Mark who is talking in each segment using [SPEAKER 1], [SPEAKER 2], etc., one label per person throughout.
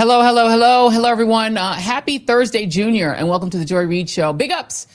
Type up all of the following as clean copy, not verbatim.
[SPEAKER 1] Hello, hello, hello, hello, everyone. Happy Thursday, Junior, and welcome to the Joy Reid Show. Big ups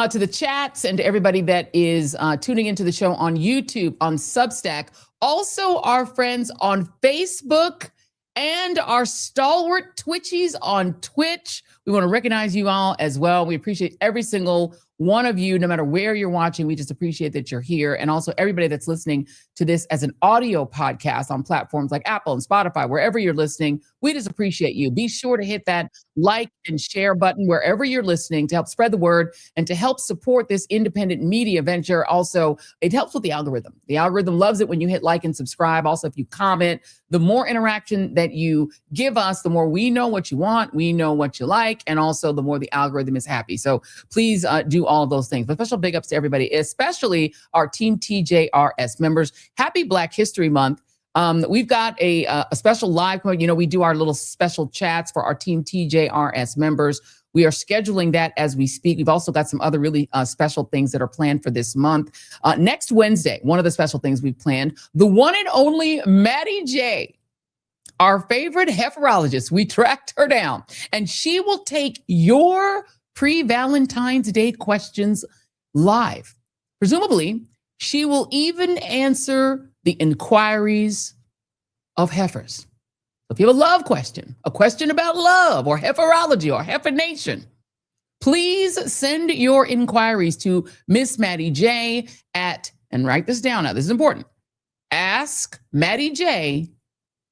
[SPEAKER 1] to the chats and to everybody that is tuning into the show on YouTube, on Substack. Also, our friends on Facebook and our stalwart Twitchies on Twitch. We want to recognize you all as well. We appreciate every single one of you, no matter where you're watching. We just appreciate that you're here. And also everybody that's listening to this as an audio podcast on platforms like Apple and Spotify, wherever you're listening, we just appreciate you. Be sure to hit that like and share button wherever you're listening to help spread the word and to help support this independent media venture. Also, it helps with the algorithm. The algorithm loves it when you hit like and subscribe. Also, if you comment, the more interaction that you give us, the more we know what you want, we know what you like, and also the more the algorithm is happy. So please do all of those things. But special big ups to everybody, especially our Team TJRS members. Happy Black History Month. We've got a special live, we do our little special chats for our Team TJRS members. We are scheduling that as we speak. We've also got some other really special things that are planned for this month. Next Wednesday, one of the special things we've planned, the one and only Maddie J, our favorite heiferologist. We tracked her down, and she will take your pre-Valentine's Day questions live. Presumably, she will even answer the inquiries of heifers. So if you have a love question, a question about love or heiferology or heifer nation, please send your inquiries to Miss Maddie J at, and write this down now, this is important, Ask Maddie J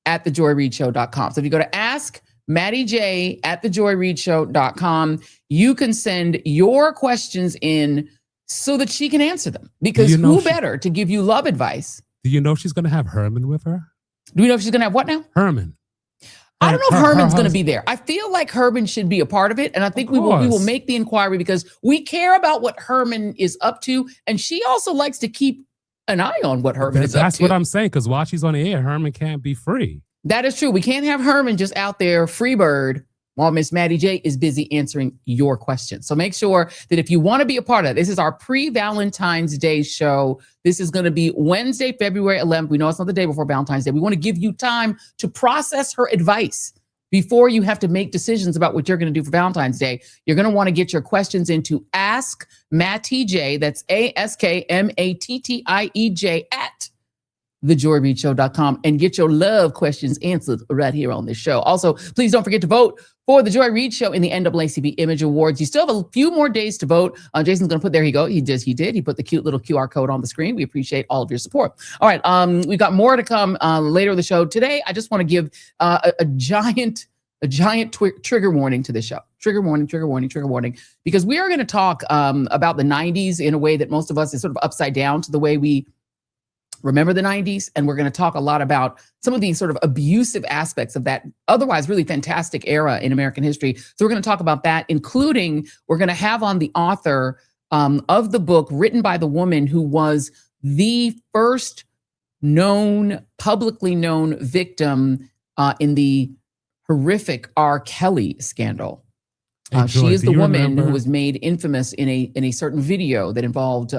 [SPEAKER 1] at thejoyreidshow.com. So if you go to Ask Maddie J at thejoyreidshow.com, you can send your questions in so that she can answer them. Because who better to give you love advice?
[SPEAKER 2] Do you know she's going to have Herman with her?
[SPEAKER 1] Do we know if she's going to have what now?
[SPEAKER 2] Herman.
[SPEAKER 1] I don't know if Herman's going to be there. I feel like Herman should be a part of it. And I think we will make the inquiry because we care about what Herman is up to. And she also likes to keep an eye on what Herman is up to.
[SPEAKER 2] That's what I'm saying. Because while she's on the air, Herman can't be free.
[SPEAKER 1] That is true. We can't have Herman just out there free bird while Miss Maddie J is busy answering your questions. So make sure that if you want to be a part of it, this is our pre-Valentine's Day show. This is going to be Wednesday, February 11th. We know it's not the day before Valentine's Day. We want to give you time to process her advice before you have to make decisions about what you're going to do for Valentine's Day. You're going to want to get your questions into Ask Mattie J. That's AskMattiej at thejoyreidshow.com and get your love questions answered right here on this show. Also, please don't forget to vote for the Joy Reid Show in the NAACP Image Awards. You still have a few more days to vote. Jason's going to put, there you go. He did. He put the cute little QR code on the screen. We appreciate all of your support. All right. We've got more to come later in the show. Today, I just want to give a giant trigger warning to the show. Trigger warning, because we are going to talk about the 90s in a way that most of us is sort of upside down to the way we remember the 90s. And we're going to talk a lot about some of these sort of abusive aspects of that otherwise really fantastic era in American history. So we're going to talk about that, including we're going to have on the author of the book written by the woman who was the first publicly known victim in the horrific R. Kelly scandal. She is the woman who was made infamous in a certain video that involved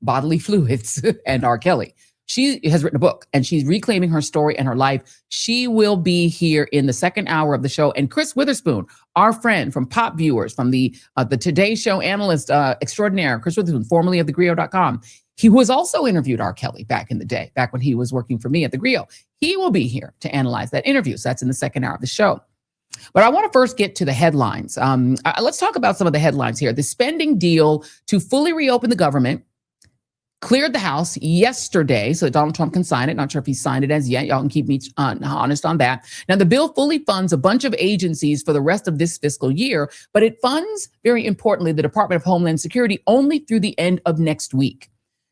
[SPEAKER 1] bodily fluids and R. Kelly. She has written a book and she's reclaiming her story and her life. She will be here in the second hour of the show. And Chris Witherspoon, our friend from Pop Viewers, from the Today Show analyst extraordinaire, Chris Witherspoon, formerly of thegrio.com. He was also interviewed R. Kelly back in the day, back when he was working for me at the Grio. He will be here to analyze that interview. So that's in the second hour of the show. But I want to first get to the headlines. Let's talk about some of the headlines here. The spending deal to fully reopen the government cleared the House yesterday so that Donald Trump can sign it. Not sure if he signed it as yet. Y'all can keep me honest on that. Now, the bill fully funds a bunch of agencies for the rest of this fiscal year, but it funds, very importantly, the Department of Homeland Security only through the end of next week.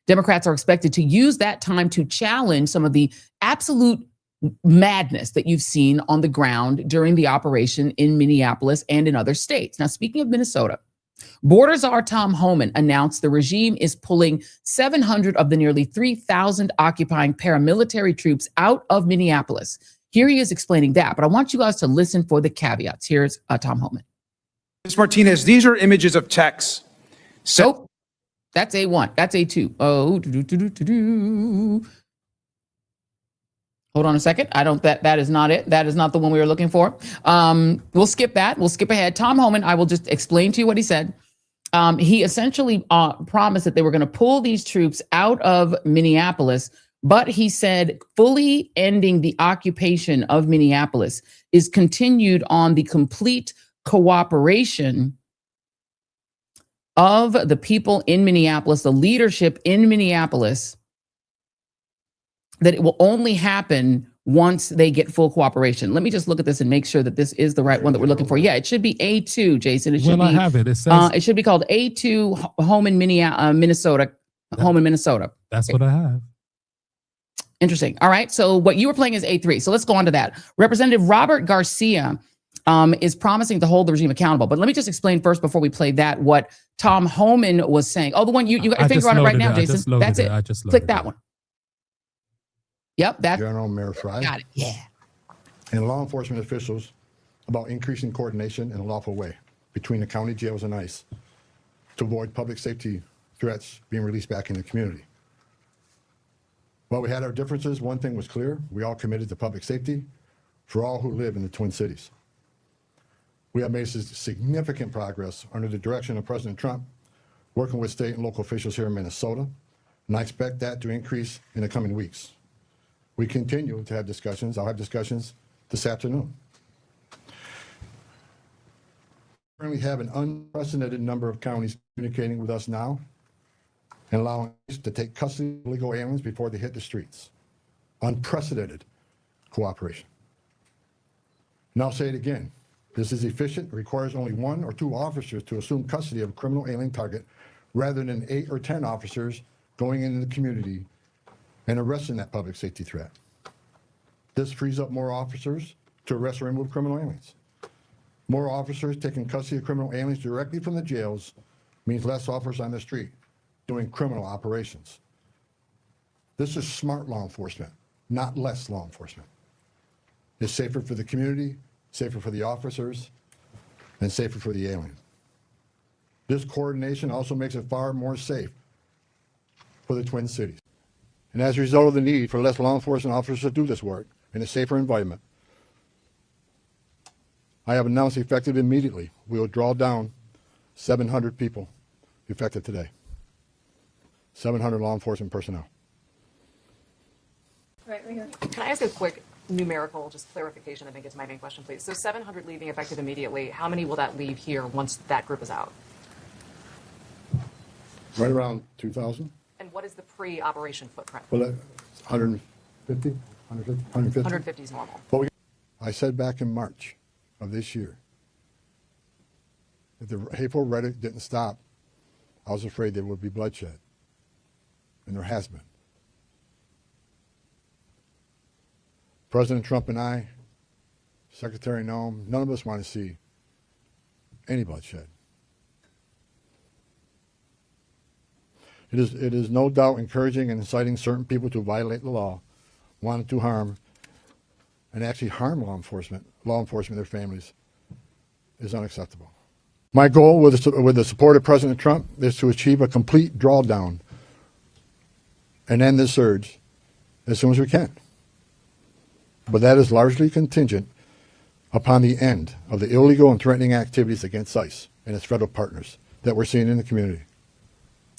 [SPEAKER 1] Democrats are expected to use that time to challenge some of the absolute madness that you've seen on the ground during the operation in Minneapolis and in other states. Now, speaking of Minnesota, Border Czar Tom Homan announced the regime is pulling 700 of the nearly 3,000 occupying paramilitary troops out of Minneapolis. Here he is explaining that, but I want you guys to listen for the caveats. Here's Tom Homan.
[SPEAKER 3] Ms. Martinez, these are images of texts.
[SPEAKER 1] So that's A1. That's A2. Oh, hold Hold on a second. That is not it. That is not the one we were looking for. We'll skip that. We'll skip ahead. Tom Homan, I will just explain to you what he said. He essentially promised that they were going to pull these troops out of Minneapolis, but he said fully ending the occupation of Minneapolis is continued on the complete cooperation of the people in Minneapolis, the leadership in Minneapolis, that it will only happen once they get full cooperation. Let me just look at this and make sure that this is the right one that we're looking for. Yeah, it should be A2, Jason. It should
[SPEAKER 2] I have it. It says
[SPEAKER 1] it should be called A2 Homan, Minnesota. Homan, Minnesota.
[SPEAKER 2] That's what I have.
[SPEAKER 1] Interesting. All right. So what you were playing is A3. So let's go on to that. Representative Robert Garcia is promising to hold the regime accountable. But let me just explain first before we play that what Tom Homan was saying. Oh, the one you got your finger on it right now, Jason. That's it.
[SPEAKER 2] I just
[SPEAKER 1] click that one. Yep, that.
[SPEAKER 4] General Mayor Fry.
[SPEAKER 1] Got it. Yeah.
[SPEAKER 4] And law enforcement officials about increasing coordination in a lawful way between the county jails and ICE to avoid public safety threats being released back in the community. While we had our differences, one thing was clear: we all committed to public safety for all who live in the Twin Cities. We have made significant progress under the direction of President Trump, working with state and local officials here in Minnesota, and I expect that to increase in the coming weeks. We continue to have discussions. I'll have discussions this afternoon. We currently have an unprecedented number of counties communicating with us now and allowing us to take custody of illegal aliens before they hit the streets. Unprecedented cooperation. And I'll say it again. This is efficient, requires only 1 or 2 officers to assume custody of a criminal alien target rather than 8 or 10 officers going into the community and arresting that public safety threat. This frees up more officers to arrest or remove criminal aliens. More officers taking custody of criminal aliens directly from the jails means less officers on the street doing criminal operations. This is smart law enforcement, not less law enforcement. It's safer for the community, safer for the officers, and safer for the alien. This coordination also makes it far more safe for the Twin Cities. And as a result of the need for less law enforcement officers to do this work in a safer environment, I have announced effective immediately, we will draw down 700 people effective today. 700 law enforcement personnel.
[SPEAKER 5] Right here. Can I ask a quick numerical, just clarification? I think it's my main question, please. So 700 leaving effective immediately. How many will that leave here once that group is out?
[SPEAKER 4] Right around 2,000.
[SPEAKER 5] And what is the pre-operation footprint?
[SPEAKER 4] Well, 150, 150.
[SPEAKER 5] 150 is normal.
[SPEAKER 4] But I said back in March of this year, if the hateful rhetoric didn't stop, I was afraid there would be bloodshed. And there has been. President Trump and I, Secretary Noem, none of us want to see any bloodshed. It is no doubt encouraging and inciting certain people to violate the law, wanting to harm, and actually harm law enforcement, their families, is unacceptable. My goal with the support of President Trump is to achieve a complete drawdown and end this surge as soon as we can. But that is largely contingent upon the end of the illegal and threatening activities against ICE and its federal partners that we're seeing in the community.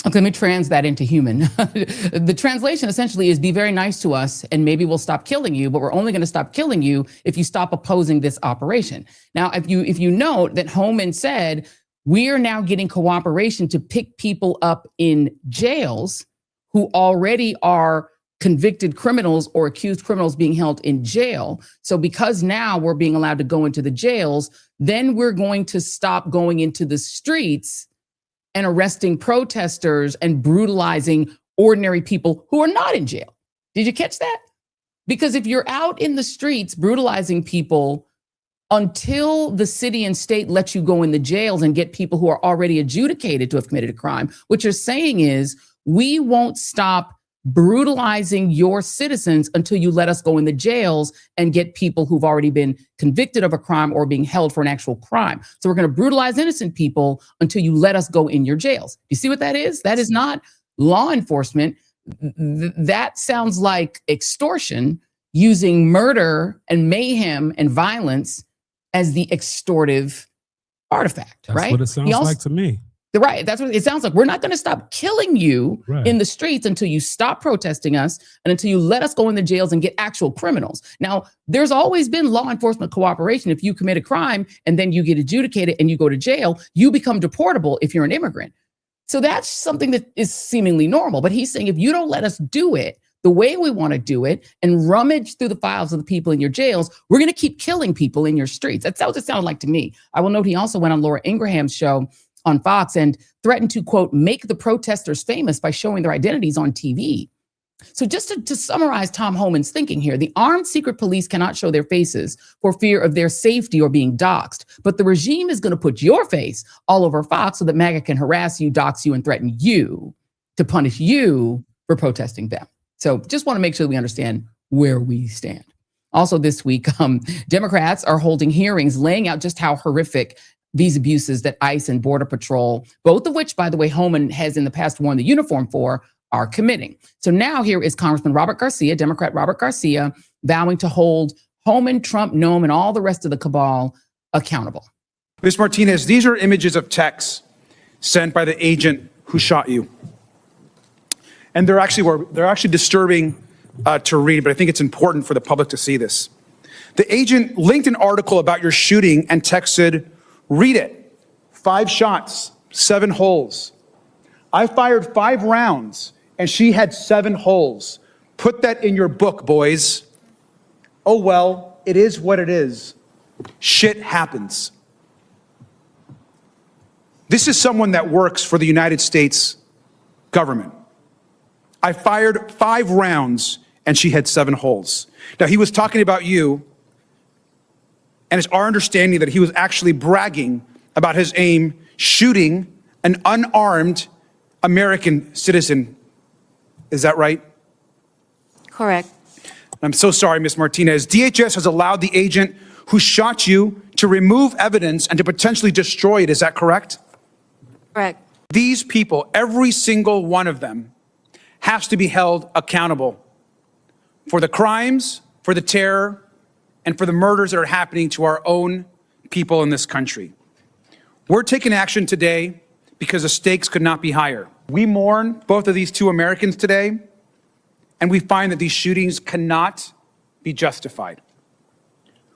[SPEAKER 1] Okay, let me trans that into human. The translation essentially is: be very nice to us and maybe we'll stop killing you, but we're only going to stop killing you if you stop opposing this operation. Now, if you note that Homan said, we are now getting cooperation to pick people up in jails who already are convicted criminals or accused criminals being held in jail. So because now we're being allowed to go into the jails, then we're going to stop going into the streets and arresting protesters and brutalizing ordinary people who are not in jail. Did you catch that? Because if you're out in the streets brutalizing people until the city and state let you go in the jails and get people who are already adjudicated to have committed a crime, what you're saying is, we won't stop brutalizing your citizens until you let us go in the jails and get people who've already been convicted of a crime or being held for an actual crime. So we're going to brutalize innocent people until you let us go in your jails. You see what that is? That is not law enforcement. That sounds like extortion. using murder and mayhem and violence as the extortive artifact,
[SPEAKER 2] That's
[SPEAKER 1] right?
[SPEAKER 2] what it sounds like to me.
[SPEAKER 1] Right. That's what it sounds like. We're not going to stop killing you in the streets until you stop protesting us and until you let us go in the jails and get actual criminals. Now, there's always been law enforcement cooperation. If you commit a crime and then you get adjudicated and you go to jail, you become deportable if you're an immigrant. So that's something that is seemingly normal. But he's saying if you don't let us do it the way we want to do it and rummage through the files of the people in your jails, we're going to keep killing people in your streets. That's what it sounded like to me. I will note he also went on Laura Ingraham's show on Fox and threatened to, quote, make the protesters famous by showing their identities on TV. So just to summarize Tom Homan's thinking here, the armed secret police cannot show their faces for fear of their safety or being doxxed. But the regime is going to put your face all over Fox so that MAGA can harass you, dox you, and threaten you to punish you for protesting them. So just want to make sure we understand where we stand. Also this week, Democrats are holding hearings laying out just how horrific these abuses that ICE and Border Patrol, both of which, by the way, Homan has in the past worn the uniform for, are committing. So now here is Congressman Robert Garcia, Democrat Robert Garcia, vowing to hold Homan, Trump, Noam, and all the rest of the cabal accountable.
[SPEAKER 3] Ms. Martinez, these are images of texts sent by the agent who shot you. And they're actually disturbing to read, but I think it's important for the public to see this. The agent linked an article about your shooting and texted, read it, 5 shots, 7 holes. I fired 5 rounds and she had 7 holes. Put that in your book, boys. Oh, well, it is what it is. Shit happens. This is someone that works for the United States government. I fired 5 rounds and she had 7 holes. Now, he was talking about you, and it's our understanding that he was actually bragging about his aim shooting an unarmed American citizen. Is that right?
[SPEAKER 6] Correct.
[SPEAKER 3] I'm so sorry, Ms. Martinez. DHS has allowed the agent who shot you to remove evidence and to potentially destroy it. Is that correct?
[SPEAKER 6] Correct.
[SPEAKER 3] These people, every single one of them, has to be held accountable for the crimes, for the terror, and for the murders that are happening to our own people in this country. We're taking action today because the stakes could not be higher. We mourn both of these 2 Americans today, and we find that these shootings cannot be justified.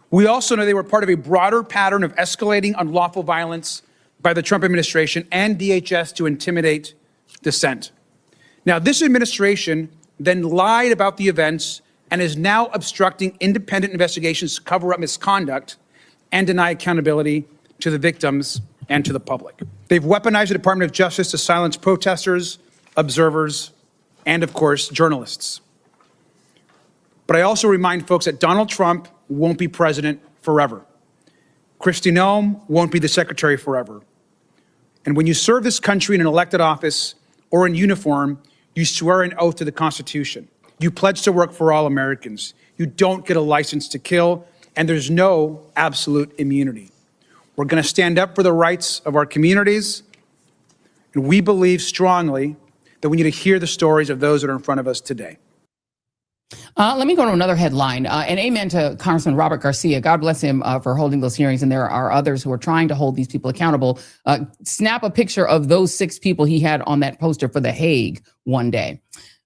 [SPEAKER 3] We also know they were part of a broader pattern of escalating unlawful violence by the Trump administration and DHS to intimidate dissent. Now, this administration then lied about the events and is now obstructing independent investigations to cover up misconduct and deny accountability to the victims and to the public. They've weaponized the Department of Justice to silence protesters, observers, and of course, journalists. But I also remind folks that Donald Trump won't be president forever. Kristi Noem won't be the secretary forever. And when you serve this country in an elected office or in uniform, you swear an oath to the Constitution. You pledge to work for all Americans. You don't get a license to kill, and there's no absolute immunity. We're going to stand up for the rights of our communities, and we believe strongly that we need to hear the stories of those that are in front of us today.
[SPEAKER 1] Let me go to another headline, and amen to Congressman Robert Garcia. God bless him for holding those hearings, and there are others who are trying to hold these people accountable. Snap a picture of those 6 people he had on that poster for The Hague one day.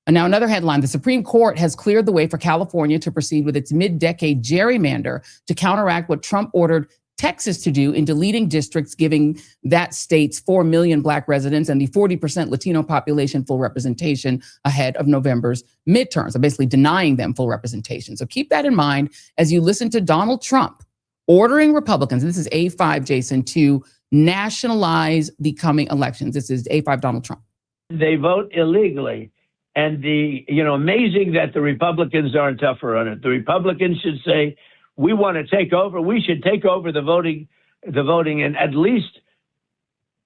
[SPEAKER 1] And now another headline, the Supreme Court has cleared the way for California to proceed with its mid-decade gerrymander to counteract what Trump ordered Texas to do in deleting districts, giving that state's 4 million Black residents and the 40% Latino population full representation ahead of November's midterms, so basically denying them full representation. So keep that in mind as you listen to Donald Trump ordering Republicans, and this is A5, Jason, to nationalize the coming elections. This is A5 Donald Trump.
[SPEAKER 7] They vote illegally. And amazing that the Republicans aren't tougher on it. The Republicans should say, we want to take over. We should take over the voting in at least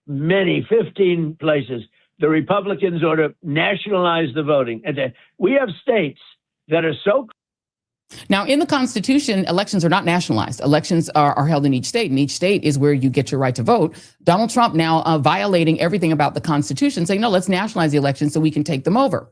[SPEAKER 7] 15 places. The Republicans ought to nationalize the voting. And we have states that are so.
[SPEAKER 1] Now, in the Constitution, elections are not nationalized. Elections are held in each state, and each state is where you get your right to vote. Donald Trump now violating everything about the Constitution, saying, no, let's nationalize the elections so we can take them over.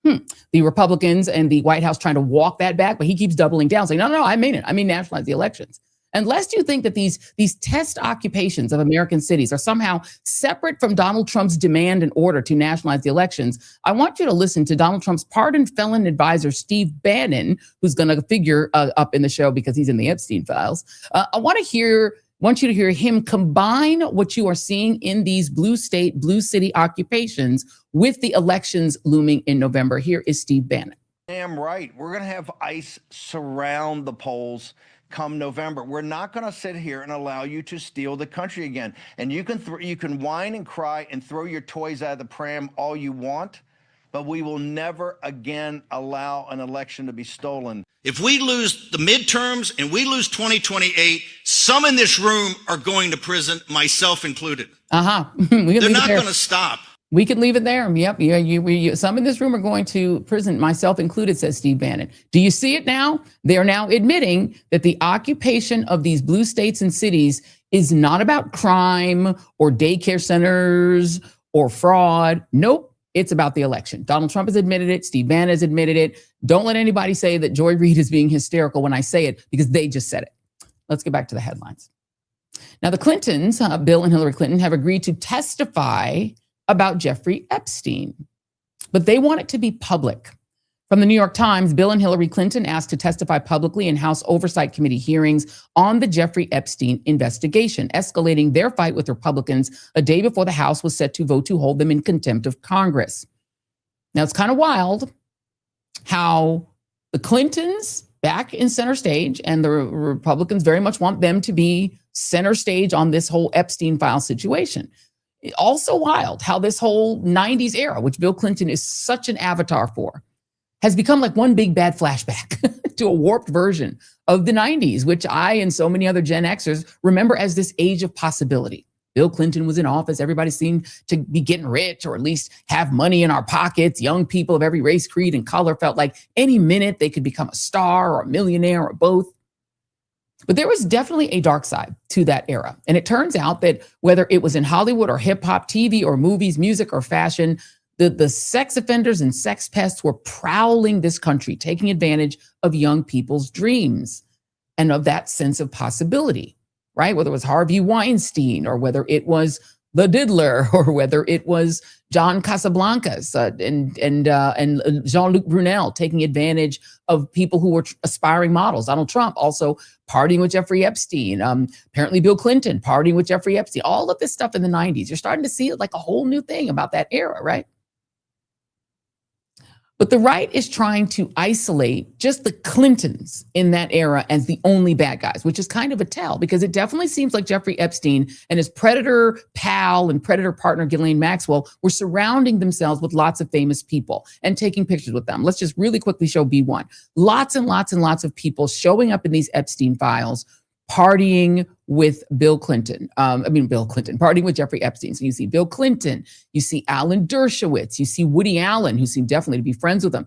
[SPEAKER 1] The Republicans and the White House trying to walk that back, but he keeps doubling down, saying, no, I mean it. I mean nationalize the elections. Unless you think that these test occupations of American cities are somehow separate from Donald Trump's demand and order to nationalize the elections, I want you to listen to Donald Trump's pardoned felon advisor, Steve Bannon, who's going to figure up in the show because he's in the Epstein files. I want you to hear him combine what you are seeing in these blue state, blue city occupations with the elections looming in November. Here is Steve Bannon.
[SPEAKER 8] Damn right. We're going to have ICE surround the polls come November. We're not going to sit here and allow you to steal the country again. And you can whine and cry and throw your toys out of the pram all you want, but we will never again allow an election to be stolen.
[SPEAKER 9] If we lose the midterms and we lose 2028, some in this room are going to prison, myself included. They're not going to stop.
[SPEAKER 1] We could leave it there. Yep. Some in this room are going to prison, myself included, says Steve Bannon. Do you see it now? They're now admitting that the occupation of these blue states and cities is not about crime or daycare centers or fraud. Nope. It's about the election. Donald Trump has admitted it. Steve Bannon has admitted it. Don't let anybody say that Joy Reid is being hysterical when I say it, because they just said it. Let's get back to the headlines. Now, the Clintons, Bill and Hillary Clinton, have agreed to testify about Jeffrey Epstein, but they want it to be public. From the New York Times, Bill and Hillary Clinton asked to testify publicly in House Oversight Committee hearings on the Jeffrey Epstein investigation, escalating their fight with Republicans a day before the House was set to vote to hold them in contempt of Congress. Now, it's kind of wild how the Clintons back in center stage and the Republicans very much want them to be center stage on this whole Epstein file situation. Also wild how this whole 90s era, which Bill Clinton is such an avatar for, has become like one big bad flashback to a warped version of the 90s, which I and so many other Gen Xers remember as this age of possibility. Bill Clinton was in office. Everybody seemed to be getting rich, or at least have money in our pockets. Young people of every race, creed, and color felt like any minute they could become a star or a millionaire or both. But there was definitely a dark side to that era. And it turns out that whether it was in Hollywood or hip hop, TV or movies, music or fashion, the sex offenders and sex pests were prowling this country, taking advantage of young people's dreams and of that sense of possibility, right? Whether it was Harvey Weinstein, or whether it was the Diddler, or whether it was John Casablancas and Jean-Luc Brunel taking advantage of people who were aspiring models. Donald Trump also partying with Jeffrey Epstein. Apparently Bill Clinton partying with Jeffrey Epstein. All of this stuff in the 90s. You're starting to see it like a whole new thing about that era, right? But the right is trying to isolate just the Clintons in that era as the only bad guys, which is kind of a tell, because it definitely seems like Jeffrey Epstein and his predator pal and predator partner, Ghislaine Maxwell, were surrounding themselves with lots of famous people and taking pictures with them. Let's just really quickly show B1. Lots and lots and lots of people showing up in these Epstein files, partying with Bill Clinton. Partying with Jeffrey Epstein. So you see Bill Clinton, you see Alan Dershowitz, you see Woody Allen, who seemed definitely to be friends with him.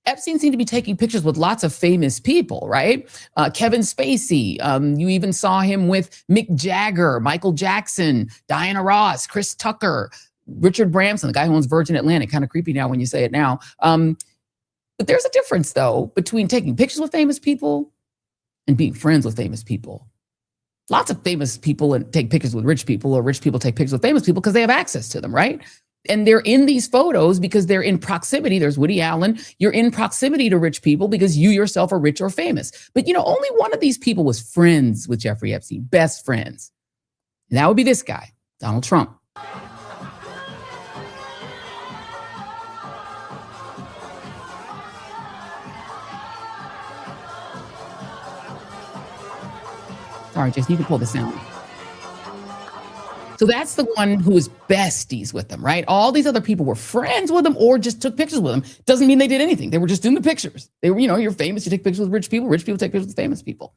[SPEAKER 1] Epstein seemed to be taking pictures with lots of famous people, right? Kevin Spacey. You even saw him with Mick Jagger, Michael Jackson, Diana Ross, Chris Tucker, Richard Branson, the guy who owns Virgin Atlantic. Kind of creepy now when you say it now. But there's a difference, though, between taking pictures with famous people and being friends with famous people. Lots of famous people take pictures with rich people, or rich people take pictures with famous people because they have access to them, right? And they're in these photos because they're in proximity. There's Woody Allen. You're in proximity to rich people because you yourself are rich or famous. But, only one of these people was friends with Jeffrey Epstein, best friends. And that would be this guy, Donald Trump. All right, Jason, you can pull the sound. So that's the one who was besties with them, right? All these other people were friends with them or just took pictures with them. Doesn't mean they did anything. They were just in the pictures. They were, you're famous, you take pictures with rich people take pictures with famous people.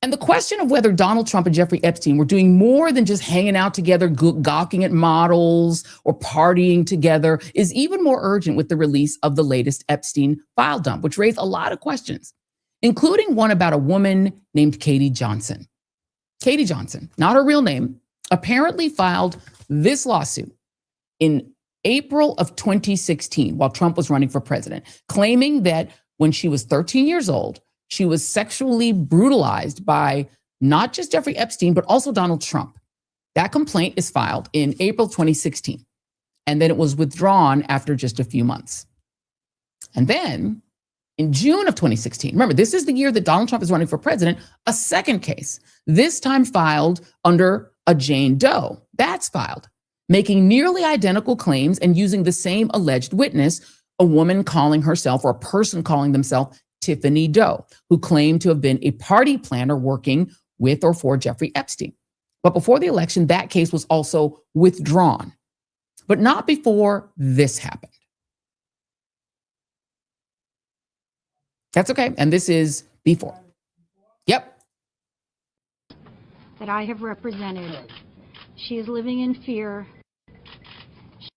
[SPEAKER 1] And the question of whether Donald Trump and Jeffrey Epstein were doing more than just hanging out together, gawking at models or partying together is even more urgent with the release of the latest Epstein file dump, which raised a lot of questions, including one about a woman named Katie Johnson. Katie Johnson, not her real name, apparently filed this lawsuit in April of 2016, while Trump was running for president, claiming that when she was 13 years old, she was sexually brutalized by not just Jeffrey Epstein, but also Donald Trump. That complaint is filed in April 2016, and then it was withdrawn after just a few months. And then in June of 2016, remember, this is the year that Donald Trump is running for president, a second case, this time filed under a Jane Doe. That's filed, making nearly identical claims and using the same alleged witness, a woman calling herself, or a person calling themselves Tiffany Doe, who claimed to have been a party planner working with or for Jeffrey Epstein. But before the election, that case was also withdrawn, but not before this happened. That's okay. And this is before. Yep.
[SPEAKER 10] That I have represented. She is living in fear.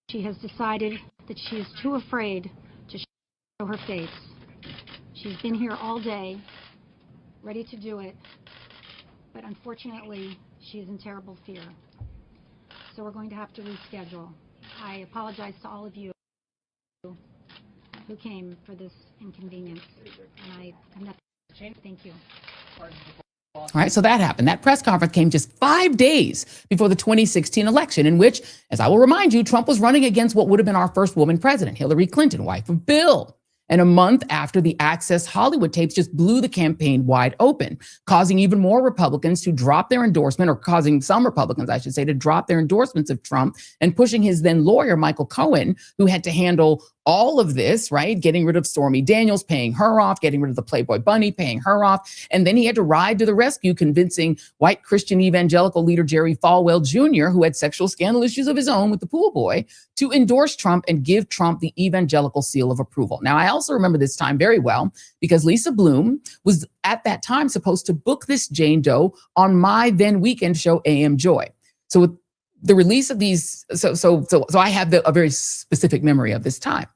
[SPEAKER 10] She has decided that she is too afraid to show her face. She's been here all day, ready to do it, but unfortunately, she is in terrible fear. So we're going to have to reschedule. I apologize to all of you who came for this inconvenience, and I have nothing to change. Thank you.
[SPEAKER 1] All right, so that happened. That press conference came just 5 days before the 2016 election, in which, as I will remind you, Trump was running against what would have been our first woman president, Hillary Clinton, wife of Bill. And a month after, the Access Hollywood tapes just blew the campaign wide open, causing even more Republicans to drop their endorsement, or causing some Republicans, I should say, to drop their endorsements of Trump, and pushing his then lawyer, Michael Cohen, who had to handle all of this, right? Getting rid of Stormy Daniels, paying her off, getting rid of the Playboy Bunny, paying her off. And then he had to ride to the rescue, convincing white Christian evangelical leader Jerry Falwell Jr., who had sexual scandal issues of his own with the pool boy, to endorse Trump and give Trump the evangelical seal of approval. Now, I also remember this time very well because Lisa Bloom was at that time supposed to book this Jane Doe on my then weekend show, AM Joy. So with the release of these, so I have a very specific memory of this time.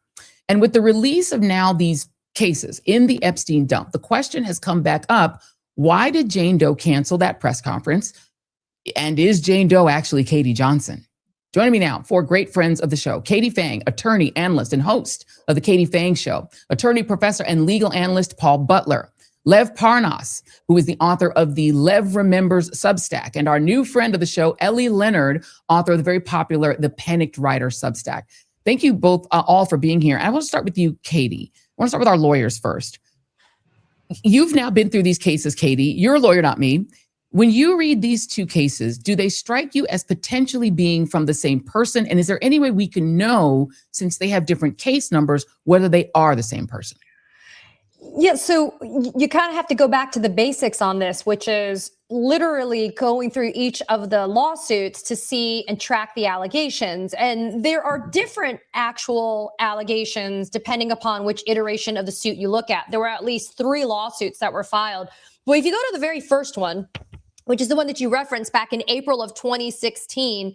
[SPEAKER 1] And with the release of now these cases in the Epstein dump, the question has come back up, why did Jane Doe cancel that press conference? And is Jane Doe actually Katie Johnson? Joining me now, four great friends of the show: Katie Phang, attorney, analyst, and host of the Katie Phang Show; attorney, professor, and legal analyst Paul Butler; Lev Parnas, who is the author of the Lev Remembers Substack; and our new friend of the show, Ellie Leonard, author of the very popular The Panicked Writer Substack. Thank you both all for being here. I want to start with you, Katie. I want to start with our lawyers first. You've now been through these cases, Katie. You're a lawyer, not me. When you read these two cases, do they strike you as potentially being from the same person? And is there any way we can know, since they have different case numbers, whether they are the same person?
[SPEAKER 11] Yeah, so you kind of have to go back to the basics on this, which is literally going through each of the lawsuits to see and track the allegations. And there are different actual allegations depending upon which iteration of the suit you look at. There were at least 3 lawsuits that were filed. But if you go to the very first one, which is the one that you referenced back in April of 2016,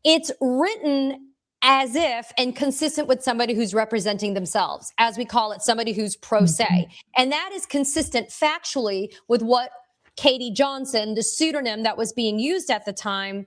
[SPEAKER 11] it's written as if and consistent with somebody who's representing themselves, as we call it, somebody who's pro se. And that is consistent factually with what Katie Johnson, the pseudonym that was being used at the time,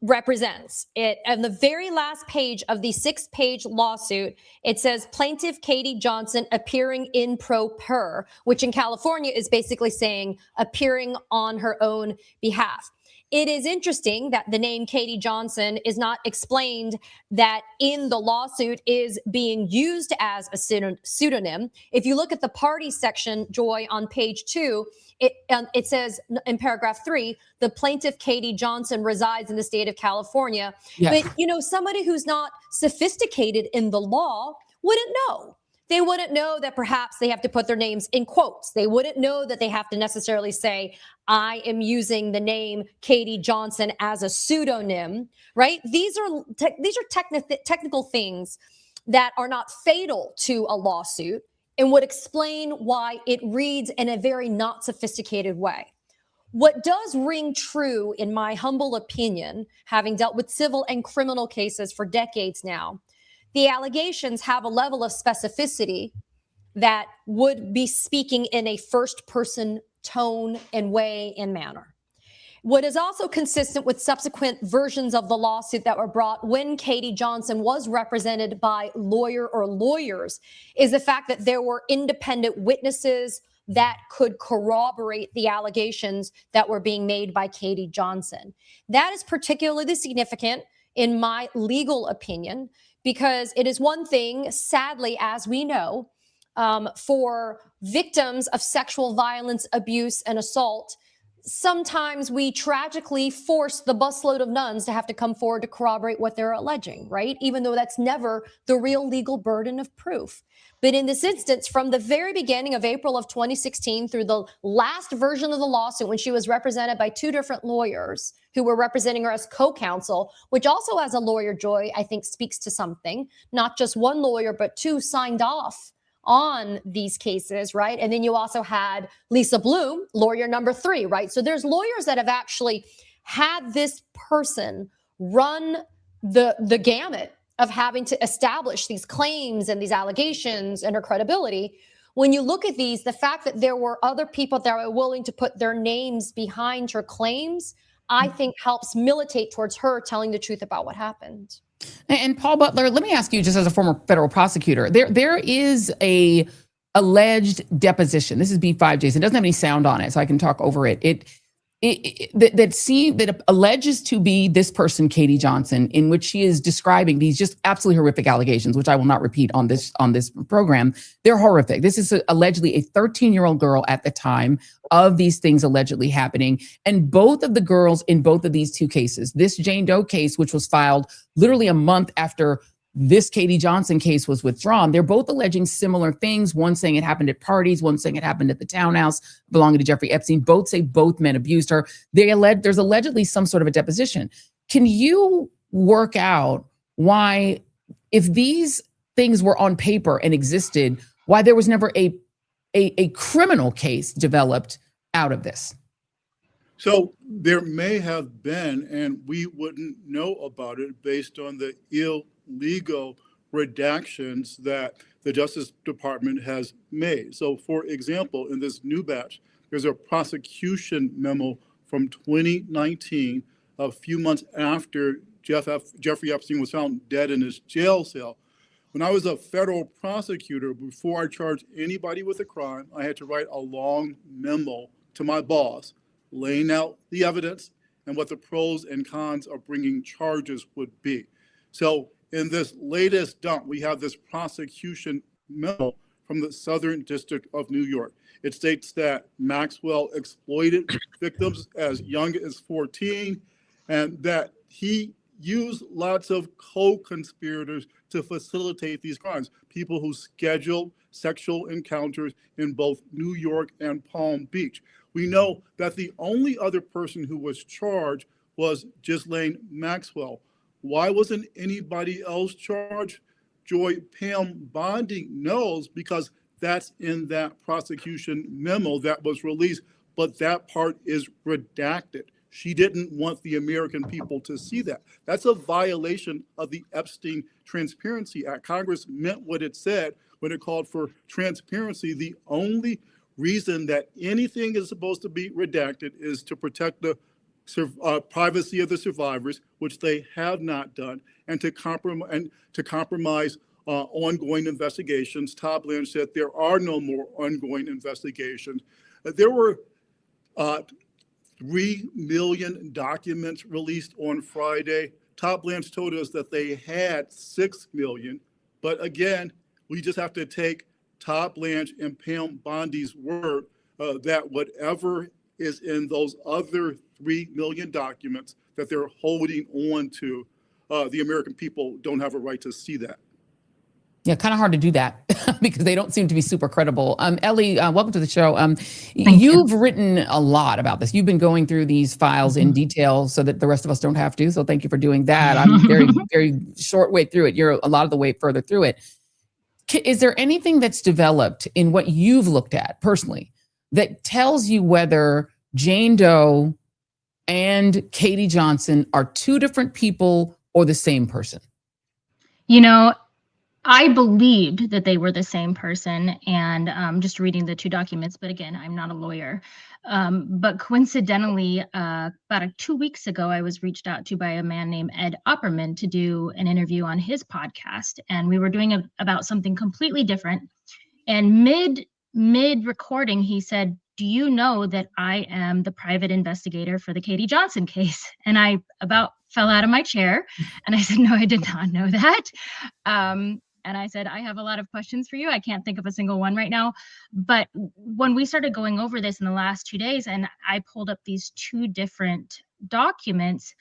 [SPEAKER 11] represents. It on the very last page of the 6-page lawsuit, it says plaintiff Katie Johnson appearing in pro per, which in California is basically saying appearing on her own behalf. It is interesting that the name Katie Johnson is not explained, that in the lawsuit is being used as a pseudonym. If you look at the party section, Joy, on page 2, it says in paragraph 3, the plaintiff Katie Johnson resides in the state of California. Yes. But, you know, somebody who's not sophisticated in the law wouldn't know. They wouldn't know that perhaps they have to put their names in quotes. They wouldn't know that they have to necessarily say, I am using the name Katie Johnson as a pseudonym, right? These are technical things that are not fatal to a lawsuit and would explain why it reads in a very not sophisticated way. What does ring true, in my humble opinion, having dealt with civil and criminal cases for decades now, the allegations have a level of specificity that would be speaking in a first-person tone and way and manner. What is also consistent with subsequent versions of the lawsuit that were brought when Katie Johnson was represented by lawyer or lawyers is the fact that there were independent witnesses that could corroborate the allegations that were being made by Katie Johnson. That is particularly significant in my legal opinion, because it is one thing, sadly, as we know, for victims of sexual violence, abuse, and assault. Sometimes we tragically force the busload of nuns to have to come forward to corroborate what they're alleging, right? Even though that's never the real legal burden of proof. But in this instance, from the very beginning of April of 2016 through the last version of the lawsuit, when she was represented by two different lawyers who were representing her as co-counsel, which also as a lawyer, Joy, I think speaks to something. Not just one lawyer, but two signed off on these cases, right? And then you also had Lisa Bloom, lawyer number 3, right? So there's lawyers that have actually had this person run the gamut of having to establish these claims and these allegations and her credibility. When you look at these, the fact that there were other people that were willing to put their names behind her claims, I think helps militate towards her telling the truth about what happened.
[SPEAKER 1] And Paul Butler, let me ask you, just as a former federal prosecutor, there is a alleged deposition. This is B5J's. It doesn't have any sound on it, so I can talk over it. That alleges to be this person, Katie Johnson, in which she is describing these just absolutely horrific allegations, which I will not repeat on this program. They're horrific. This is allegedly a 13-year-old girl at the time of these things allegedly happening. And both of the girls in both of these two cases, this Jane Doe case, which was filed literally a month after this Katie Johnson case was withdrawn, they're both alleging similar things. One saying it happened at parties, one saying it happened at the townhouse belonging to Jeffrey Epstein. Both say both men abused her. There's allegedly some sort of a deposition. Can you work out why, if these things were on paper and existed, why there was never a criminal case developed out of this?
[SPEAKER 12] So there may have been, and we wouldn't know about it based on the illegal redactions that the Justice Department has made. So for example, in this new batch, there's a prosecution memo from 2019, a few months after Jeffrey Epstein was found dead in his jail cell. When I was a federal prosecutor, before I charged anybody with a crime, I had to write a long memo to my boss, laying out the evidence and what the pros and cons of bringing charges would be. So in this latest dump, we have this prosecution memo from the Southern District of New York. It states that Maxwell exploited victims as young as 14, and that he used lots of co-conspirators to facilitate these crimes, people who scheduled sexual encounters in both New York and Palm Beach. We know that the only other person who was charged was Ghislaine Maxwell. Why wasn't anybody else charged? Joy, Pam Bondi knows, because that's in that prosecution memo that was released, but that part is redacted. She didn't want the American people to see that. That's a violation of the Epstein Transparency Act. Congress meant what it said when it called for transparency. The only reason that anything is supposed to be redacted is to protect the privacy of the survivors, which they have not done, and to compromise ongoing investigations. Todd Blanche said there are no more ongoing investigations. There were 3 million documents released on Friday. Todd Blanche told us that they had 6 million, but again, we just have to take Todd Blanche and Pam Bondi's word that whatever is in those other 3 million documents that they're holding on to, the American people don't have a right to see that.
[SPEAKER 1] Yeah, kind of hard to do that because they don't seem to be super credible. Ellie, welcome to the show. You've written a lot about this. You've been going through these files in detail so that the rest of us don't have to. So thank you for doing that. I'm very, very short way through it. You're a lot of the way further through it. Is there anything that's developed in what you've looked at personally that tells you whether Jane Doe and Katie Johnson are two different people or the same person?
[SPEAKER 13] You know, I believed that they were the same person, and just reading the two documents, but again, I'm not a lawyer. But coincidentally, about 2 weeks ago, I was reached out to by a man named Ed Opperman to do an interview on his podcast, and we were doing about something completely different. And mid recording, he said, "Do you know that I am the private investigator for the Katie Johnson case?" And I about fell out of my chair, and I said, "No, I did not know that." And I said, "I have a lot of questions for you. I can't think of a single one right now." But when we started going over this in the last 2 days, and I pulled up these two different documents,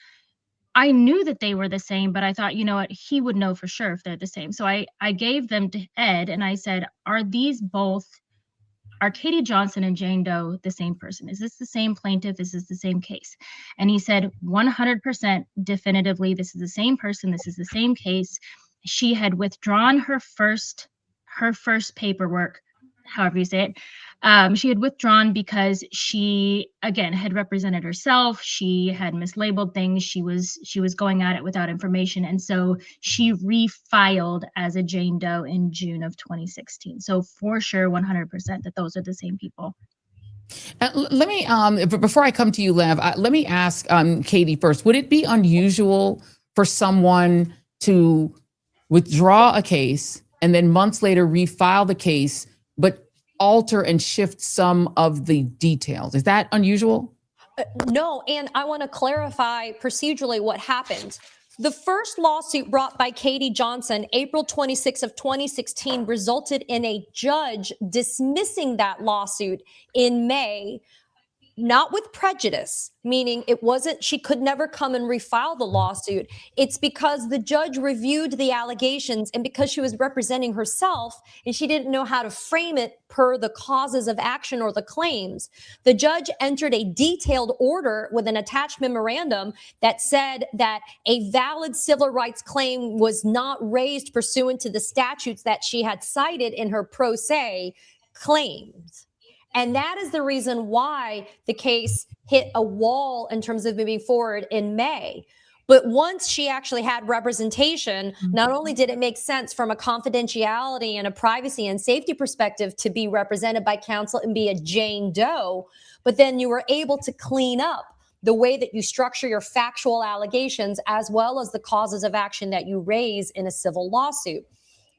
[SPEAKER 13] I knew that they were the same, but I thought, you know what, he would know for sure if they're the same. So I gave them to Ed, and I said, are Katie Johnson and Jane Doe the same person? Is this the same plaintiff? Is this the same case? And he said 100% definitively, this is the same person. This is the same case. She had withdrawn her first paperwork, however you say it. She had withdrawn because she, again, had represented herself. She had mislabeled things. She was going at it without information. And so she refiled as a Jane Doe in June of 2016. So for sure, 100% that those are the same people.
[SPEAKER 1] Let me, before I come to you, Lev, let me ask Katie first. Would it be unusual for someone to withdraw a case and then months later refile the case, but alter and shift some of the details? Is that unusual?
[SPEAKER 11] No, and I want to clarify procedurally what happened. The first lawsuit brought by Katie Johnson, April 26 of 2016, resulted in a judge dismissing that lawsuit in May, not with prejudice, meaning she could never come and refile the lawsuit. It's because the judge reviewed the allegations, and because she was representing herself and she didn't know how to frame it per the causes of action or the claims, the judge entered a detailed order with an attached memorandum that said that a valid civil rights claim was not raised pursuant to the statutes that she had cited in her pro se claims. And that is the reason why the case hit a wall in terms of moving forward in May. But once she actually had representation, not only did it make sense from a confidentiality and a privacy and safety perspective to be represented by counsel and be a Jane Doe, but then you were able to clean up the way that you structure your factual allegations as well as the causes of action that you raise in a civil lawsuit.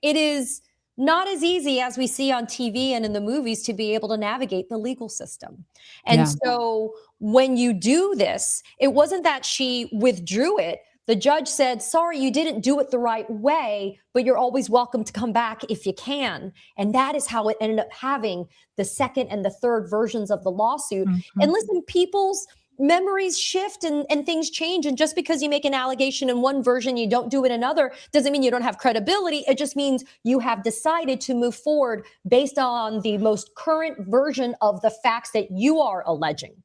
[SPEAKER 11] It is not as easy as we see on TV and in the movies to be able to navigate the legal system. And so when you do this, it wasn't that she withdrew it. The judge said, sorry, you didn't do it the right way, but you're always welcome to come back if you can. And that is how it ended up having the second and the third versions of the lawsuit. And listen, people's memories shift and things change. And just because you make an allegation in one version, you don't do it in another, doesn't mean you don't have credibility. It just means you have decided to move forward based on the most current version of the facts that you are alleging.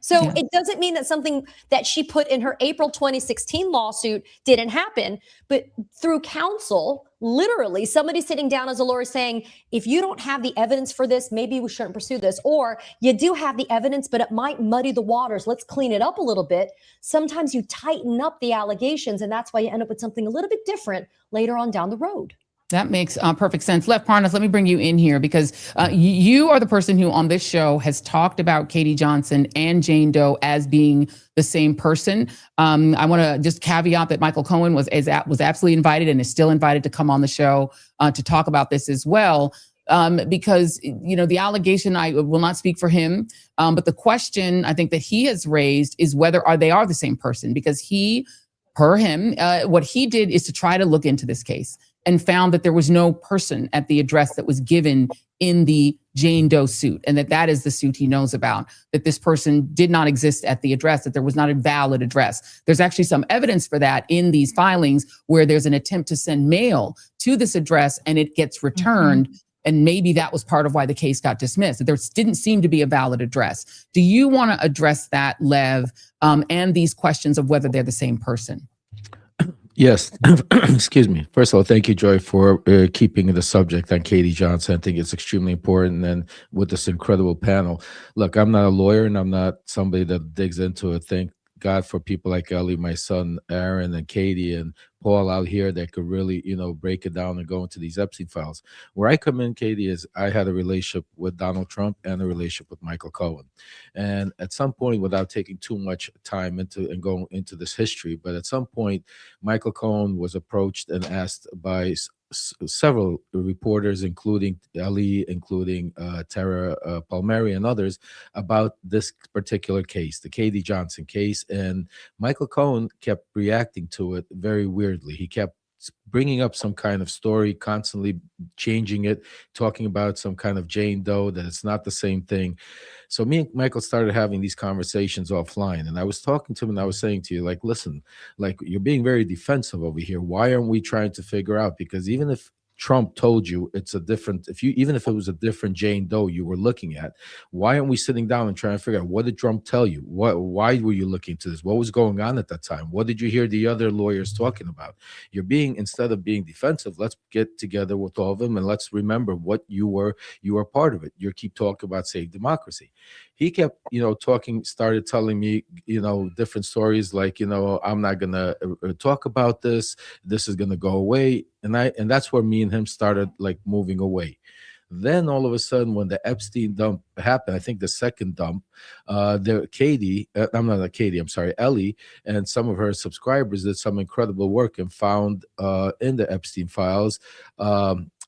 [SPEAKER 11] So it doesn't mean that something that she put in her April 2016 lawsuit didn't happen, but through counsel, literally somebody sitting down as a lawyer saying, if you don't have the evidence for this, maybe we shouldn't pursue this, or you do have the evidence, but it might muddy the waters. Let's clean it up a little bit. Sometimes you tighten up the allegations, and that's why you end up with something a little bit different later on down the road.
[SPEAKER 1] That makes perfect sense. Lev Parnas, let me bring you in here because you are the person who on this show has talked about Katie Johnson and Jane Doe as being the same person. I want to just caveat that Michael Cohen was absolutely invited and is still invited to come on the show to talk about this as well. Because, you know, the allegation, I will not speak for him, but the question I think that he has raised is whether they are the same person, because per him, what he did is to try to look into this case and found that there was no person at the address that was given in the Jane Doe suit, and that is the suit he knows about, that this person did not exist at the address, that there was not a valid address. There's actually some evidence for that in these filings where there's an attempt to send mail to this address and it gets returned. And maybe that was part of why the case got dismissed. There didn't seem to be a valid address. Do you want to address that, Lev, and these questions of whether they're the same person?
[SPEAKER 14] Yes. Excuse me. First of all, thank you, Joy, for keeping the subject on Katie Johnson. I think it's extremely important. And with this incredible panel, look, I'm not a lawyer and I'm not somebody that digs into God for people like Ellie, my son, Aaron, and Katie, and Paul out here that could really, break it down and go into these Epstein files. Where I come in, Katie, is I had a relationship with Donald Trump and a relationship with Michael Cohen. And at some point, without taking too much time and going into this history, but at some point, Michael Cohen was approached and asked by several reporters, including Ellie, including Tara Palmieri and others, about this particular case, the Katie Johnson case. And Michael Cohen kept reacting to it very weirdly. He kept bringing up some kind of story, constantly changing it, talking about some kind of Jane Doe, that it's not the same thing. So me and Michael started having these conversations offline, and I was talking to him and I was saying to you, like, listen, like, you're being very defensive over here. Why aren't we trying to figure out? Because even if Trump told you it's a different, even if it was a different Jane Doe you were looking at, why aren't we sitting down and trying to figure out, what did Trump tell you? Why were you looking to this? What was going on at that time? What did you hear the other lawyers talking about? Instead of being defensive, let's get together with all of them and let's remember what you were part of it. You keep talking about Save Democracy. He kept, started telling me, different stories like, I'm not going to talk about this. This is going to go away. And that's where me and him started like moving away. Then all of a sudden, when the Epstein dump happened, I think the second dump, Ellie and some of her subscribers did some incredible work and found in the Epstein files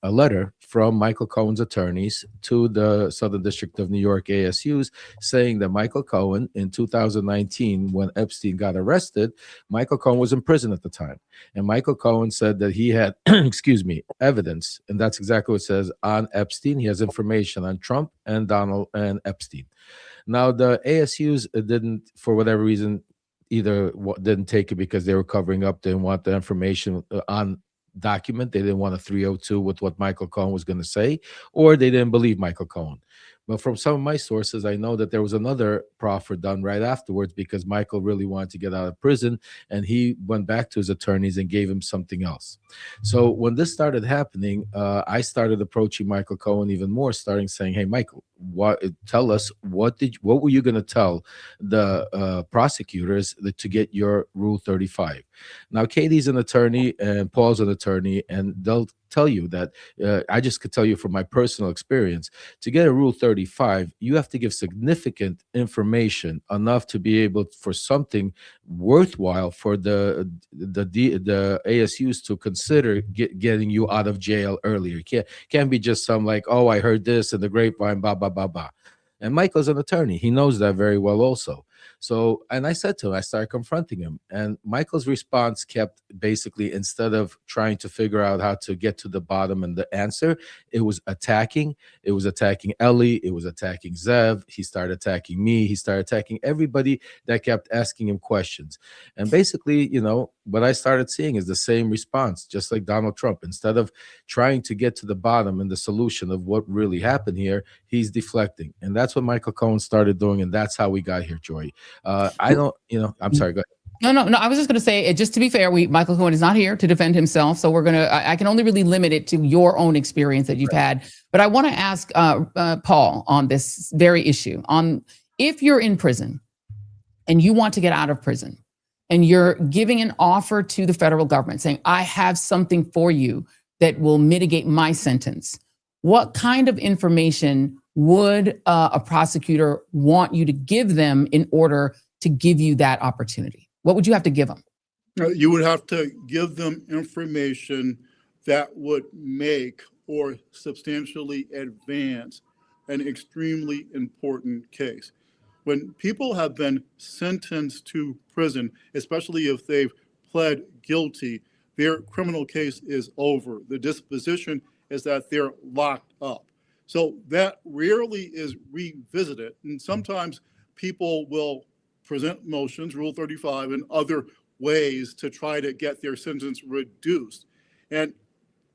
[SPEAKER 14] a letter from Michael Cohen's attorneys to the Southern District of New York ASUs saying that Michael Cohen in 2019, when Epstein got arrested, Michael Cohen was in prison at the time. And Michael Cohen said that he had, evidence, and that's exactly what it says on Epstein. He has information on Trump and Donald and Epstein. Now, the ASUs didn't, for whatever reason, either didn't take it because they were covering up, didn't want the information on document. They didn't want a 302 with what Michael Cohen was going to say, or they didn't believe Michael Cohen. But from some of my sources, I know that there was another proffer done right afterwards because Michael really wanted to get out of prison, and he went back to his attorneys and gave him something else. So when this started happening, I started approaching Michael Cohen even more, starting saying, "Hey, Michael, tell us what were you going to tell the prosecutors to get your Rule 35?" Now, Katie's an attorney and Paul's an attorney, and they'll tell you that I just could tell you from my personal experience, to get a Rule 35, you have to give significant information enough to be able for something worthwhile for the ASUs to consider getting you out of jail earlier. Can't be just some like, oh, I heard this in the grapevine, blah, blah, blah, blah. And Michael's an attorney. He knows that very well also. So, and I said to him, I started confronting him. And Michael's response kept basically, instead of trying to figure out how to get to the bottom and the answer, it was attacking. It was attacking Ellie. It was attacking Zev. He started attacking me. He started attacking everybody that kept asking him questions. And basically, what I started seeing is the same response, just like Donald Trump. Instead of trying to get to the bottom and the solution of what really happened here, he's deflecting. And that's what Michael Cohen started doing. And that's how we got here, Joy. I'm sorry, go ahead.
[SPEAKER 1] No. I was just going to say, just to be fair, Michael Cohen is not here to defend himself. So I can only really limit it to your own experience that you've had. But I want to ask Paul on this very issue on if you're in prison and you want to get out of prison and you're giving an offer to the federal government saying, I have something for you that will mitigate my sentence. What kind of information would a prosecutor want you to give them in order to give you that opportunity? What would you have to give them?
[SPEAKER 12] You would have to give them information that would make or substantially advance an extremely important case. When people have been sentenced to prison, especially if they've pled guilty, their criminal case is over. The disposition is that they're locked up. So that rarely is revisited. And sometimes people will present motions, Rule 35, and other ways to try to get their sentence reduced. And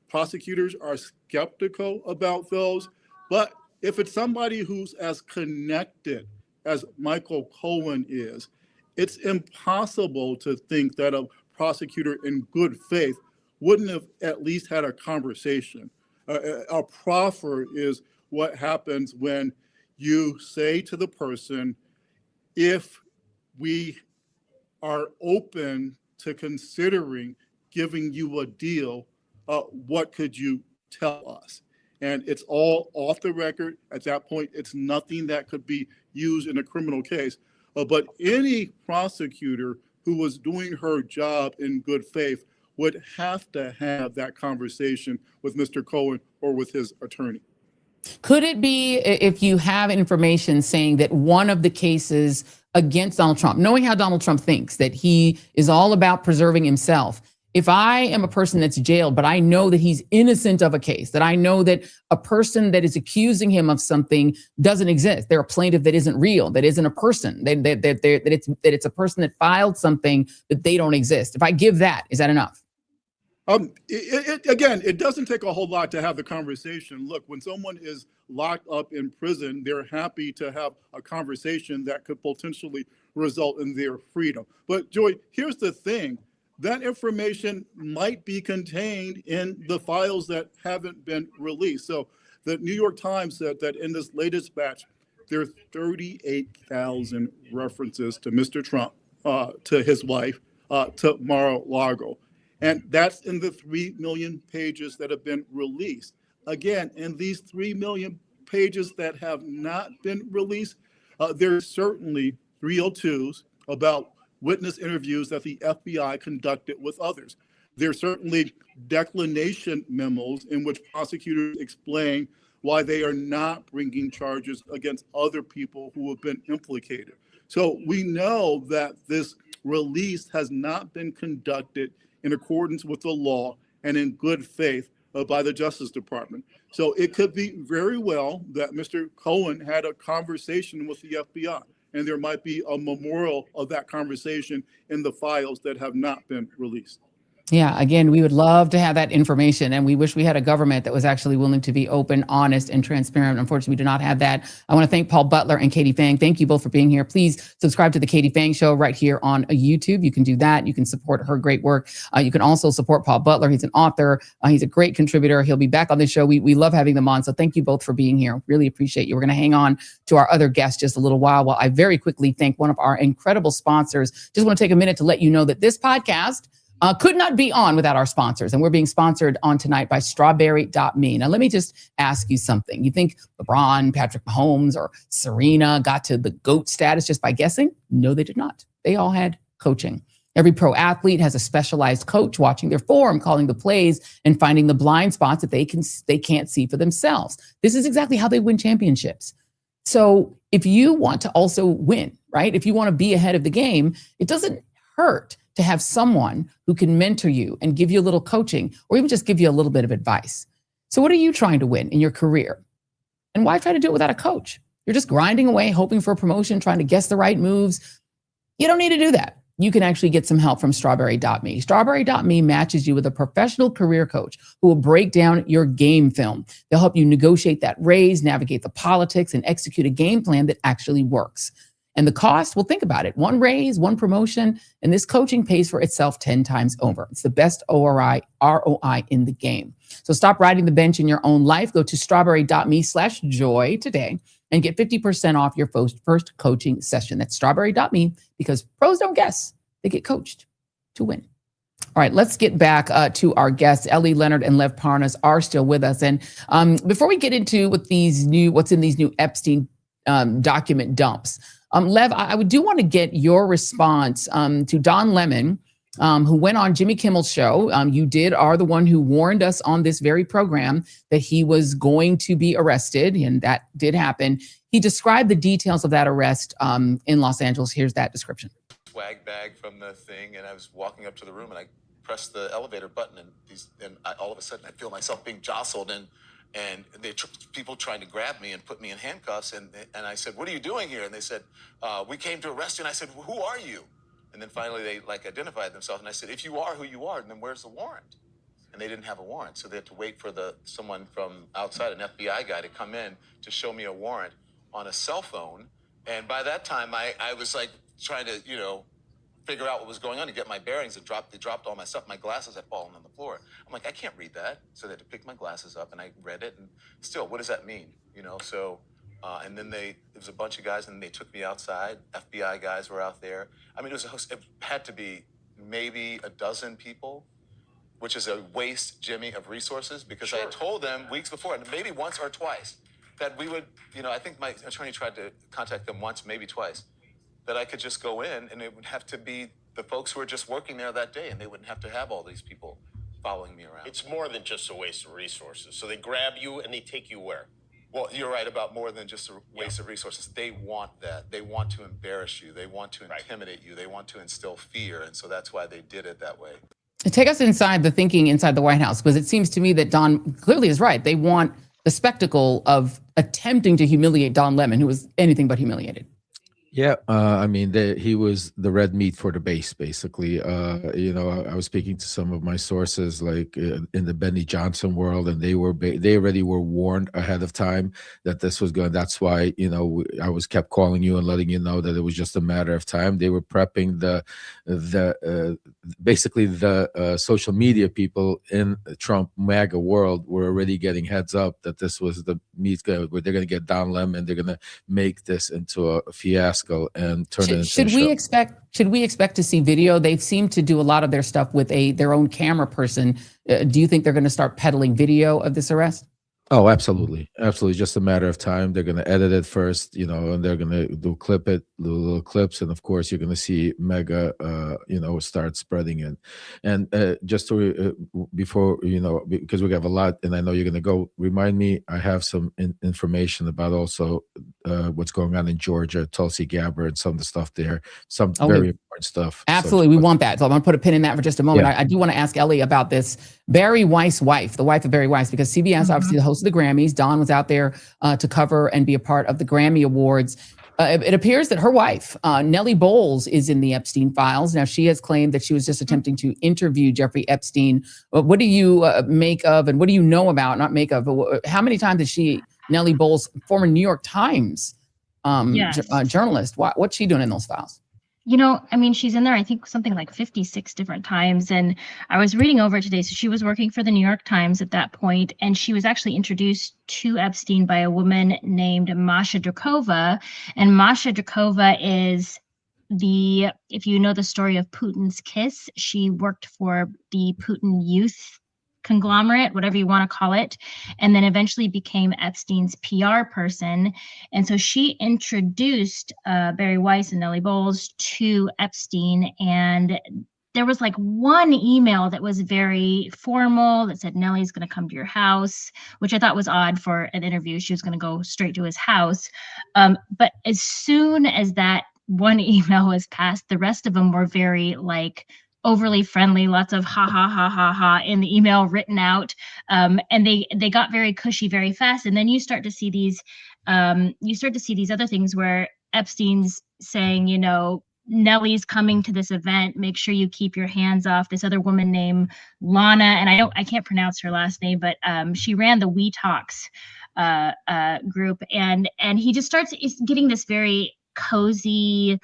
[SPEAKER 12] prosecutors are skeptical about those. But if it's somebody who's as connected as Michael Cohen is, it's impossible to think that a prosecutor in good faith wouldn't have at least had a conversation. A proffer is what happens when you say to the person, if we are open to considering giving you a deal, what could you tell us? And it's all off the record. At that point, it's nothing that could be used in a criminal case. But any prosecutor who was doing her job in good faith would have to have that conversation with Mr. Cohen or with his attorney.
[SPEAKER 1] Could it be, if you have information saying that one of the cases against Donald Trump, knowing how Donald Trump thinks, that he is all about preserving himself, if I am a person that's jailed, but I know that he's innocent of a case, that I know that a person that is accusing him of something doesn't exist, they're a plaintiff that isn't real, that isn't a person, that it's a person that filed something that they don't exist. If I give that, is that enough?
[SPEAKER 12] Again, it doesn't take a whole lot to have the conversation. Look, when someone is locked up in prison, they're happy to have a conversation that could potentially result in their freedom. But Joy, here's the thing. That information might be contained in the files that haven't been released. So the New York Times said that in this latest batch, there are 38,000 references to Mr. Trump, to his wife, to Mar-a-Lago. And that's in the 3 million pages that have been released. Again, in these 3 million pages that have not been released, there's certainly 302s about witness interviews that the FBI conducted with others. There's certainly declination memos in which prosecutors explain why they are not bringing charges against other people who have been implicated. So we know that this release has not been conducted in accordance with the law and in good faith by the Justice Department. So it could be very well that Mr. Cohen had a conversation with the FBI, and there might be a memorial of that conversation in the files that have not been released.
[SPEAKER 1] Yeah, again, we would love to have that information, and we wish we had a government that was actually willing to be open, honest, and transparent. Unfortunately, we do not have that. I want to thank Paul Butler and Katie Phang. Thank you both for being here. Please subscribe to the Katie Phang Show right here on YouTube. You can do that. You can support her great work. You can also support Paul Butler. He's an author. He's a great contributor. He'll be back on the show. We love having them on. So thank you both for being here. Really appreciate you. We're going to hang on to our other guests just a little while I very quickly thank one of our incredible sponsors. Just want to take a minute to let you know that this podcast could not be on without our sponsors. And we're being sponsored on tonight by strawberry.me. Now, let me just ask you something. You think LeBron, Patrick Mahomes, or Serena got to the GOAT status just by guessing? No, they did not. They all had coaching. Every pro athlete has a specialized coach watching their form, calling the plays, and finding the blind spots that they can't see for themselves. This is exactly how they win championships. So if you want to also win, right? If you want to be ahead of the game, it doesn't hurt to have someone who can mentor you and give you a little coaching or even just give you a little bit of advice. So what are you trying to win in your career? And why try to do it without a coach? You're just grinding away, hoping for a promotion, trying to guess the right moves. You don't need to do that. You can actually get some help from strawberry.me. Strawberry.me matches you with a professional career coach who will break down your game film. They'll help you negotiate that raise, navigate the politics, and execute a game plan that actually works. And the cost, well, think about it. One raise, one promotion, and this coaching pays for itself 10 times over. It's the best ROI in the game. So stop riding the bench in your own life. Go to strawberry.me/joy today and get 50% off your first coaching session. That's strawberry.me, because pros don't guess. They get coached to win. All right, let's get back to our guests. Ellie Leonard and Lev Parnas are still with us. And before we get into what's in these new Epstein document dumps, Lev, I do want to get your response to Don Lemon, who went on Jimmy Kimmel's show. You are the one who warned us on this very program that he was going to be arrested, and that did happen. He described the details of that arrest in Los Angeles. Here's that description.
[SPEAKER 15] Swag bag from the thing, and I was walking up to the room, and I pressed the elevator button, and all of a sudden I feel myself being jostled, and people trying to grab me and put me in handcuffs. And I said, "What are you doing here?" And they said, "We came to arrest you." And I said, well, "Who are you?" And then finally they identified themselves. And I said, "If you are who you are, then where's the warrant?" And they didn't have a warrant. So they had to wait for someone from outside, an FBI guy, to come in to show me a warrant on a cell phone. And by that time, I was trying to, figure out what was going on to get my bearings. They dropped all my stuff. My glasses had fallen on the floor. I'm like, I can't read that. So they had to pick my glasses up, and I read it. And still, what does that mean? So And then there was a bunch of guys, and they took me outside. FBI guys were out there. I mean, it had to be maybe a dozen people, which is a waste, Jimmy, of resources, because I told them weeks before, and maybe once or twice, that we would, I think my attorney tried to contact them once, maybe twice, that I could just go in, and it would have to be the folks who were just working there that day, and they wouldn't have to have all these people following me around.
[SPEAKER 16] It's more than just a waste of resources. So they grab you and they take you where?
[SPEAKER 15] Well, you're right about more than just a waste of resources. They want that. They want to embarrass you. They want to intimidate you. They want to instill fear. And so that's why they did it that way.
[SPEAKER 1] Take us inside the thinking inside the White House, because it seems to me that Don clearly is right. They want the spectacle of attempting to humiliate Don Lemon, who was anything but humiliated.
[SPEAKER 14] Yeah, I mean, he was the red meat for the base, basically. I was speaking to some of my sources, like in the Benny Johnson world, and they already were warned ahead of time that this was going. That's why, I was kept calling you and letting you know that it was just a matter of time. They were prepping basically the social media people in the Trump MAGA world were already getting heads up that this was the meat. They're going to get Don Lemon. They're going to make this into a fiasco and turn it into
[SPEAKER 1] should we expect to see video? They've seemed to do a lot of their stuff with their own camera person. Do you think they're going to start peddling video of this arrest?
[SPEAKER 14] Oh, absolutely. Absolutely. Just a matter of time. They're going to edit it first, and they're going to do little clips. And of course, you're going to see Mega, start spreading it. And just to, before, because we have a lot, and I know you're going to go, remind me, I have some information about also what's going on in Georgia, Tulsi Gabbard, and some of the stuff there, very important stuff.
[SPEAKER 1] Absolutely. We want that. So I'm going to put a pin in that for just a moment.
[SPEAKER 14] Yeah.
[SPEAKER 1] I do want to ask Ellie about this Barry Weiss wife, the wife of Barry Weiss, because CBS, obviously the host of the Grammys, Dawn was out there to cover and be a part of the Grammy Awards. It appears that her wife, Nellie Bowles, is in the Epstein files. Now, she has claimed that she was just attempting to interview Jeffrey Epstein. What do you make of, and what do you know about, not make of, but how many times did Nellie Bowles, former New York Times journalist, what's she doing in those files?
[SPEAKER 13] She's in there, I think something like 56 different times. And I was reading over it today. So she was working for the New York Times at that point, and she was actually introduced to Epstein by a woman named Masha Drakova. And Masha Drakova is if you know the story of Putin's Kiss, she worked for the Putin Youth conglomerate, whatever you want to call it, and then eventually became Epstein's PR person. And so she introduced Barry Weiss and Nellie Bowles to Epstein, and there was like one email that was very formal that said Nellie's going to come to your house, which I thought was odd for an interview. She was going to go straight to his house. But as soon as that one email was passed, the rest of them were very overly friendly, lots of ha ha ha ha ha in the email written out, and they got very cushy very fast. And then you start to see these other things where Epstein's saying, Nellie's coming to this event, make sure you keep your hands off this other woman named Lana, and I can't pronounce her last name, but she ran the We Talks group, and he just starts getting this very cozy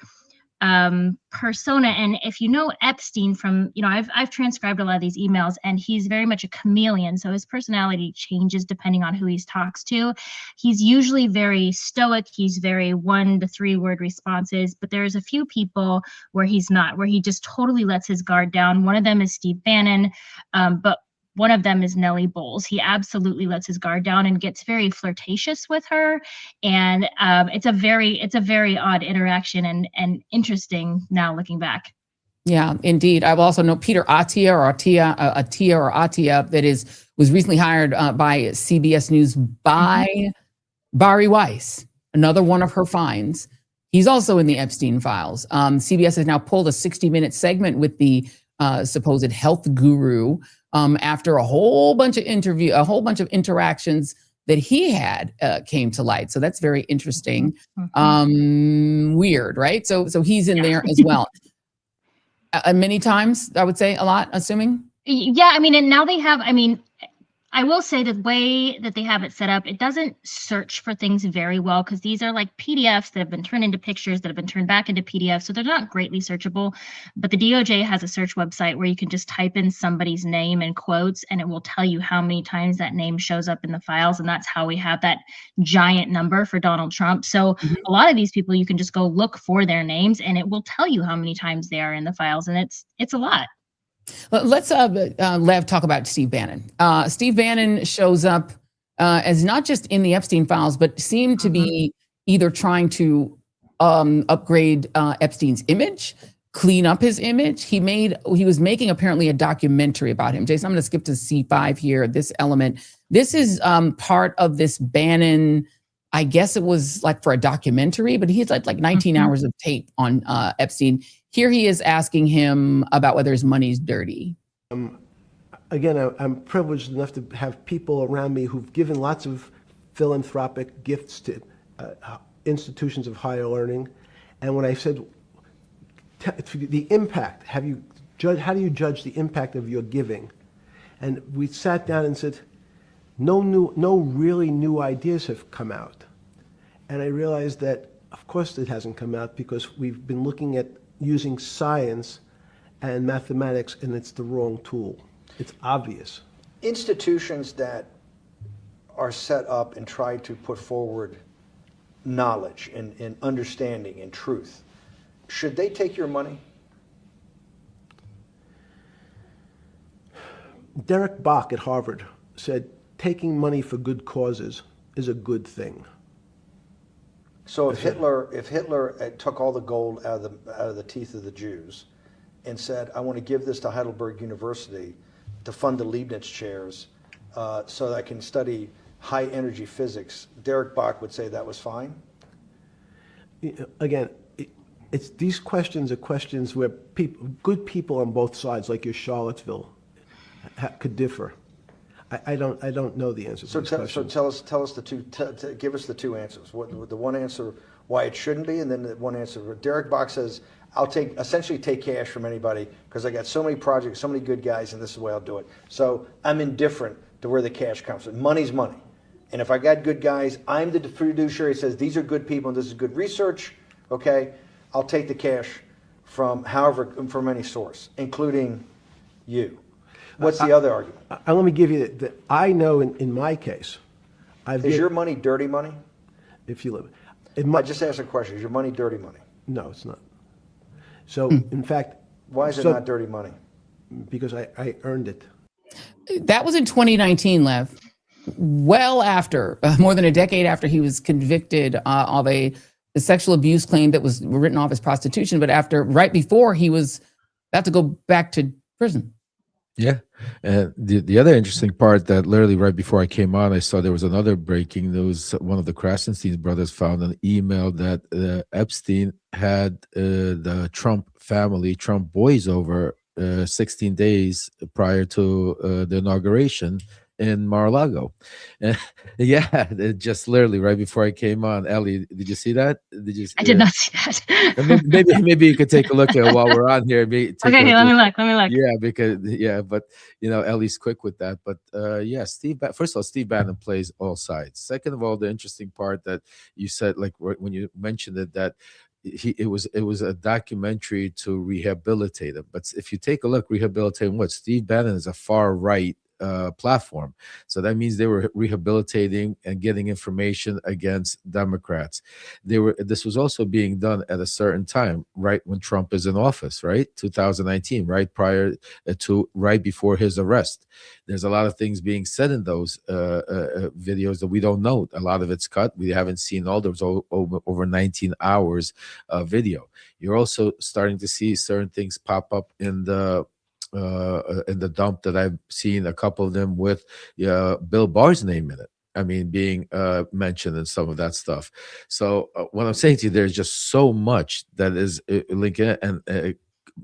[SPEAKER 13] persona. And if you know Epstein from, I've transcribed a lot of these emails, and he's very much a chameleon. So his personality changes depending on who he talks to. He's usually very stoic. He's very 1 to 3 word responses, but there's a few people where he's not, where he just totally lets his guard down. One of them is Steve Bannon, but one of them is Nellie Bowles. He absolutely lets his guard down and gets very flirtatious with her. And it's a very odd interaction and interesting now looking back.
[SPEAKER 1] Yeah, indeed. I will also know Peter Attia that was recently hired by CBS News by Barry Weiss, another one of her finds. He's also in the Epstein files. CBS has now pulled a 60-minute segment with the supposed health guru after a whole bunch of interactions that he had came to light. So that's very interesting. Weird, right? So he's in there as well. Many times, I would say, a lot, assuming.
[SPEAKER 13] Yeah, and now they have, I will say the way that they have it set up, it doesn't search for things very well because these are like PDFs that have been turned into pictures that have been turned back into PDFs. So they're not greatly searchable. But the DOJ has a search website where you can just type in somebody's name and quotes, and it will tell you how many times that name shows up in the files. And that's how we have that giant number for Donald Trump. So a lot of these people, you can just go look for their names and it will tell you how many times they are in the files. And it's a lot.
[SPEAKER 1] Let's Lev talk about Steve Bannon. Steve Bannon shows up as not just in the Epstein files, but seemed to be either trying to upgrade Epstein's image, clean up his image. He was making apparently a documentary about him. Jason, I'm going to skip to C5 here. This element. This is part of this Bannon. I guess it was like for a documentary, but he had like 19 hours of tape on Epstein. Here he is asking him about whether his money's dirty.
[SPEAKER 17] Again, I'm privileged enough to have people around me who've given lots of philanthropic gifts to institutions of higher learning. And when I said, the impact, how do you judge the impact of your giving? And we sat down and said, no really new ideas have come out. And I realized that, of course, it hasn't come out because we've been looking at using science and mathematics, and it's the wrong tool. It's obvious.
[SPEAKER 18] Institutions that are set up and try to put forward knowledge and understanding and truth, should they take your money?
[SPEAKER 17] Derek Bach at Harvard said, taking money for good causes is a good thing.
[SPEAKER 18] So if Hitler took all the gold out of the teeth of the Jews and said, I want to give this to Heidelberg University to fund the Leibniz chairs so that I can study high energy physics, Derek Bach would say that was fine?
[SPEAKER 17] Again, these questions are questions where good people on both sides, like your Charlottesville, could differ. I don't know the answer to these questions.
[SPEAKER 18] So tell us the two. Give us the two answers. The one answer why it shouldn't be, and then the one answer. Derek Bach says, "I'll essentially take cash from anybody because I got so many projects, so many good guys, and this is the way I'll do it. So I'm indifferent to where the cash comes from. Money's money, and if I got good guys, I'm the fiduciary. Says these are good people and this is good research. Okay, I'll take the cash from any source, including you." What's the other argument?
[SPEAKER 17] Let me give you that. I know in my case,
[SPEAKER 18] is your money dirty money?
[SPEAKER 17] If you live,
[SPEAKER 18] I just asked a question. Is your money dirty money?
[SPEAKER 17] No, it's not. So in fact,
[SPEAKER 18] why is it not dirty money?
[SPEAKER 17] Because I earned it.
[SPEAKER 1] That was in 2019, Lev. Well after, more than a decade after he was convicted of a sexual abuse claim that was written off as prostitution, but right before he was about to go back to prison.
[SPEAKER 14] Yeah. And the other interesting part that literally right before I came on, I saw there was another breaking news. One of the Krasenstein brothers found an email that Epstein had the Trump family, Trump boys over 16 days prior to the inauguration in Mar-a-Lago. Yeah, just literally right before I came on. Ellie, did you see that?
[SPEAKER 13] I did not see that.
[SPEAKER 14] maybe you could take a look at it while we're on here.
[SPEAKER 13] Okay, let me look.
[SPEAKER 14] Yeah, but Ellie's quick with that. But first of all, Steve Bannon plays all sides. Second of all, the interesting part that you said, like when you mentioned it, that it was a documentary to rehabilitate him. But if you take a look, rehabilitating what? Steve Bannon is a far right platform, so that means they were rehabilitating and getting information against Democrats. This was also being done at a certain time, right when Trump is in office, right? 2019, right right before his arrest. There's a lot of things being said in those videos that we don't know. A lot of it's cut. We haven't seen all. There was over 19 hours of video. You're also starting to see certain things pop up in the dump that I've seen, a couple of them with Bill Barr's name in it. I mean, being mentioned in some of that stuff. So what I'm saying to you, there's just so much that is linking and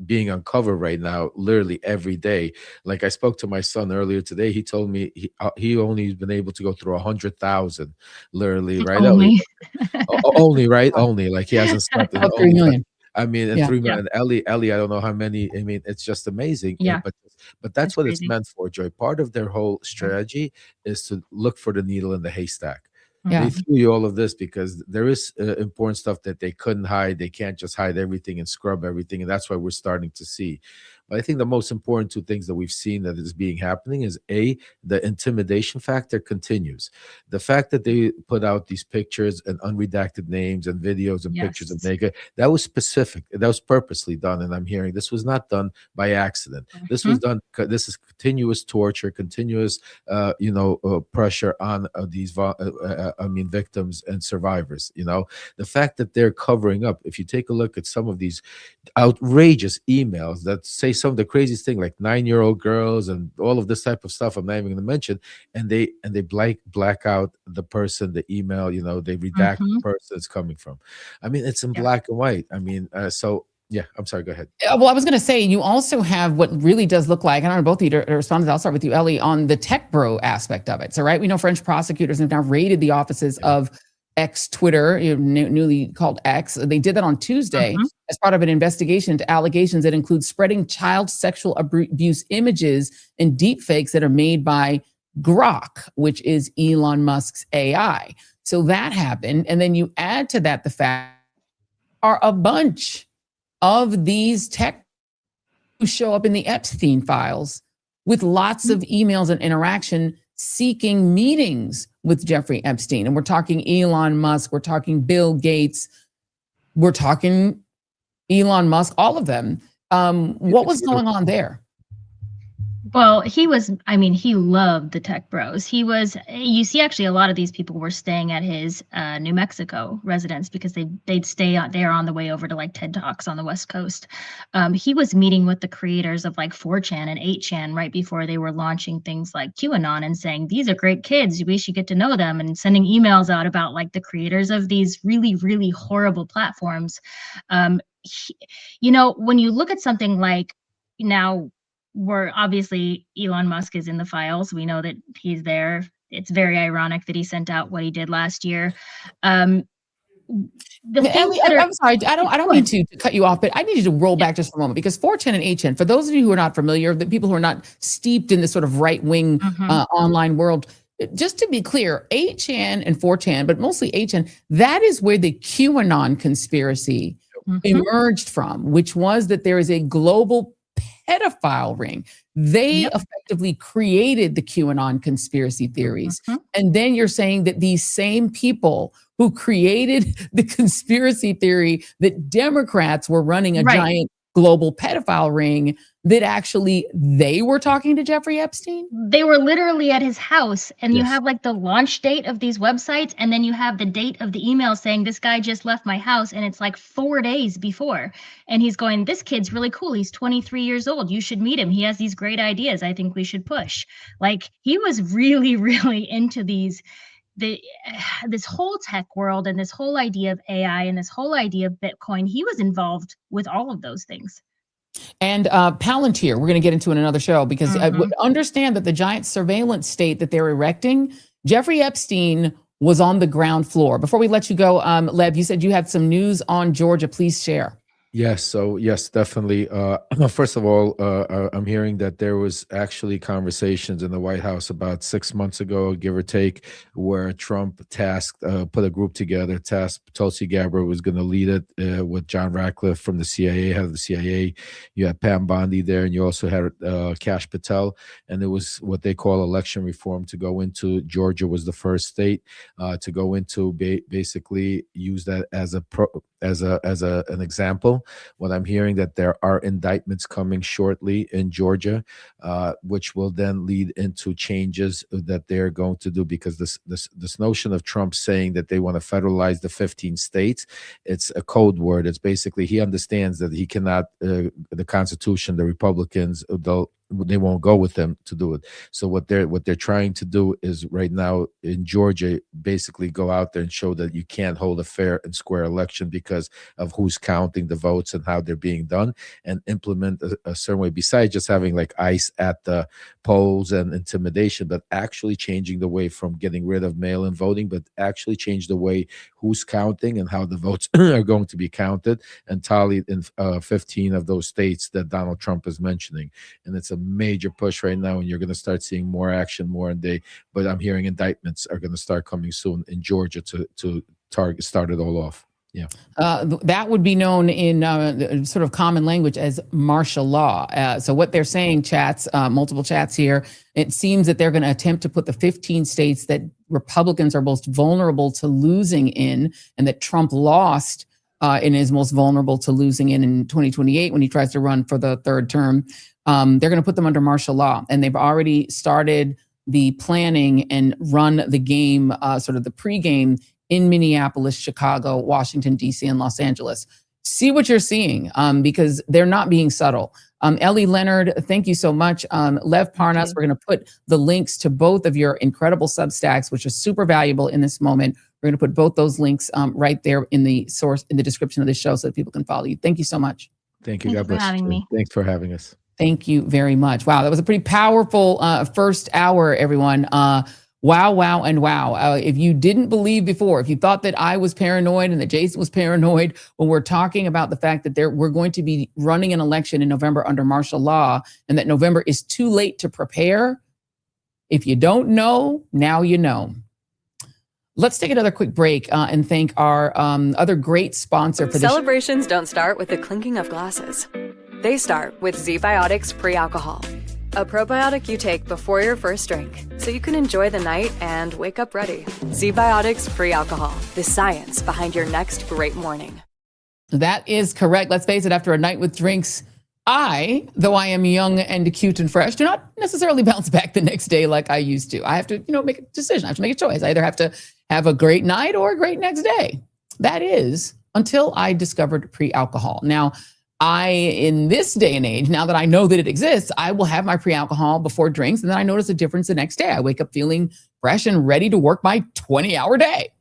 [SPEAKER 14] being uncovered right now, literally every day. Like I spoke to my son earlier today. He told me he only been able to go through 100,000, literally, right? Only, right? Only, like he hasn't slept in
[SPEAKER 1] 3 million.
[SPEAKER 14] I mean, and 3 million. Ellie, I don't know how many. I mean, it's just amazing.
[SPEAKER 13] Yeah.
[SPEAKER 14] But But that's what it's
[SPEAKER 13] crazy.
[SPEAKER 14] meant for, Joy. Part of their whole strategy is to look for the needle in the haystack.
[SPEAKER 1] Yeah.
[SPEAKER 14] They threw you all of this because there is important stuff that they couldn't hide. They can't just hide everything and scrub everything. And that's why we're starting to see. But I think the most important two things that we've seen that is being happening is A, the intimidation factor continues. The fact that they put out these pictures and unredacted names and videos and pictures of naked, that was specific. That was purposely done. And I'm hearing this was not done by accident. This was done. This is continuous torture, continuous, pressure on these victims and survivors. The fact that they're covering up, if you take a look at some of these outrageous emails that say some of the craziest thing, like 9-year-old girls and all of this type of stuff I'm not even going to mention, and they black out the person, the email, they redact the person it's coming from. I mean, it's in black and white. I mean, yeah, I'm sorry, go ahead.
[SPEAKER 1] Well, I was going to say, you also have what really does look like, and I don't know both of you to respond to that. I'll start with you, Ellie, on the tech bro aspect of it. So, right, we know French prosecutors have now raided the offices of X Twitter, newly called X. They did that on Tuesday as part of an investigation into allegations that include spreading child sexual abuse images and deepfakes that are made by Grok, which is Elon Musk's AI. So that happened. And then you add to that the fact are a bunch of these tech who show up in the Epstein files with lots of emails and interaction seeking meetings with Jeffrey Epstein. And we're talking Elon Musk, we're talking Bill Gates, we're talking Elon Musk, all of them. What was going on there?
[SPEAKER 13] Well, he loved the tech bros. You see, actually, a lot of these people were staying at his New Mexico residence because they'd stay there on the way over to like TED Talks on the West Coast. He was meeting with the creators of like 4chan and 8chan right before they were launching things like QAnon and saying, these are great kids, we should get to know them, and sending emails out about like the creators of these really, really horrible platforms. When you look at something like now, where obviously Elon Musk is in the files. We know that he's there. It's very ironic that he sent out what he did last year.
[SPEAKER 1] Ellie, I'm sorry. I don't mean to cut you off, but I need you to roll back just for a moment, because 4chan and 8chan, for those of you who are not familiar, the people who are not steeped in this sort of right-wing online world, just to be clear, 8chan and 4chan, but mostly 8chan, that is where the QAnon conspiracy emerged from, which was that there is a global pedophile ring. They effectively created the QAnon conspiracy theories. And then you're saying that these same people who created the conspiracy theory that Democrats were running a giant global pedophile ring, that actually they were talking to Jeffrey Epstein?
[SPEAKER 13] They were literally at his house, and you have like the launch date of these websites, and then you have the date of the email saying this guy just left my house, and it's like 4 days before. And he's going, this kid's really cool. He's 23 years old. You should meet him. He has these great ideas I think we should push. Like, he was really, really into this whole tech world and this whole idea of AI and this whole idea of Bitcoin. He was involved with all of those things.
[SPEAKER 1] And Palantir, we're going to get into in another show, because I would understand that the giant surveillance state that they're erecting, Jeffrey Epstein was on the ground floor. Before we let you go, Lev, you said you had some news on Georgia. Please share.
[SPEAKER 14] Yes. So yes, definitely. First of all, I'm hearing that there was actually conversations in the White House about 6 months ago, give or take, where Trump put a group together, tasked Tulsi Gabbard was going to lead it with John Ratcliffe from the CIA, head of the CIA. You had Pam Bondi there, and you also had Kash Patel, and it was what they call election reform to go into. Georgia was the first state to go into, basically use that as an example. What I'm hearing, that there are indictments coming shortly in Georgia, which will then lead into changes that they're going to do, because this notion of Trump saying that they want to federalize the 15 states, it's a code word. It's basically, he understands that he cannot, the Constitution, the Republicans, they won't go with them to do it. So what they're trying to do is right now in Georgia, basically go out there and show that you can't hold a fair and square election because of who's counting the votes and how they're being done, and implement a certain way, besides just having like ICE at the polls and intimidation, but actually changing the way from getting rid of mail-in voting, but actually change the way who's counting and how the votes are going to be counted and tallied in 15 of those states that Donald Trump is mentioning. And it's a major push right now, and you're going to start seeing more action, more in day. But I'm hearing indictments are going to start coming soon in Georgia to start it all off. Yeah.
[SPEAKER 1] That would be known in sort of common language as martial law. So what they're saying, multiple chats here, it seems that they're going to attempt to put the 15 states that Republicans are most vulnerable to losing in, and that Trump lost and is most vulnerable to losing in 2028 when he tries to run for the third term. They're going to put them under martial law, and they've already started the planning and run the game, sort of the pregame, in Minneapolis, Chicago, Washington, D.C., and Los Angeles. See what you're seeing, because they're not being subtle. Ellie Leonard, thank you so much. Lev Parnas, we're going to put the links to both of your incredible Substacks, which are super valuable in this moment. We're going to put both those links right there in the description of the show so that people can follow you. Thank you so much.
[SPEAKER 14] Thank you.
[SPEAKER 13] Thanks
[SPEAKER 14] God bless
[SPEAKER 13] for having
[SPEAKER 14] you.
[SPEAKER 13] me.
[SPEAKER 14] Thanks for having us.
[SPEAKER 1] Thank you very much. Wow, that was a pretty powerful first hour, everyone. Wow, wow, and wow. If you didn't believe before, if you thought that I was paranoid and that Jason was paranoid, when we're talking about the fact that we're going to be running an election in November under martial law, and that November is too late to prepare, if you don't know, now you know. Let's take another quick break and thank our other great sponsor for this.
[SPEAKER 19] Celebrations don't start with the clinking of glasses. They start with Z-Biotics Pre-Alcohol, a probiotic you take before your first drink, so you can enjoy the night and wake up ready. Z-Biotics Pre-Alcohol, the science behind your next great morning.
[SPEAKER 1] That is correct. Let's face it, after a night with drinks, though I am young and cute and fresh, do not necessarily bounce back the next day like I used to. I have to, make a decision. I have to make a choice. I either have to have a great night or a great next day. That is until I discovered pre-alcohol. Now, in this day and age, now that I know that it exists, I will have my pre-alcohol before drinks, and then I notice a difference the next day. I wake up feeling fresh and ready to work my 20-hour day.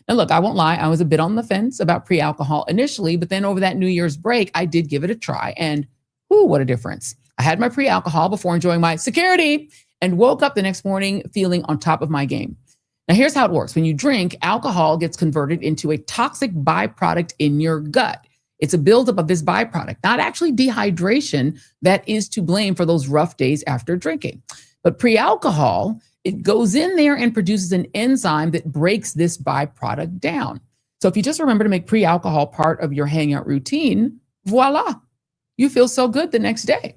[SPEAKER 1] Now, look, I won't lie. I was a bit on the fence about pre-alcohol initially, but then over that New Year's break, I did give it a try, and what a difference. I had my pre-alcohol before enjoying my security and woke up the next morning feeling on top of my game. Now, here's how it works. When you drink, alcohol gets converted into a toxic byproduct in your gut. It's a buildup of this byproduct, not actually dehydration, that is to blame for those rough days after drinking. But pre-alcohol, it goes in there and produces an enzyme that breaks this byproduct down. So if you just remember to make pre-alcohol part of your hangout routine, voila, you feel so good the next day.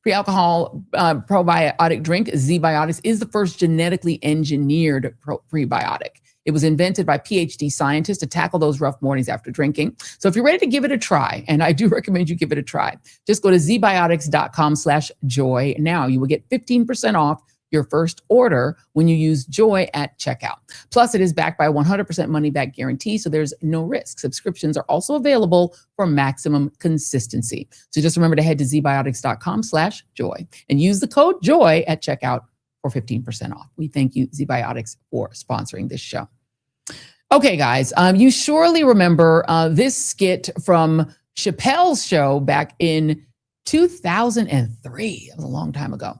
[SPEAKER 1] Pre-alcohol probiotic drink, Z-Biotics, is the first genetically engineered prebiotic. It was invented by PhD scientists to tackle those rough mornings after drinking. So if you're ready to give it a try, and I do recommend you give it a try, just go to zbiotics.com/joy now. You will get 15% off your first order when you use Joy at checkout. Plus, it is backed by a 100% money-back guarantee, so there's no risk. Subscriptions are also available for maximum consistency. So just remember to head to zbiotics.com/joy and use the code JOY at checkout for 15% off. We thank you, Z-Biotics, for sponsoring this show. Okay, guys, you surely remember this skit from Chappelle's show back in 2003. That was a long time ago.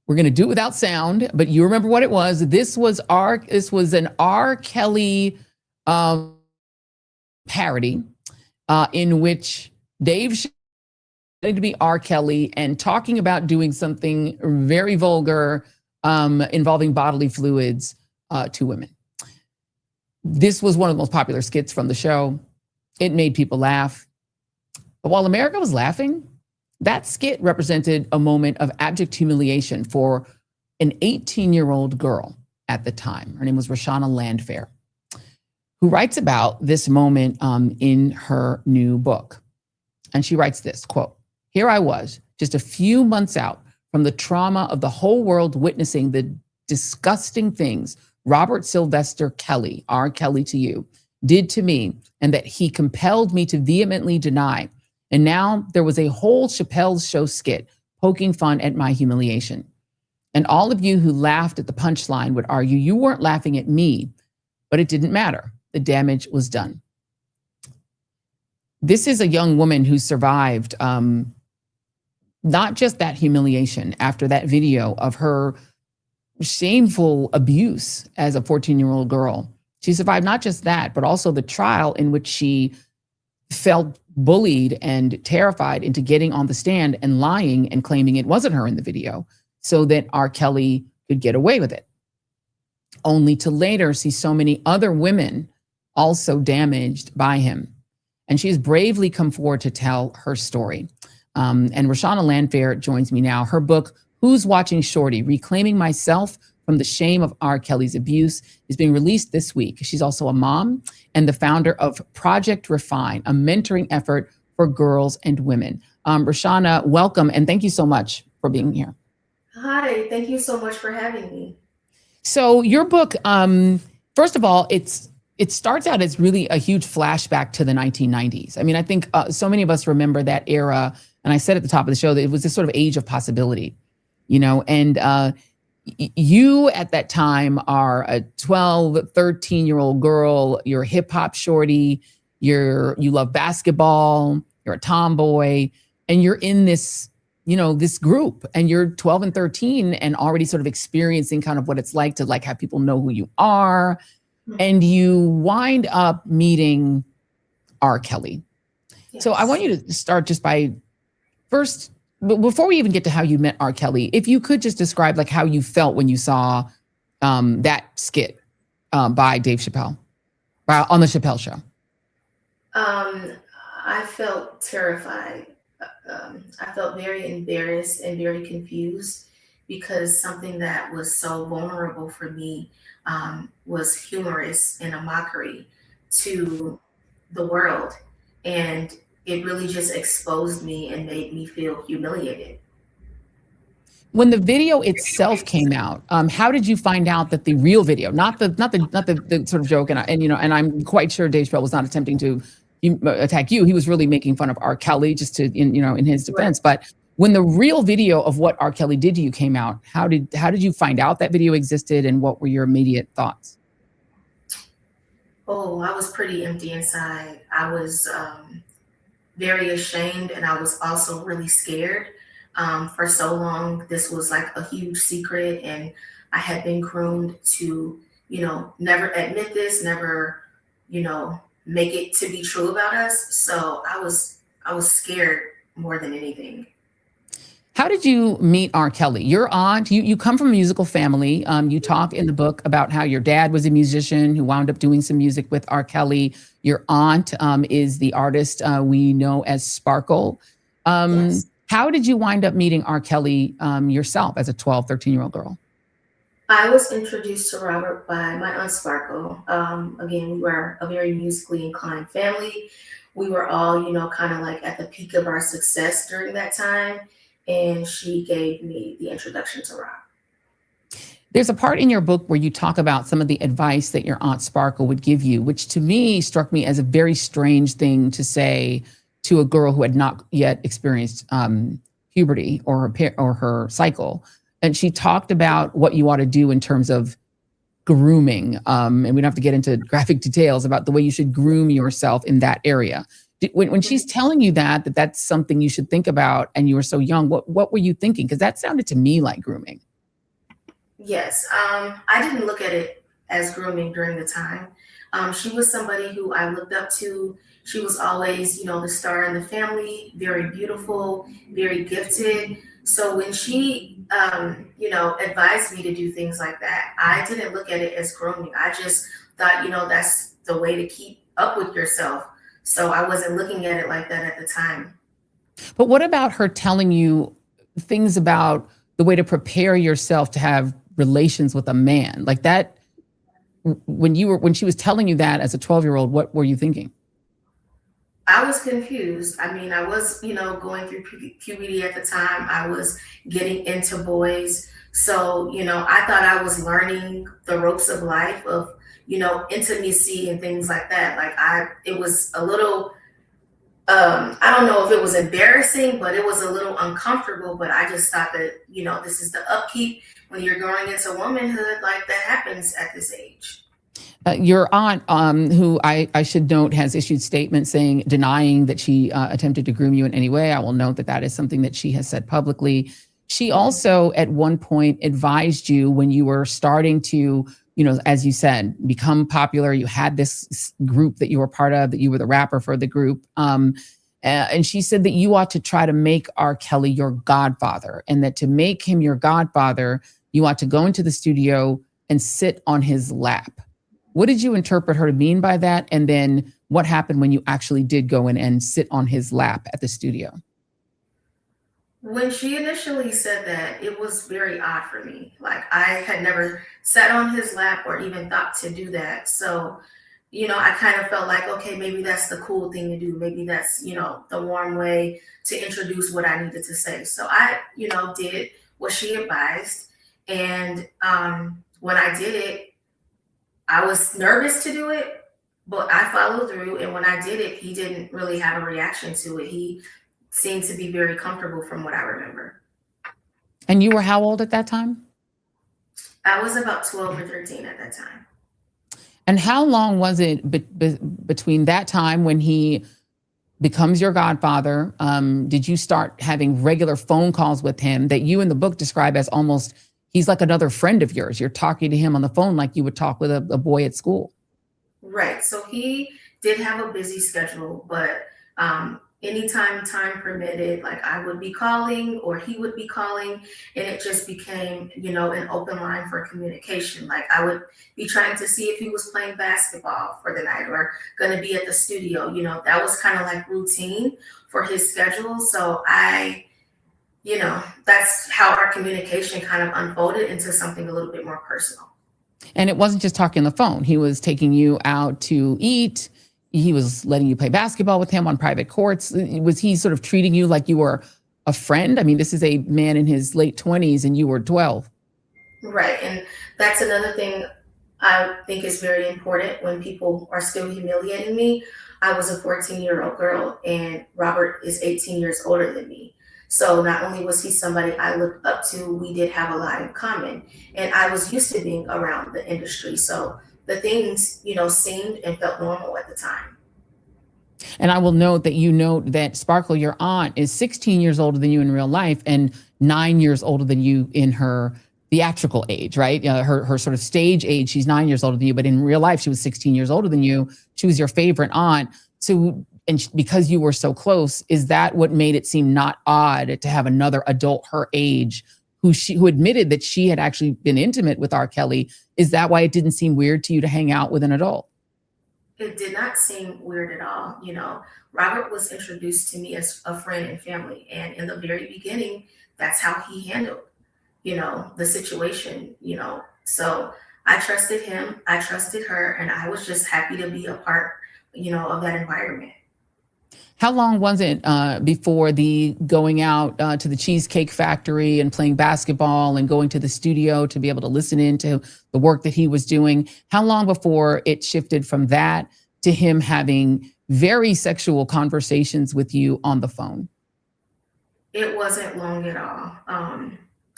[SPEAKER 1] We're going to do it without sound, but you remember what it was. This was an R. Kelly parody in which Dave to be R. Kelly and talking about doing something very vulgar involving bodily fluids to women. This was one of the most popular skits from the show. It made people laugh. But while America was laughing, that skit represented a moment of abject humiliation for an 18-year-old girl at the time. Her name was Roshana Landfair, who writes about this moment in her new book. And she writes this, quote, "Here I was, just a few months out from the trauma of the whole world witnessing the disgusting things Robert Sylvester Kelly, R. Kelly to you, did to me, and that he compelled me to vehemently deny. And now there was a whole Chappelle's show skit poking fun at my humiliation. And all of you who laughed at the punchline would argue you weren't laughing at me, but it didn't matter. The damage was done." This is a young woman who survived not just that humiliation after that video of her shameful abuse as a 14-year-old girl. She survived not just that, but also the trial in which she felt bullied and terrified into getting on the stand and lying and claiming it wasn't her in the video so that R. Kelly could get away with it, only to later see so many other women also damaged by him. And she has bravely come forward to tell her story. And Roshana Landfair joins me now. Her book, Who's Watching Shorty? Reclaiming Myself from the Shame of R. Kelly's Abuse, is being released this week. She's also a mom and the founder of Project Refine, a mentoring effort for girls and women. Roshana, welcome, and thank you so much for being here.
[SPEAKER 20] Hi, thank you so much for having me.
[SPEAKER 1] So your book, first of all, it starts out as really a huge flashback to the 1990s. I mean, I think so many of us remember that era, and I said at the top of the show that it was this sort of age of possibility, you know, and you at that time are a 12, 13-year-old girl, you're a hip hop shorty, you love basketball, you're a tomboy, and you're in this, you know, this group, and you're 12 and 13 and already sort of experiencing kind of what it's like to like have people know who you are. And you wind up meeting R. Kelly. Yes. So I want you to start just by first, before we even get to how you met R. Kelly, if you could just describe like how you felt when you saw that skit by Dave Chappelle on the Chappelle Show.
[SPEAKER 20] I felt terrified. I felt very embarrassed and very confused because something that was so vulnerable for me was humorous and a mockery to the world. And it really just exposed me and made me feel humiliated.
[SPEAKER 1] When the video itself came out, how did you find out that the real video, not the sort of joke, and you know, and I'm quite sure Dave Chappelle was not attempting to attack you. He was really making fun of R. Kelly, just to, in his defense. Right. But when the real video of what R. Kelly did to you came out, how did you find out that video existed, and what were your immediate thoughts?
[SPEAKER 20] Oh, I was pretty empty inside. I was very ashamed, and I was also really scared. For so long, this was like a huge secret, and I had been groomed to, never admit this, never, make it to be true about us. So I was scared more than anything.
[SPEAKER 1] How did you meet R. Kelly? Your aunt, you come from a musical family. You talk in the book about how your dad was a musician who wound up doing some music with R. Kelly. Your aunt is the artist we know as Sparkle. Yes. How did you wind up meeting R. Kelly yourself as a 12, 13-year-old girl?
[SPEAKER 20] I was introduced to Robert by my aunt Sparkle. Again, we were a very musically inclined family. We were all, kind of like at the peak of our success during that time. And she gave me the introduction to Rob.
[SPEAKER 1] There's a part in your book where you talk about some of the advice that your aunt Sparkle would give you, which to me struck me as a very strange thing to say to a girl who had not yet experienced puberty or her cycle. And she talked about what you ought to do in terms of grooming. And we don't have to get into graphic details about the way you should groom yourself in that area. When she's telling you that that's something you should think about, and you were so young, what were you thinking? Because that sounded to me like grooming.
[SPEAKER 20] Yes, I didn't look at it as grooming during the time. She was somebody who I looked up to. She was always, the star in the family, very beautiful, very gifted. So when she, advised me to do things like that, I didn't look at it as grooming. I just thought, that's the way to keep up with yourself. So I wasn't looking at it like that at the time.
[SPEAKER 1] But what about her telling you things about the way to prepare yourself to have relations with a man? Like that, when she was telling you that as a 12-year-old, what were you thinking?
[SPEAKER 20] I was confused. I mean, I was, going through puberty at the time. I was getting into boys. So, I thought I was learning the ropes of life, of intimacy and things like that. Like it was a little, I don't know if it was embarrassing, but it was a little uncomfortable. But I just thought that, this is the upkeep when you're growing into womanhood, like that happens at this age.
[SPEAKER 1] Your aunt, who I should note has issued statements denying that she attempted to groom you in any way. I will note that is something that she has said publicly. She also at one point advised you when you were starting to, as you said, become popular. You had this group that you were part of, that you were the rapper for the group. And she said that you ought to try to make R. Kelly your godfather, and that to make him your godfather, you ought to go into the studio and sit on his lap. What did you interpret her to mean by that? And then what happened when you actually did go in and sit on his lap at the studio?
[SPEAKER 20] When she initially said that, it was very odd for me. Like, I had never sat on his lap or even thought to do that. So, I kind of felt like, okay, maybe that's the cool thing to do. Maybe that's, the warm way to introduce what I needed to say. So I, did what she advised. And when I did it, I was nervous to do it, but I followed through. And when I did it, he didn't really have a reaction to it. He seemed to be very comfortable from what I remember.
[SPEAKER 1] And you were how old at that time?
[SPEAKER 20] I was about 12 or 13 at that time.
[SPEAKER 1] And how long was it between that time when he becomes your godfather? Did you start having regular phone calls with him that you in the book describe as almost, he's like another friend of yours? You're talking to him on the phone like you would talk with a boy at school.
[SPEAKER 20] Right. So he did have a busy schedule, but anytime time permitted, like I would be calling or he would be calling, and it just became, an open line for communication. Like I would be trying to see if he was playing basketball for the night or going to be at the studio. That was kind of like routine for his schedule. So that's how our communication kind of unfolded into something a little bit more personal.
[SPEAKER 1] And it wasn't just talking on the phone. He was taking you out to eat. He was letting you play basketball with him on private courts. Was he sort of treating you like you were a friend? I mean, this is a man in his late 20s and you were 12.
[SPEAKER 20] Right. And that's another thing I think is very important when people are still humiliating me. I was a 14-year-old girl and Robert is 18 years older than me. So not only was he somebody I looked up to, we did have a lot in common. And I was used to being around the industry. So the things, seemed and felt normal at the time.
[SPEAKER 1] And I will note that Sparkle, your aunt, is 16 years older than you in real life and 9 years older than you in her theatrical age, right? Her sort of stage age, she's 9 years older than you, but in real life, she was 16 years older than you. She was your favorite aunt. So, because you were so close, is that what made it seem not odd to have another adult her age who admitted that she had actually been intimate with R. Kelly? Is that why it didn't seem weird to you to hang out with an adult?
[SPEAKER 20] It did not seem weird at all. Robert was introduced to me as a friend and family. And in the very beginning, that's how he handled, the situation, So I trusted him, I trusted her, and I was just happy to be a part, of that environment.
[SPEAKER 1] How long was it before the going out to the Cheesecake Factory and playing basketball and going to the studio to be able to listen into the work that he was doing? How long before it shifted from that to him having very sexual conversations with you on the phone?
[SPEAKER 20] It wasn't long at all.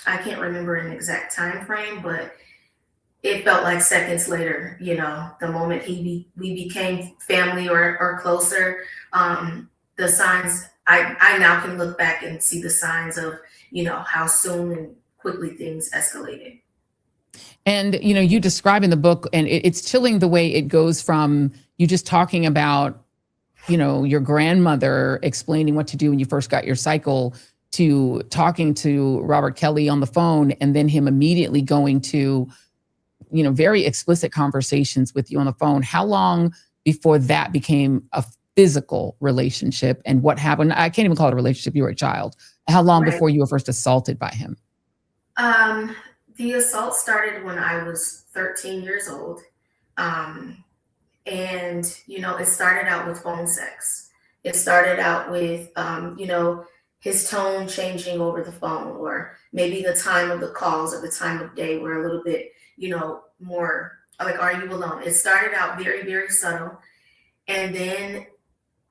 [SPEAKER 20] I can't remember an exact time frame, but it felt like seconds later, the moment we became family or closer. The signs, I now can look back and see the signs of, how soon and quickly things escalated.
[SPEAKER 1] And, you describe in the book, and it's chilling the way it goes from you just talking about, your grandmother explaining what to do when you first got your cycle to talking to Robert Kelly on the phone and then him immediately going to, very explicit conversations with you on the phone. How long before that became a physical relationship, and what happened? I can't even call it a relationship. You were a child. How long before you were first assaulted by him?
[SPEAKER 20] The assault started when I was 13 years old. And, it started out with phone sex. It started out with, his tone changing over the phone, or maybe the time of the calls or the time of day were a little bit, more like, are you alone? It started out very, very subtle. And then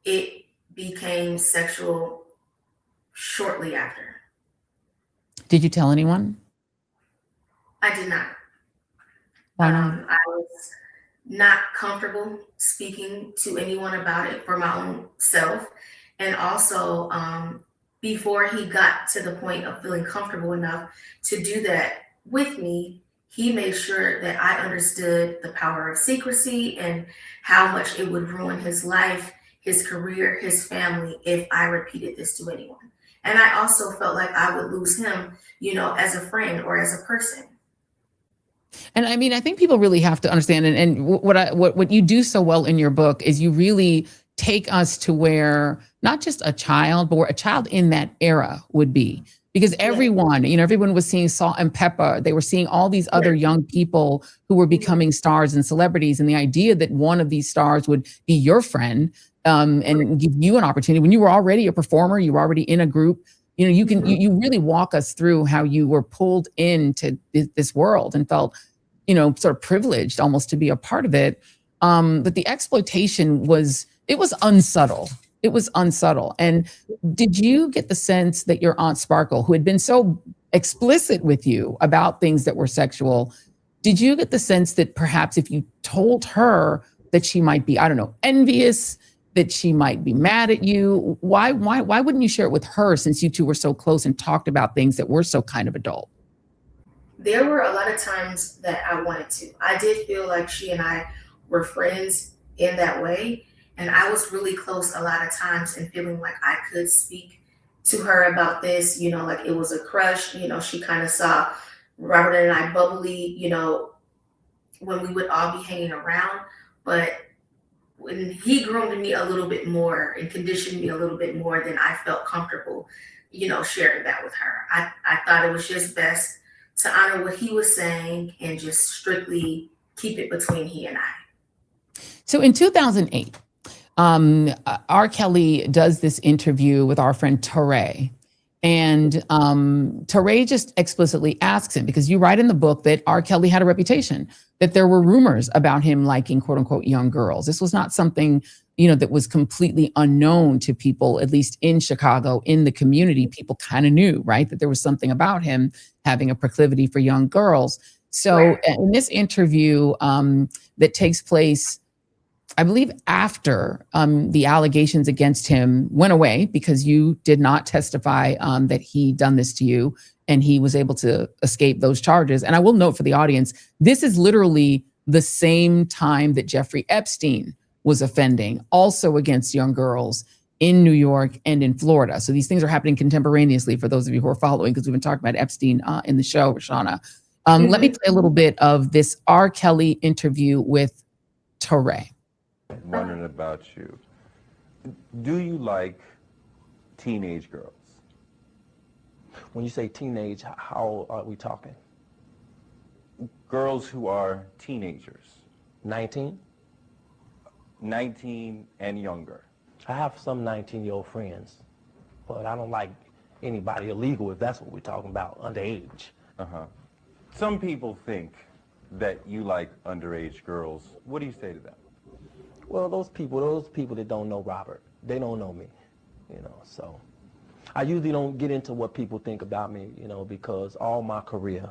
[SPEAKER 20] it became sexual shortly after.
[SPEAKER 1] Did you tell anyone?
[SPEAKER 20] I did not.
[SPEAKER 1] Why not?
[SPEAKER 20] I was not comfortable speaking to anyone about it for my own self. And also, before he got to the point of feeling comfortable enough to do that with me, he made sure that I understood the power of secrecy and how much it would ruin his life, his career, his family, if I repeated this to anyone. And I also felt like I would lose him, as a friend or as a person.
[SPEAKER 1] And I mean, I think people really have to understand, and what you do so well in your book is you really take us to where not just a child, but where a child in that era would be. Because everyone, everyone was seeing Salt and Pepper. They were seeing all these other young people who were becoming stars and celebrities. And the idea that one of these stars would be your friend and give you an opportunity when you were already a performer, you were already in a group. You really walk us through how you were pulled into this world and felt, sort of privileged almost to be a part of it. But the exploitation was unsubtle. It was unsubtle. And did you get the sense that your Aunt Sparkle, who had been so explicit with you about things that were sexual, did you get the sense that perhaps if you told her that she might be, I don't know, envious, that she might be mad at you, why wouldn't you share it with her since you two were so close and talked about things that were so kind of adult?
[SPEAKER 20] There were a lot of times that I wanted to. I did feel like she and I were friends in that way. And I was really close a lot of times and feeling like I could speak to her about this, like it was a crush. She kind of saw Robert and I bubbly, when we would all be hanging around. But when he groomed me a little bit more and conditioned me a little bit more, then I felt comfortable, sharing that with her. I thought it was just best to honor what he was saying and just strictly keep it between he and I.
[SPEAKER 1] So in 2008, R. Kelly does this interview with our friend Teray. And Teray just explicitly asks him, because you write in the book that R. Kelly had a reputation, that there were rumors about him liking quote unquote young girls. This was not something, that was completely unknown to people, at least in Chicago, in the community. People kind of knew, right, that there was something about him having a proclivity for young girls. So in this interview that takes place, I believe after the allegations against him went away, because you did not testify that he done this to you, and he was able to escape those charges. And I will note for the audience, this is literally the same time that Jeffrey Epstein was offending, also against young girls in New York and in Florida. So these things are happening contemporaneously for those of you who are following, because we've been talking about Epstein in the show, Rashana. Let me play a little bit of this R. Kelly interview with Teray.
[SPEAKER 21] Wondering about you. Do you like teenage girls?
[SPEAKER 22] When you say teenage, how are we talking?
[SPEAKER 21] Girls who are teenagers.
[SPEAKER 22] 19?
[SPEAKER 21] 19 and younger.
[SPEAKER 22] I have some 19-year-old friends, but I don't like anybody illegal, if that's what we're talking about, underage.
[SPEAKER 21] Some people think that you like underage girls. What do you say to them?
[SPEAKER 22] Well, those people that don't know Robert, they don't know me, so I usually don't get into what people think about me, because all my career,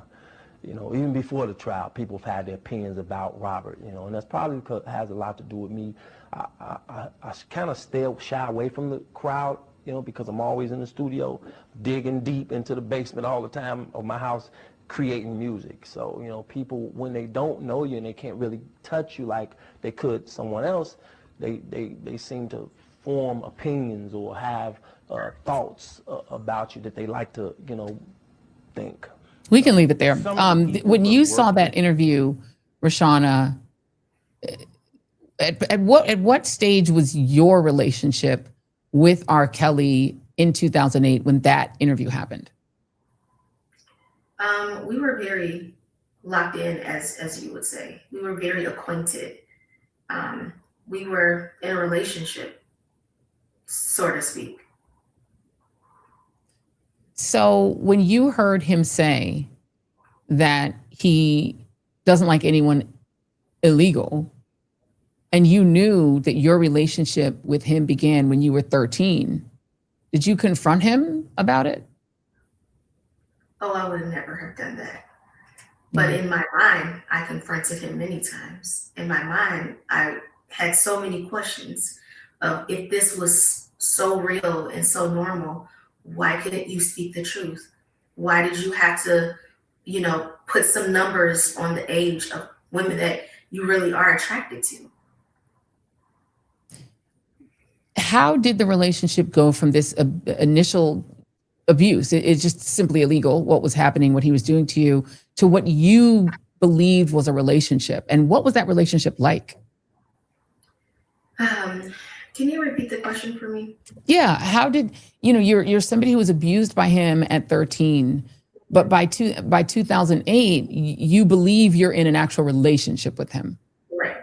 [SPEAKER 22] even before the trial, people have had their opinions about Robert, and that's probably because it has a lot to do with me. I kind of shy away from the crowd, because I'm always in the studio, digging deep into the basement all the time of my house, creating music. So, people, when they don't know you and they can't really touch you like they could someone else, they seem to form opinions or have thoughts about you that they like to, think.
[SPEAKER 1] We can leave it there. When you saw that interview, Rashana, at what stage was your relationship with R. Kelly in 2008 when that interview happened?
[SPEAKER 20] We were very locked in, as you would say. We were very acquainted. We were in a relationship, so to speak.
[SPEAKER 1] So when you heard him say that he doesn't like anyone illegal, and you knew that your relationship with him began when you were 13, did you confront him about it?
[SPEAKER 20] Oh, I would never have done that. But in my mind, I confronted him many times. In my mind, I had so many questions of, if this was so real and so normal, why couldn't you speak the truth? Why did you have to, put some numbers on the age of women that you really are attracted to?
[SPEAKER 1] how did the relationship go from this initial abuse? It's just simply illegal, what was happening, what he was doing to you, to what you believed was a relationship. And what was that relationship like?
[SPEAKER 20] Can you repeat the question for me?
[SPEAKER 1] Yeah. How did, you're somebody who was abused by him at 13, but by 2008, you believe you're in an actual relationship with him.
[SPEAKER 20] Right.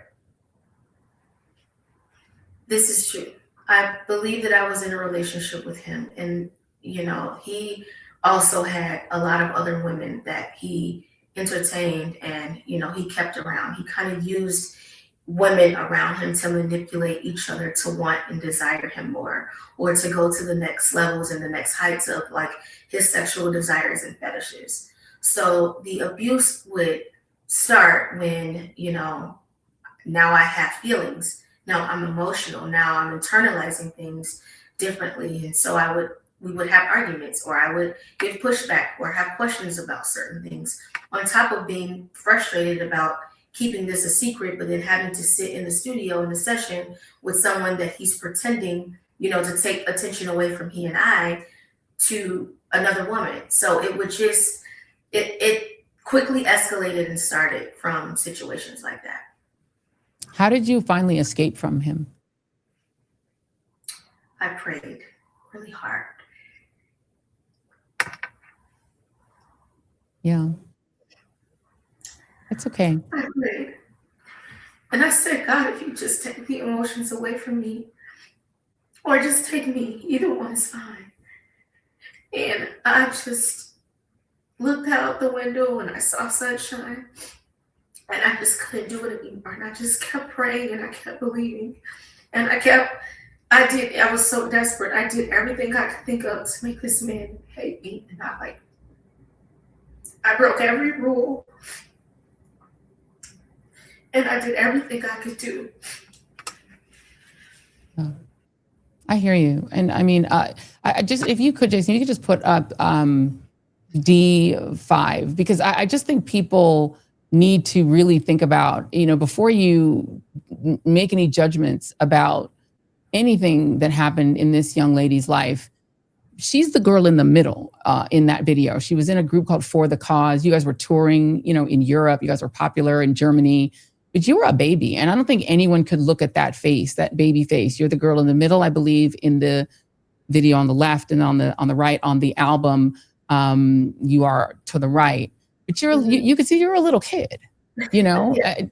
[SPEAKER 20] This is true. I believe that I was in a relationship with him. And, he also had a lot of other women that he entertained and, he kept around. He kind of used women around him to manipulate each other to want and desire him more, or to go to the next levels and the next heights of like his sexual desires and fetishes. So the abuse would start when, now I have feelings. Now I'm emotional. Now I'm internalizing things differently. And so we would have arguments, or I would give pushback or have questions about certain things, on top of being frustrated about keeping this a secret, but then having to sit in the studio in the session with someone that he's pretending, to take attention away from he and I to another woman. So it would just, it quickly escalated and started from situations like that.
[SPEAKER 1] How did you finally escape from him?
[SPEAKER 20] I prayed really hard.
[SPEAKER 1] Yeah. It's okay.
[SPEAKER 20] I prayed. And I said, God, if you just take the emotions away from me, or just take me, either one is fine. And I just looked out the window and I saw sunshine. And I just couldn't do it anymore. And I just kept praying and I kept believing. And I was so desperate. I did everything I could think of to make this man hate me and not like me. I broke every rule. And I did everything I could do.
[SPEAKER 1] I hear you. And I mean, I just, if you could, Jason, you could just put up D5, because I just think people need to really think about, before you make any judgments about anything that happened in this young lady's life. She's the girl in the middle in that video. She was in a group called For the Cause. You guys were touring, in Europe. You guys were popular in Germany. But you were a baby, and I don't think anyone could look at that face, that baby face. You're the girl in the middle, I believe, in the video on the left, and on the right on the album, you are to the right. But you can see you're a little kid, Yeah.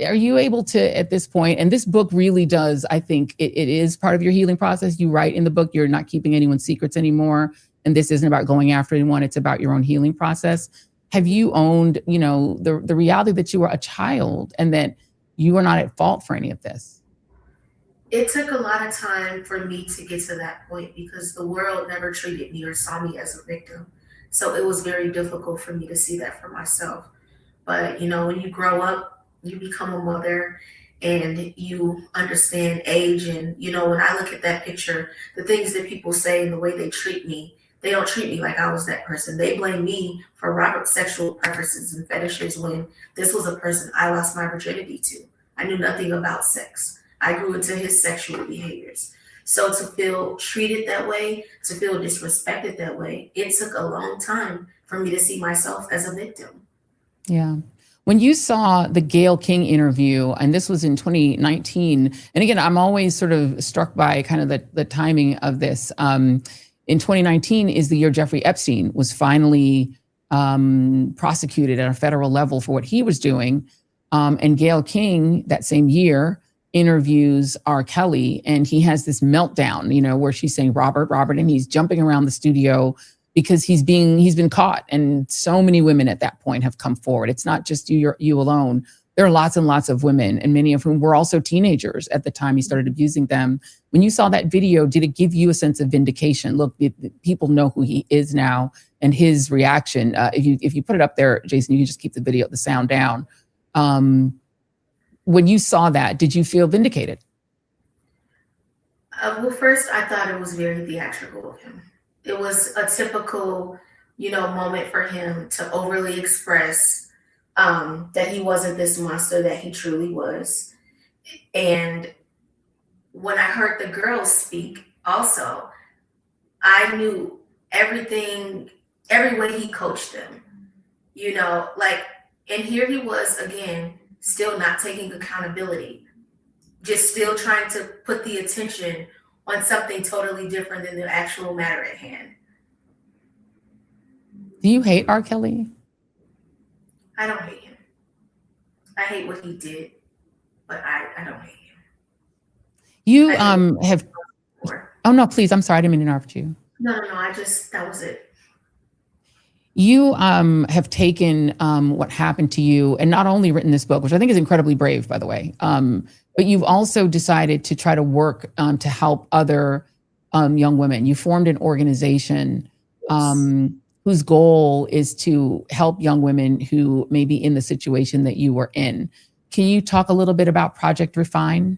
[SPEAKER 1] Are you able to, at this point, and this book really does, I think it is part of your healing process. You write in the book, you're not keeping anyone's secrets anymore, and this isn't about going after anyone, it's about your own healing process. Have you owned, the reality that you were a child and that you were not at fault for any of this?
[SPEAKER 20] It took a lot of time for me to get to that point, because the world never treated me or saw me as a victim. So it was very difficult for me to see that for myself. But, when you grow up, you become a mother and you understand age. And, when I look at that picture, the things that people say and the way they treat me, they don't treat me like I was that person. They blame me for Robert's sexual preferences and fetishes, when this was a person I lost my virginity to. I knew nothing about sex. I grew into his sexual behaviors. So to feel treated that way, to feel disrespected that way, it took a long time for me to see myself as a victim.
[SPEAKER 1] Yeah. When you saw the Gayle King interview, and this was in 2019, and again, I'm always sort of struck by kind of the timing of this. In 2019 is the year Jeffrey Epstein was finally prosecuted at a federal level for what he was doing. And Gayle King that same year interviews R. Kelly, and he has this meltdown, where she's saying, Robert, and he's jumping around the studio because he's been caught. And so many women at that point have come forward. It's not just you alone. There are lots and lots of women, and many of whom were also teenagers at the time he started abusing them. When you saw that video, did it give you a sense of vindication? Look, people know who he is now, and his reaction. If you put it up there, Jason, you can just keep the sound down. When you saw that, did you feel vindicated?
[SPEAKER 20] Well, first, I thought it was very theatrical of him. It was a typical, moment for him to overly express that he wasn't this monster that he truly was. And when I heard the girls speak also, I knew everything, every way he coached them, you know, like, and here he was again, still not taking accountability, just still trying to put the attention on something totally different than the actual matter at hand.
[SPEAKER 1] Do you hate R. Kelly?
[SPEAKER 20] I don't hate him. I hate what he did, but I don't hate him.
[SPEAKER 1] You have. Oh no, please. I'm sorry. I didn't mean to interrupt you.
[SPEAKER 20] No, that was it.
[SPEAKER 1] You have taken what happened to you and not only written this book, which I think is incredibly brave, by the way, but you've also decided to try to work to help other young women. You formed an organization whose goal is to help young women who may be in the situation that you were in. Can you talk a little bit about Project Refine?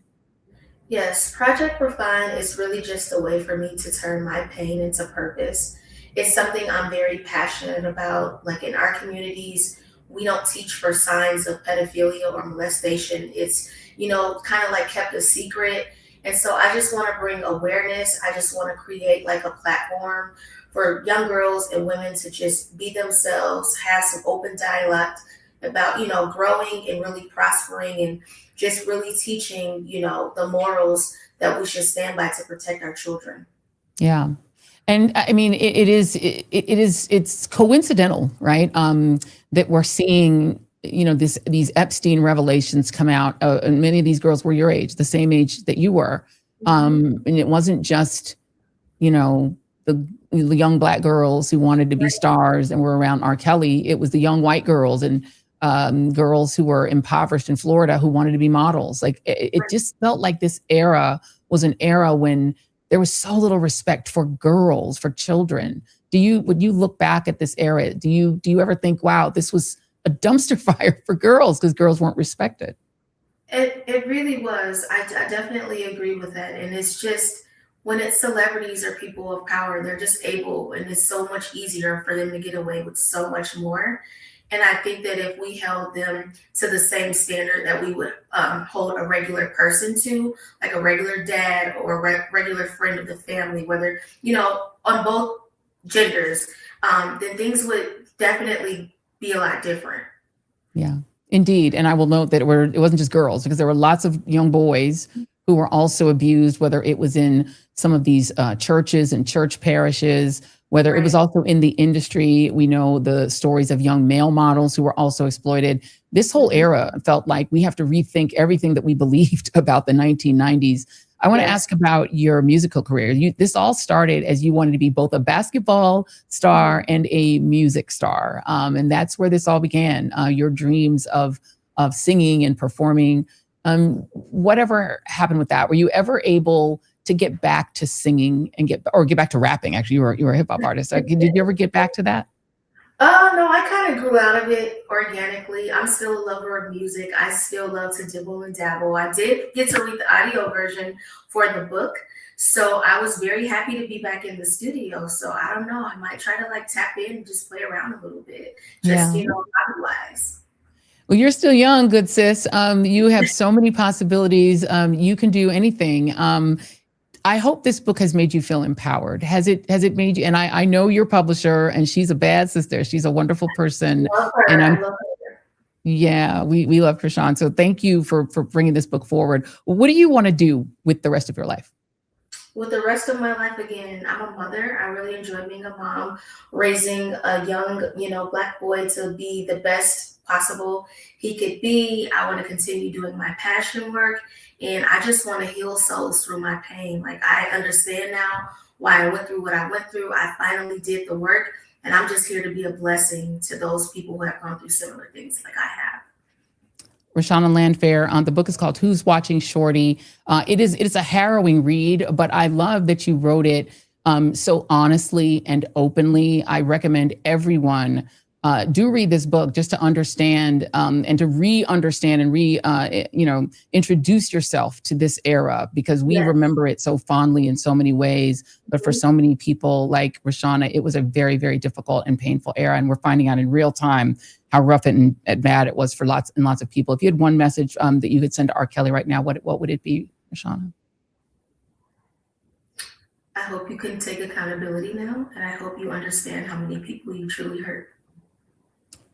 [SPEAKER 20] Yes, Project Refine is really just a way for me to turn my pain into purpose. It's something I'm very passionate about. Like in our communities, we don't teach for signs of pedophilia or molestation. It's, you know, kind of like kept a secret. And so I just want to bring awareness. I just want to create like a platform for young girls and women to just be themselves, have some open dialogue about, you know, growing and really prospering and just really teaching, you know, the morals that we should stand by to protect our children.
[SPEAKER 1] Yeah. And I mean, it's coincidental, right? That we're seeing, you know, these Epstein revelations come out. And many of these girls were your age, the same age that you were. And it wasn't just, you know, the young Black girls who wanted to be stars and were around R. Kelly. It was the young white girls and girls who were impoverished in Florida who wanted to be models. Like it just felt like this era was an era when there was so little respect for girls, for children. When you look back at this era, do you ever think, wow, this was a dumpster fire for girls because girls weren't respected?
[SPEAKER 20] It really was. I definitely agree with that. And it's just when it's celebrities or people of power, they're just able, and it's so much easier for them to get away with so much more. And I think that if we held them to the same standard that we would hold a regular person to, like a regular dad or a regular friend of the family, whether, you know, on both genders, then things would definitely be a lot different.
[SPEAKER 1] Yeah, indeed. And I will note that it wasn't just girls, because there were lots of young boys who were also abused, whether it was in some of these churches and church parishes, whether it was also in the industry. We know the stories of young male models who were also exploited. This whole era felt like we have to rethink everything that we believed about the 1990s. I want to ask about your musical career. This all started as you wanted to be both a basketball star and a music star. And that's where this all began, your dreams of singing and performing. Whatever happened with that? Were you ever able to get back to singing and get back to rapping? Actually, you were a hip hop artist. Did you ever get back to that?
[SPEAKER 20] No, I kind of grew out of it organically. I'm still a lover of music. I still love to dibble and dabble. I did get to read the audio version for the book, so I was very happy to be back in the studio. So I don't know, I might try to like tap in and just play around a little bit, just you know, hobby-wise.
[SPEAKER 1] Well, you're still young, good sis. You have so many possibilities. You can do anything. I hope this book has made you feel empowered. Has it made you? And I know your publisher, and she's a bad sister. She's a wonderful person.
[SPEAKER 20] I love her.
[SPEAKER 1] And
[SPEAKER 20] I love her.
[SPEAKER 1] Yeah, we love Krishan. So thank you for bringing this book forward. What do you want to do with the rest of your life?
[SPEAKER 20] With the rest of my life, again, I'm a mother. I really enjoy being a mom, raising a young, you know, Black boy to be the best possible he could be. I want to continue doing my passion work, and I just want to heal souls through my pain. Like, I understand now why I went through what I went through. I finally did the work, and I'm just here to be a blessing to those people who have gone through similar things like I have.
[SPEAKER 1] Rashana Landfair, the book is called Who's Watching Shorty? It is a harrowing read, but I love that you wrote it so honestly and openly. I recommend everyone do read this book just to understand and to re-understand and introduce yourself to this era, because we remember it so fondly in so many ways. But for so many people like Rashana, it was a very, very difficult and painful era. And we're finding out in real time how rough and bad it was for lots and lots of people. If you had one message that you could send to R. Kelly right now, what would it be, Rashana?
[SPEAKER 20] hope you can take accountability now, and I hope you understand how many people you truly hurt.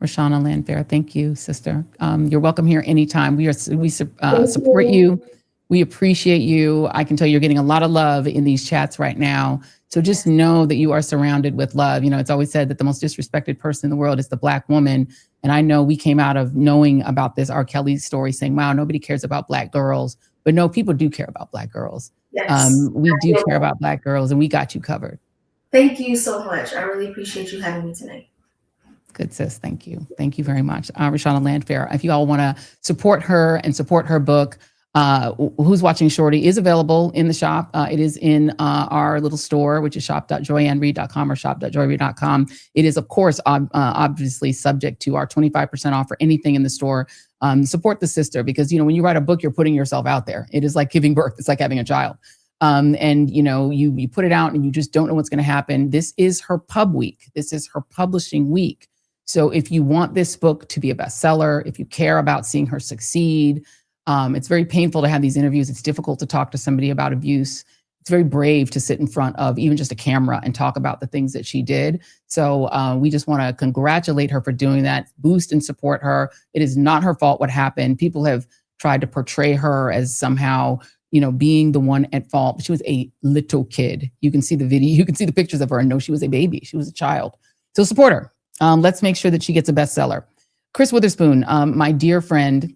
[SPEAKER 1] Roshana Landfair, thank you, sister. You're welcome here anytime. We support you. We appreciate you. I can tell you're getting a lot of love in these chats right now. So just know that you are surrounded with love. You know, it's always said that the most disrespected person in the world is the Black woman. And I know we came out of knowing about this R. Kelly story saying, wow, nobody cares about Black girls. But no, people do care about Black girls.
[SPEAKER 20] Yes.
[SPEAKER 1] We do care about Black girls, and we got you covered.
[SPEAKER 20] Thank you so much. I really appreciate you having me tonight.
[SPEAKER 1] Good, sis. Thank you. Thank you very much. Roshana Landfair, if you all want to support her and support her book, Who's Watching Shorty is available in the shop. It is in our little store, which is shop.joyandreid.com or shop.joyreid.com. It is, of course, obviously subject to our 25% off for anything in the store. Support the sister, because, you know, when you write a book, you're putting yourself out there. It is like giving birth. It's like having a child. And, you know, you put it out and you just don't know what's going to happen. This is her pub week. This is her publishing week. So if you want this book to be a bestseller, if you care about seeing her succeed, it's very painful to have these interviews. It's difficult to talk to somebody about abuse. It's very brave to sit in front of even just a camera and talk about the things that she did. So we just want to congratulate her for doing that, boost and support her. It is not her fault what happened. People have tried to portray her as somehow, you know, being the one at fault. She was a little kid. You can see the video, you can see the pictures of her and know she was a baby. She was a child. So support her. Let's make sure that she gets a bestseller. Chris Witherspoon, my dear friend,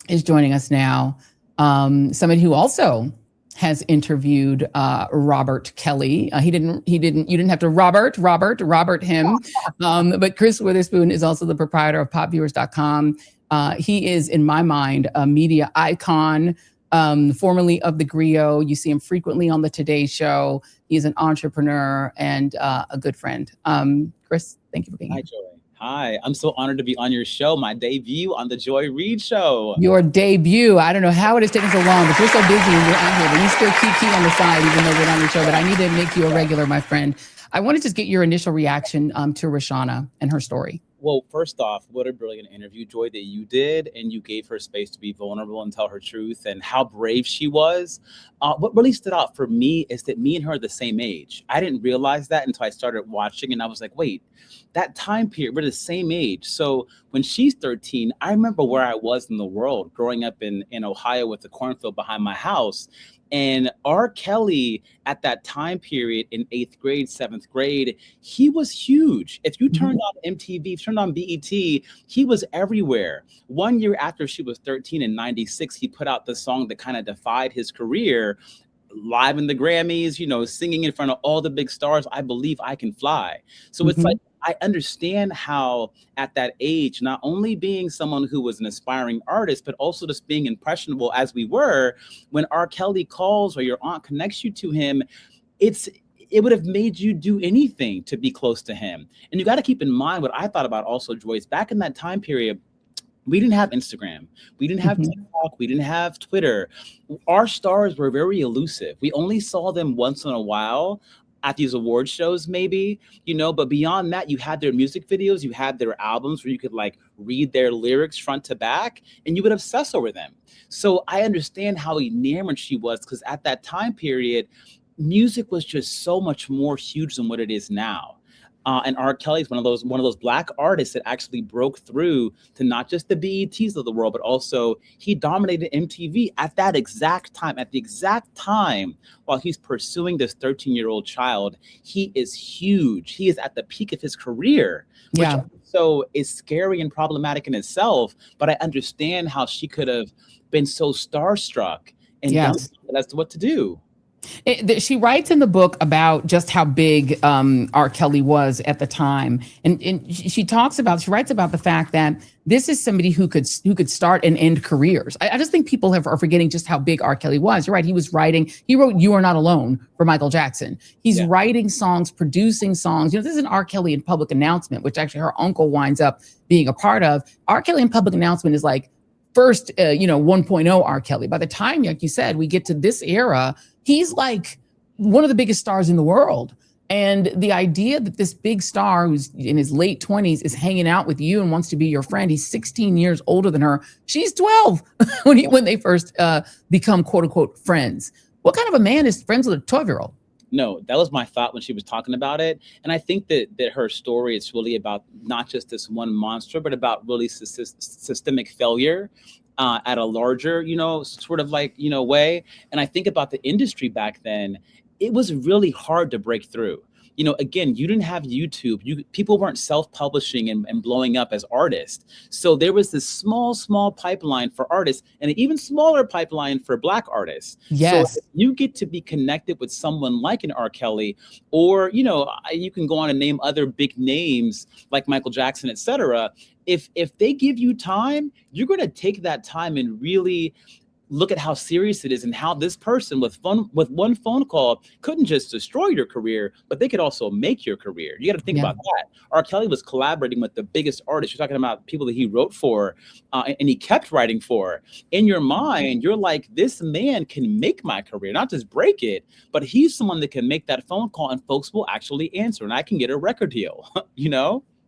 [SPEAKER 1] is joining us now. Somebody who also has interviewed Robert Kelly. You didn't have to Robert him. But Chris Witherspoon is also the proprietor of popviewers.com. He is, in my mind, a media icon, formerly of the Griot. You see him frequently on the Today Show. He's an entrepreneur and a good friend. Chris, thank you for being here.
[SPEAKER 4] Hi, Joy. Hi, I'm so honored to be on your show, my debut on the Joy Reid Show.
[SPEAKER 1] Your debut. I don't know how it has taken so long, but you're so busy and you're out here, but you still keep on the side, even though we're on your show. But I need to make you a regular, my friend. I want to just get your initial reaction to Roshana and her story.
[SPEAKER 4] Well, first off, what a brilliant interview, Joy, that you did, and you gave her space to be vulnerable and tell her truth and how brave she was. What really stood out for me is that me and her are the same age. I didn't realize that until I started watching, and I was like, wait, that time period, we're the same age. So when she's 13, I remember where I was in the world growing up in Ohio with the cornfield behind my house. And R. Kelly at that time period in 8th grade, 7th grade, he was huge. If you turned on MTV, turned on BET, he was everywhere. 1 year after she was 13 in 96, he put out the song that kind of defied his career, live in the Grammys, you know, singing in front of all the big stars, I Believe I Can Fly. So it's like, I understand how at that age, not only being someone who was an aspiring artist, but also just being impressionable as we were, when R. Kelly calls or your aunt connects you to him, it would have made you do anything to be close to him. And you got to keep in mind what I thought about also, Joyce, back in that time period, we didn't have Instagram. We didn't have TikTok. We didn't have Twitter. Our stars were very elusive. We only saw them once in a while at these award shows, maybe, you know, but beyond that, you had their music videos, you had their albums where you could like read their lyrics front to back and you would obsess over them. So I understand how enamored she was, because at that time period, music was just so much more huge than what it is now. And R. Kelly is one of those Black artists that actually broke through to not just the BETs of the world, but also he dominated MTV at that exact time. At the exact time while he's pursuing this 13-year-old child, he is huge. He is at the peak of his career, which also is scary and problematic in itself. But I understand how she could have been so starstruck and done as to what to do.
[SPEAKER 1] She writes in the book about just how big R. Kelly was at the time, and she writes about the fact that this is somebody who could start and end careers. I just think people are forgetting just how big R. Kelly was. You're right. He wrote "You Are Not Alone" for Michael Jackson. He's writing songs, producing songs. You know, this is an R. Kelly in Public announcement, which actually her uncle winds up being a part of. R. Kelly in Public announcement is like first, 1.0 R. Kelly. By the time, like you said, we get to this era, he's like one of the biggest stars in the world. And the idea that this big star who's in his late 20s is hanging out with you and wants to be your friend. He's 16 years older than her. She's 12 when they first become quote unquote friends. What kind of a man is friends with a 12-year-old?
[SPEAKER 4] No, that was my thought when she was talking about it. And I think that her story is really about not just this one monster, but about really systemic failure at a larger, sort of like, way. And I think about the industry back then, it was really hard to break through. Again, you didn't have YouTube. People weren't self-publishing and blowing up as artists. So there was this small pipeline for artists and an even smaller pipeline for Black artists.
[SPEAKER 1] Yes.
[SPEAKER 4] So if you get to be connected with someone like an R. Kelly, or, you can go on and name other big names like Michael Jackson, et cetera. If they give you time, you're going to take that time and really look at how serious it is and how this person with one phone call couldn't just destroy your career, but they could also make your career. You got to think about that. R. Kelly was collaborating with the biggest artists. You're talking about people that he wrote for and he kept writing for. In your mind, you're like, this man can make my career, not just break it, but he's someone that can make that phone call and folks will actually answer and I can get a record deal,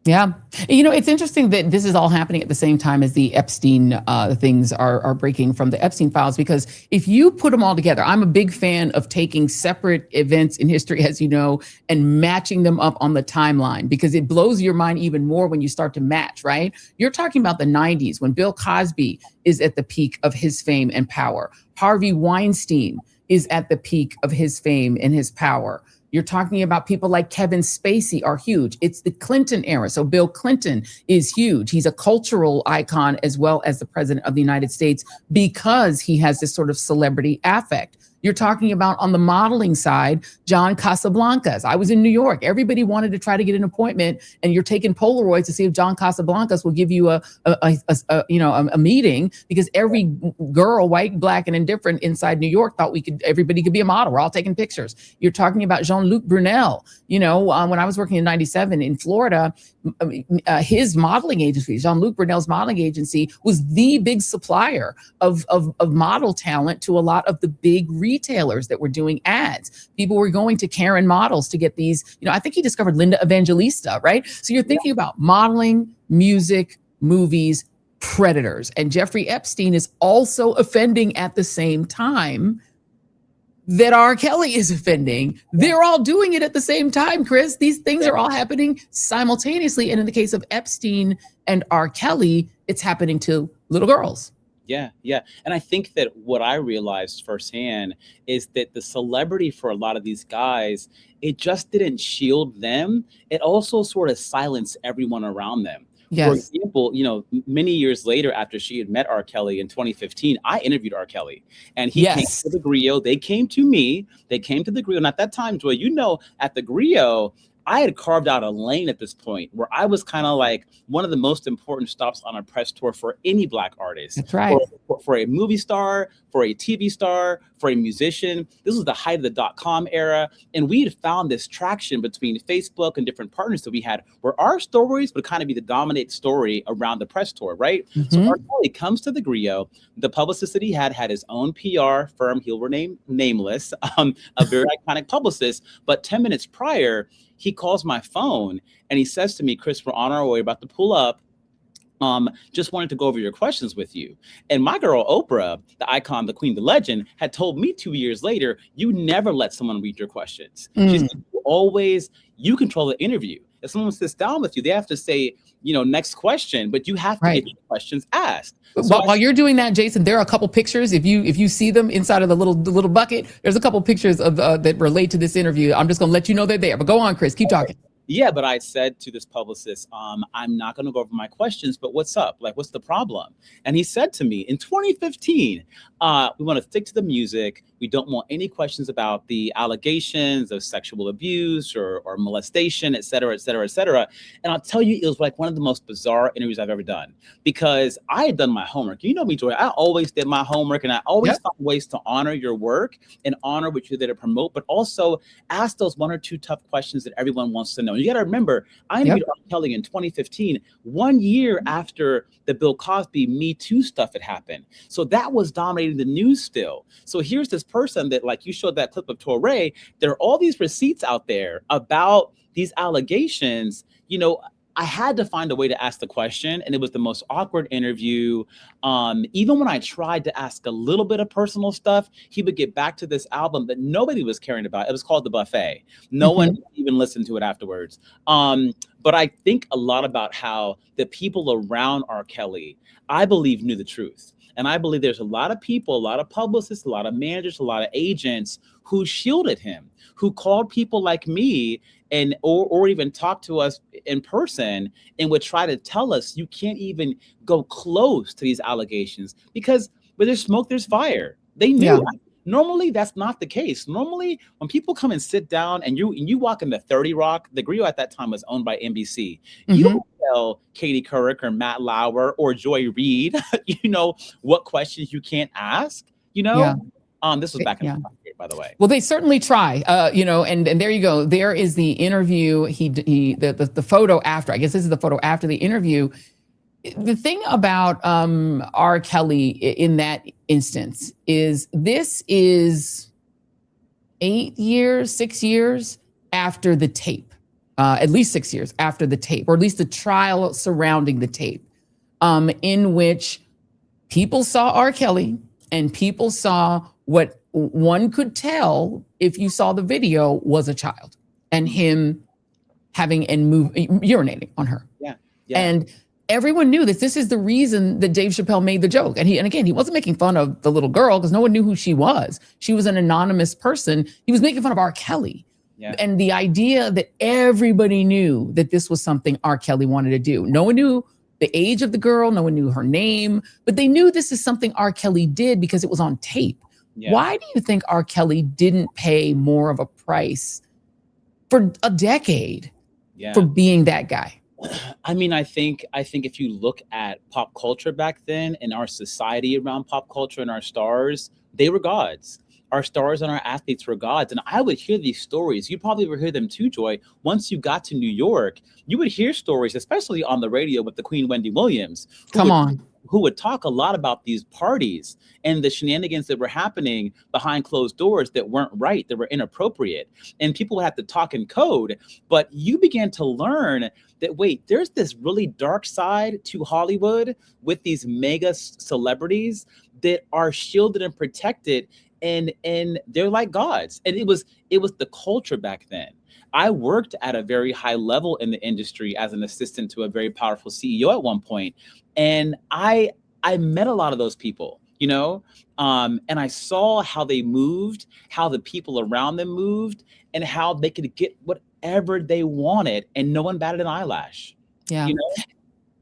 [SPEAKER 1] Yeah. It's interesting that this is all happening at the same time as the Epstein things are breaking from the Epstein files, because if you put them all together, I'm a big fan of taking separate events in history, as you know, and matching them up on the timeline, because it blows your mind even more when you start to match, right? You're talking about the 90s when Bill Cosby is at the peak of his fame and power. Harvey Weinstein is at the peak of his fame and his power. You're talking about people like Kevin Spacey are huge. It's the Clinton era. So Bill Clinton is huge. He's a cultural icon as well as the president of the United States because he has this sort of celebrity affect. You're talking about on the modeling side, John Casablancas. I was in New York. Everybody wanted to try to get an appointment, and you're taking Polaroids to see if John Casablancas will give you a meeting, because every girl, white, Black, and indifferent inside New York thought everybody could be a model. We're all taking pictures. You're talking about Jean-Luc Brunel. When I was working in '97 in Florida, his modeling agency, Jean-Luc Brunel's modeling agency, was the big supplier of model talent to a lot of the big retailers that were doing ads. People were going to Karen Models to get these, I think he discovered Linda Evangelista, right? So you're thinking about modeling, music, movies, predators. And Jeffrey Epstein is also offending at the same time that R. Kelly is offending. They're all doing it at the same time, Chris. These things are all happening simultaneously. And in the case of Epstein and R. Kelly, it's happening to little girls.
[SPEAKER 4] Yeah. And I think that what I realized firsthand is that the celebrity for a lot of these guys, it just didn't shield them. It also sort of silenced everyone around them.
[SPEAKER 1] Yes.
[SPEAKER 4] For example, many years later after she had met R. Kelly in 2015, I interviewed R. Kelly and he came to the Griot. They came to me. They came to the Griot. And at that time, Joy, at the Griot, I had carved out a lane at this point where I was kind of like one of the most important stops on a press tour for any Black artist.
[SPEAKER 1] That's right.
[SPEAKER 4] For a movie star, for a TV star, for a musician. This was the height of the .com era. And we had found this traction between Facebook and different partners that we had where our stories would kind of be the dominant story around the press tour, right?
[SPEAKER 1] Mm-hmm.
[SPEAKER 4] So R. Kelly comes to the Griot. The publicist that he had his own PR firm. He'll remain nameless, a very iconic publicist. But 10 minutes prior, he calls my phone and he says to me, Chris, we're on our way, about to pull up. Just wanted to go over your questions with you. And my girl, Oprah, the icon, the queen, the legend, had told me 2 years later, you never let someone read your questions. She said, you control the interview. If someone sits down with you, they have to say, next question, but you have to get your questions asked. So
[SPEAKER 1] while you're doing that, Jason, there are a couple pictures. If you see them inside of the little bucket, there's a couple pictures of that relate to this interview. I'm just going to let you know they're there. But go on, Chris. Keep talking.
[SPEAKER 4] Yeah, but I said to this publicist, I'm not going to go over my questions, but what's up? Like, what's the problem? And he said to me in 2015, we want to stick to the music. We don't want any questions about the allegations of sexual abuse or molestation, et cetera, et cetera, et cetera. And I'll tell you, it was like one of the most bizarre interviews I've ever done because I had done my homework. You know me, Joy. I always did my homework and I always found ways to honor your work and honor what you're there to promote, but also ask those one or two tough questions that everyone wants to know. You got to remember, I interviewed R. Kelly in 2015, 1 year after the Bill Cosby Me Too stuff had happened. So that was dominating the news still. So here's this person that, like you showed that clip of Torre, there are all these receipts out there about these allegations. I had to find a way to ask the question, and it was the most awkward interview. Even when I tried to ask a little bit of personal stuff, he would get back to this album that nobody was caring about. It was called The Buffet. No one even listened to it afterwards. But I think a lot about how the people around R. Kelly, I believe, knew the truth. And I believe there's a lot of people, a lot of publicists, a lot of managers, a lot of agents who shielded him, who called people like me and or even talk to us in person and would try to tell us you can't even go close to these allegations because where there's smoke, there's fire. They knew.
[SPEAKER 1] Yeah.
[SPEAKER 4] Normally, that's not the case. Normally, when people come and sit down and you walk into 30 Rock, the Griot at that time was owned by NBC. You don't tell Katie Couric or Matt Lauer or Joy Reid, what questions you can't ask,
[SPEAKER 1] Yeah.
[SPEAKER 4] This was back in the day, by the way.
[SPEAKER 1] Well, they certainly try, and there you go. There is the interview. The photo after. I guess this is the photo after the interview. The thing about R. Kelly in that instance is this is 6 years after the tape, at least 6 years after the tape, or at least the trial surrounding the tape, in which people saw R. Kelly and people saw what one could tell if you saw the video was a child and him having urinating on her.
[SPEAKER 4] Yeah.
[SPEAKER 1] And everyone knew that this is the reason that Dave Chappelle made the joke. And again, he wasn't making fun of the little girl because no one knew who she was. She was an anonymous person. He was making fun of R. Kelly.
[SPEAKER 4] Yeah.
[SPEAKER 1] And the idea that everybody knew that this was something R. Kelly wanted to do. No one knew the age of the girl. No one knew her name, but they knew this is something R. Kelly did because it was on tape.
[SPEAKER 4] Yeah.
[SPEAKER 1] Why do you think R. Kelly didn't pay more of a price for a decade for being that guy?
[SPEAKER 4] I mean, I think if you look at pop culture back then and our society around pop culture and our stars, they were gods. Our stars and our athletes were gods. And I would hear these stories. You probably would hear them too, Joy. Once you got to New York, you would hear stories, especially on the radio with the Queen Wendy Williams. Who would talk a lot about these parties and the shenanigans that were happening behind closed doors that weren't right, that were inappropriate. And people had to talk in code. But you began to learn that, wait, there's this really dark side to Hollywood with these mega celebrities that are shielded and protected, and they're like gods. And it was the culture back then. I worked at a very high level in the industry as an assistant to a very powerful CEO at one point. And I met a lot of those people, and I saw how they moved, how the people around them moved, and how they could get whatever they wanted and no one batted an eyelash.
[SPEAKER 1] Yeah.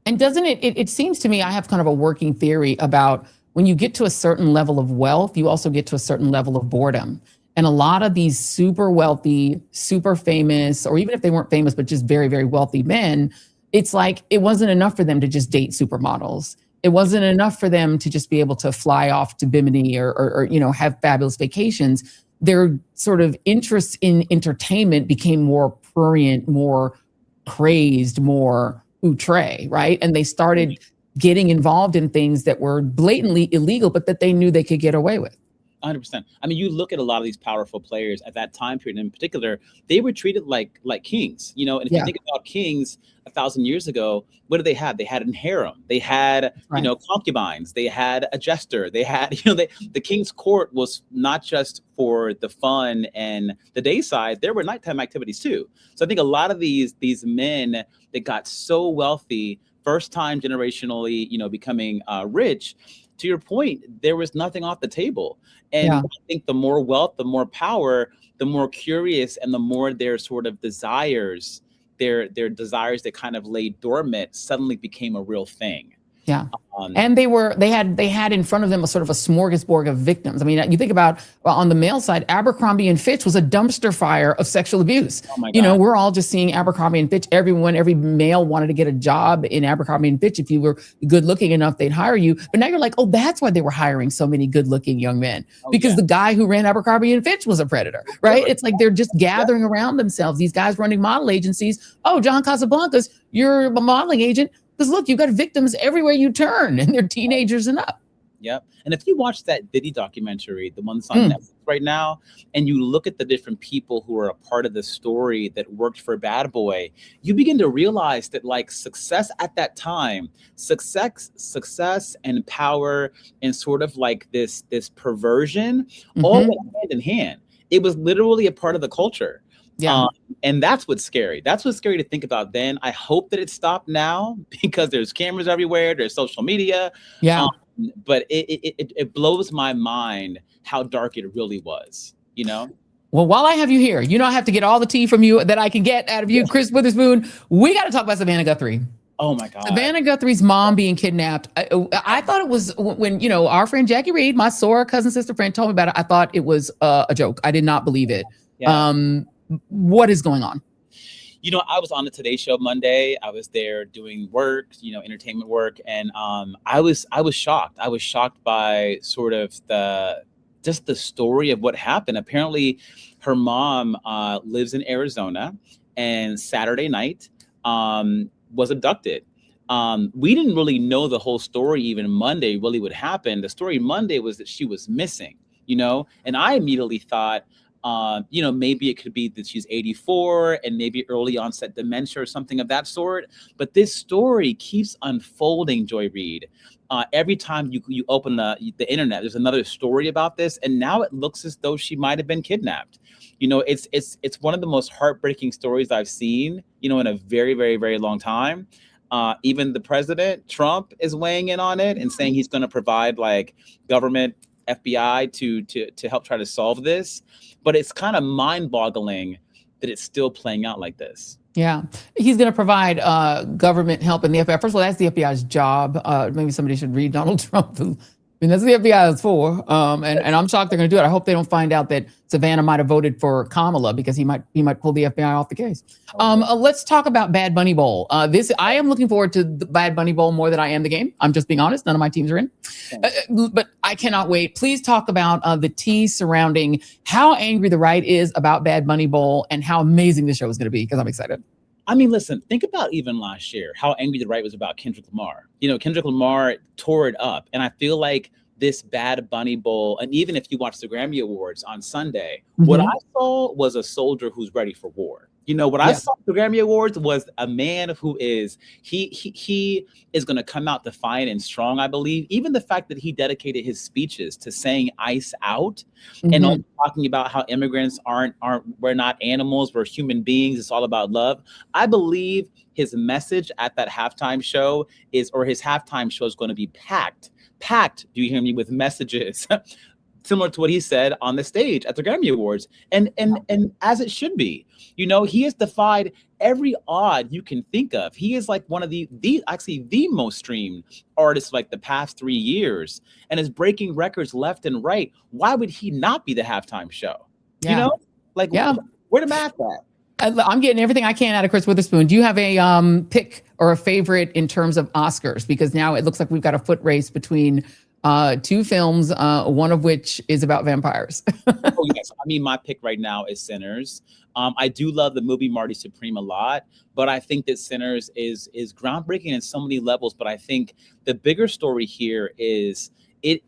[SPEAKER 1] And doesn't it seems to me, I have kind of a working theory about when you get to a certain level of wealth, you also get to a certain level of boredom. And a lot of these super wealthy, super famous, or even if they weren't famous, but just very, very wealthy men, it's like it wasn't enough for them to just date supermodels. It wasn't enough for them to just be able to fly off to Bimini or have fabulous vacations. Their sort of interest in entertainment became more prurient, more crazed, more outre, right? And they started getting involved in things that were blatantly illegal, but that they knew they could get away with.
[SPEAKER 4] 100%. I mean, you look at a lot of these powerful players at that time period in particular, they were treated like kings, and if you think about kings 1,000 years ago, what did they have? They had a harem, they had, concubines, they had a jester, they had, the king's court was not just for the fun and the day side, there were nighttime activities too. So I think a lot of these men that got so wealthy, first time generationally, becoming rich, to your point, there was nothing off the table. And I think the more wealth, the more power, the more curious and the more their sort of desires, their desires that kind of lay dormant suddenly became a real thing.
[SPEAKER 1] Yeah. And they had in front of them a sort of a smorgasbord of victims. I mean, you think about on the male side, Abercrombie and Fitch was a dumpster fire of sexual abuse.
[SPEAKER 4] Oh my God.
[SPEAKER 1] We're all just seeing Abercrombie and Fitch. Every male wanted to get a job in Abercrombie and Fitch. If you were good looking enough, they'd hire you. But now you're like, oh, that's why they were hiring so many good looking young men, because the guy who ran Abercrombie and Fitch was a predator, right? It's like they're just gathering around themselves. These guys running model agencies. Oh, John Casablancas, you're a modeling agent. Because look, you've got victims everywhere you turn, and they're teenagers and up.
[SPEAKER 4] Yep. And if you watch that Diddy documentary, the one that's on Netflix right now, and you look at the different people who are a part of the story that worked for Bad Boy, you begin to realize that like success at that time, success and power and sort of like this perversion all went hand in hand. It was literally a part of the culture.
[SPEAKER 1] Yeah.
[SPEAKER 4] And that's what's scary. That's what's scary to think about then. I hope that it stopped now because there's cameras everywhere. There's social media.
[SPEAKER 1] Yeah.
[SPEAKER 4] But it blows my mind how dark it really was, you know?
[SPEAKER 1] Well, while I have you here, you know, I have to get all the tea from you that I can get out of you, Chris Witherspoon. We got to talk about Savannah Guthrie.
[SPEAKER 4] Oh my God.
[SPEAKER 1] Savannah Guthrie's mom being kidnapped. I thought it was when, you know, our friend Jackie Reed, my sore cousin, sister friend told me about it. I thought it was a joke. I did not believe it.
[SPEAKER 4] Yeah.
[SPEAKER 1] What is going on?
[SPEAKER 4] You know, I was on the Today Show Monday. I was there doing work, you know, entertainment work. And I was shocked. I was shocked by sort of the story of what happened. Apparently her mom lives in Arizona, and Saturday night was abducted. We didn't really know the whole story even Monday really would happen. The story Monday was that she was missing, you know, and I immediately thought, you know, maybe it could be that she's 84 and maybe early onset dementia or something of that sort. But this story keeps unfolding, Joy Reid. Every time you open the internet, there's another story about this. And now it looks as though she might have been kidnapped. You know, it's one of the most heartbreaking stories I've seen, you know, in a very, very, very long time. Even the president, Trump, is weighing in on it and saying he's going to provide like government FBI to help try to solve this. But it's kind of mind-boggling that it's still playing out like this.
[SPEAKER 1] Yeah, he's going to provide government help in the FBI. First of all, that's the FBI's job. Maybe somebody should read Donald Trump. I mean, that's what the FBI is for. And I'm shocked they're going to do it. I hope they don't find out that Savannah might have voted for Kamala because he might pull the FBI off the case. Let's talk about Bad Bunny Bowl. I am looking forward to the Bad Bunny Bowl more than I am the game. I'm just being honest. None of my teams are in. But I cannot wait. Please talk about the tea surrounding how angry the right is about Bad Bunny Bowl and how amazing this show is going to be, because I'm excited.
[SPEAKER 4] I mean, listen, think about even last year, how angry the right was about Kendrick Lamar. You know, Kendrick Lamar tore it up. And I feel like this Bad Bunny Bowl, and even if you watch the Grammy Awards on Sunday, what I saw was a soldier who's ready for war. You know, what I saw at the Grammy Awards was a man who is, he is going to come out defiant and strong, I believe. Even the fact that he dedicated his speeches to saying ICE out and also talking about how immigrants we're not animals, we're human beings. It's all about love. I believe his message at that halftime show his halftime show is going to be packed, do you hear me, with messages similar to what he said on the stage at the Grammy Awards. And as it should be. You know, he has defied every odd you can think of. He is like one of the most streamed artists like the past 3 years and is breaking records left and right. Why would he not be the halftime show? You know, like, where the math at?
[SPEAKER 1] I'm getting everything I can out of Chris Witherspoon. Do you have a pick or a favorite in terms of Oscars? Because now it looks like we've got a foot race between two films, one of which is about vampires.
[SPEAKER 4] Oh, yes. I mean, my pick right now is Sinners. I do love the movie Marty Supreme a lot, but I think that Sinners is groundbreaking in so many levels. But I think the bigger story here is it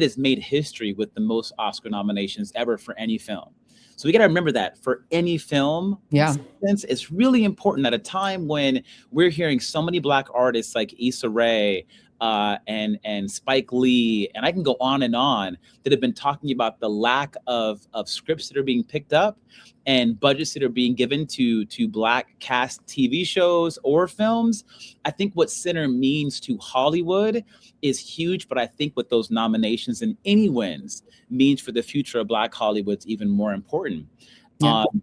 [SPEAKER 4] has made history with the most Oscar nominations ever for any film. So we got to remember that for any film, it's really important at a time when we're hearing so many Black artists like Issa Rae, and Spike Lee, and I can go on and on, that have been talking about the lack of scripts that are being picked up and budgets that are being given to Black cast TV shows or films. I think what Sinner means to Hollywood is huge, but I think what those nominations and any wins means for the future of Black Hollywood's even more important.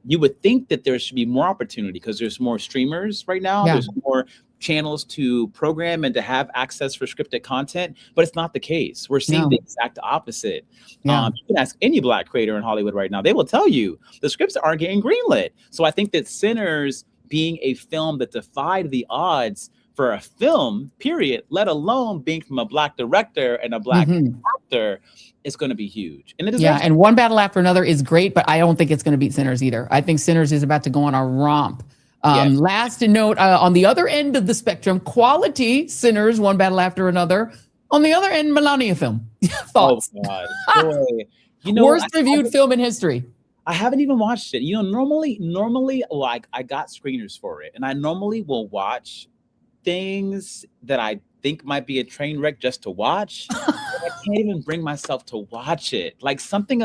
[SPEAKER 4] You would think that there should be more opportunity because there's more streamers right now. There's more channels to program and to have access for scripted content, but it's not the case. We're seeing the exact opposite. You can ask any Black creator in Hollywood right now. They will tell you the scripts aren't getting greenlit. So I think that Sinners being a film that defied the odds for a film, period, let alone being from a Black director and a Black actor, is going to be huge. And it is
[SPEAKER 1] and One Battle After Another is great, but I don't think it's going to beat Sinners either. I think Sinners is about to go on a romp. Last note, on the other end of the spectrum, quality Sinners, One Battle After Another, On the other end, Melania film. Thoughts?
[SPEAKER 4] Oh God, Joy. You know,
[SPEAKER 1] Worst reviewed film in history.
[SPEAKER 4] I haven't even watched it. You know, normally, like I got screeners for it, and I normally will watch things that I think might be a train wreck just to watch. But I can't even bring myself to watch it. Like something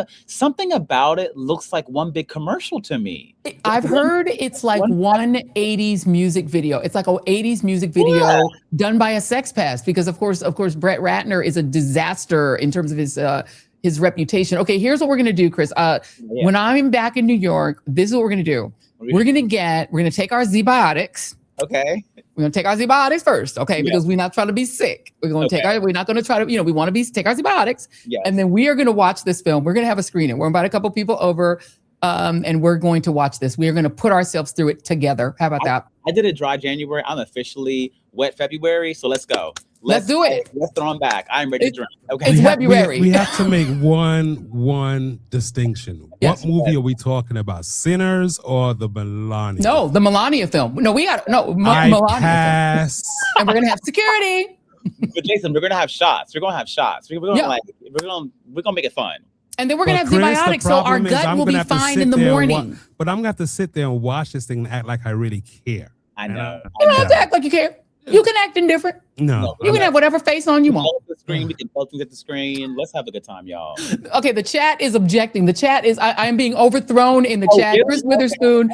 [SPEAKER 4] about it looks like one big commercial to me.
[SPEAKER 1] I've heard it's like one 80s music video. It's like an 80s music video done by a sex pest because of course Brett Ratner is a disaster in terms of his reputation. Okay, here's what we're gonna do, Chris. When I'm back in New York, this is what we're gonna do. We're gonna take our Z-Biotics.
[SPEAKER 4] Okay.
[SPEAKER 1] We're gonna take our Z-Biotics first, okay? Because we're not trying to be sick. We're gonna we're not gonna try to, we want to take our Z-Biotics.
[SPEAKER 4] Yes.
[SPEAKER 1] And then we are gonna watch this film. We're gonna have a screening. We're gonna invite a couple people over, and we're going to watch this. We are gonna put ourselves through it together. How about that?
[SPEAKER 4] I did a dry January. I'm officially wet February, so let's go.
[SPEAKER 1] Let's do it.
[SPEAKER 4] Let's throw them back. I'm ready to drink. Okay.
[SPEAKER 1] It's February.
[SPEAKER 2] We have to make one distinction.
[SPEAKER 1] Yes.
[SPEAKER 2] What movie are we talking about? Sinners or the Melania?
[SPEAKER 1] No, the Melania film. No, we got
[SPEAKER 2] I
[SPEAKER 1] Melania
[SPEAKER 2] pass.
[SPEAKER 1] film. And we're gonna have security.
[SPEAKER 4] But Jason, we're gonna have shots. We're gonna have shots. We're gonna make it fun.
[SPEAKER 1] And then we're gonna have
[SPEAKER 2] Chris,
[SPEAKER 1] Z-Biotics, so our gut will be fine in the morning.
[SPEAKER 2] But I'm gonna have to sit there and watch this thing and act like I really care.
[SPEAKER 4] I know.
[SPEAKER 1] You don't have to act like you care. You can act indifferent.
[SPEAKER 2] No.
[SPEAKER 1] You can have whatever face on you want.
[SPEAKER 4] The screen, we can both look at the screen. Let's have a good time, y'all.
[SPEAKER 1] Okay, the chat is objecting. The chat is, I am being overthrown in the chat.
[SPEAKER 4] Really?
[SPEAKER 1] Chris Witherspoon,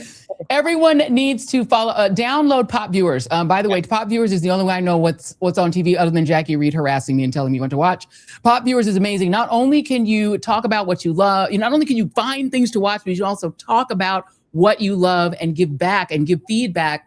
[SPEAKER 1] everyone needs to follow, download Pop Viewers. By the way, Pop Viewers is the only way I know what's on TV other than Jackie Reed harassing me and telling me what to watch. Pop Viewers is amazing. Not only can you talk about what you love, not only can you find things to watch, but you also talk about what you love and give back and give feedback.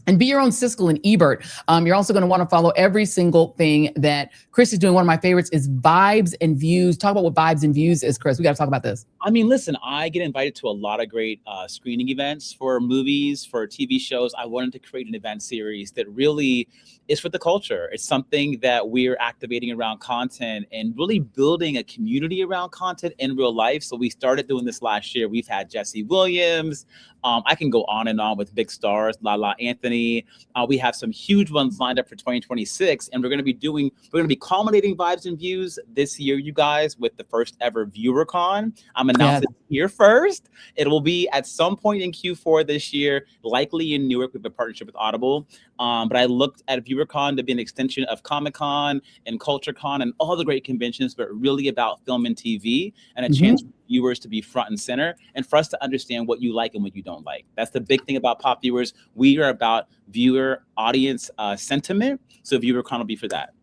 [SPEAKER 1] And be your own Siskel and Ebert. You're also going to want to follow every single thing that Chris is doing. One of my favorites is Vibes and Views. Talk about what Vibes and Views is, Chris. We got to talk about this.
[SPEAKER 4] I mean, listen, I get invited to a lot of great screening events for movies, for TV shows. I wanted to create an event series that really is for the culture. It's something that we're activating around content and really building a community around content in real life. So we started doing this last year. We've had Jesse Williams. I can go on and on with big stars, Lala Anthony. We have some huge ones lined up for 2026, and we're going to be culminating Vibes and Views this year, you guys, with the first ever ViewerCon. I'm announcing it here first. It will be at some point in Q4 this year, likely in Newark with a partnership with Audible. But I looked at ViewerCon to be an extension of Comic-Con and CultureCon and all the great conventions, but really about film and TV and a chance for viewers to be front and center and for us to understand what you like and what you don't like. That's the big thing about Pop Viewers. We are about viewer audience sentiment. So ViewerCon will be for that.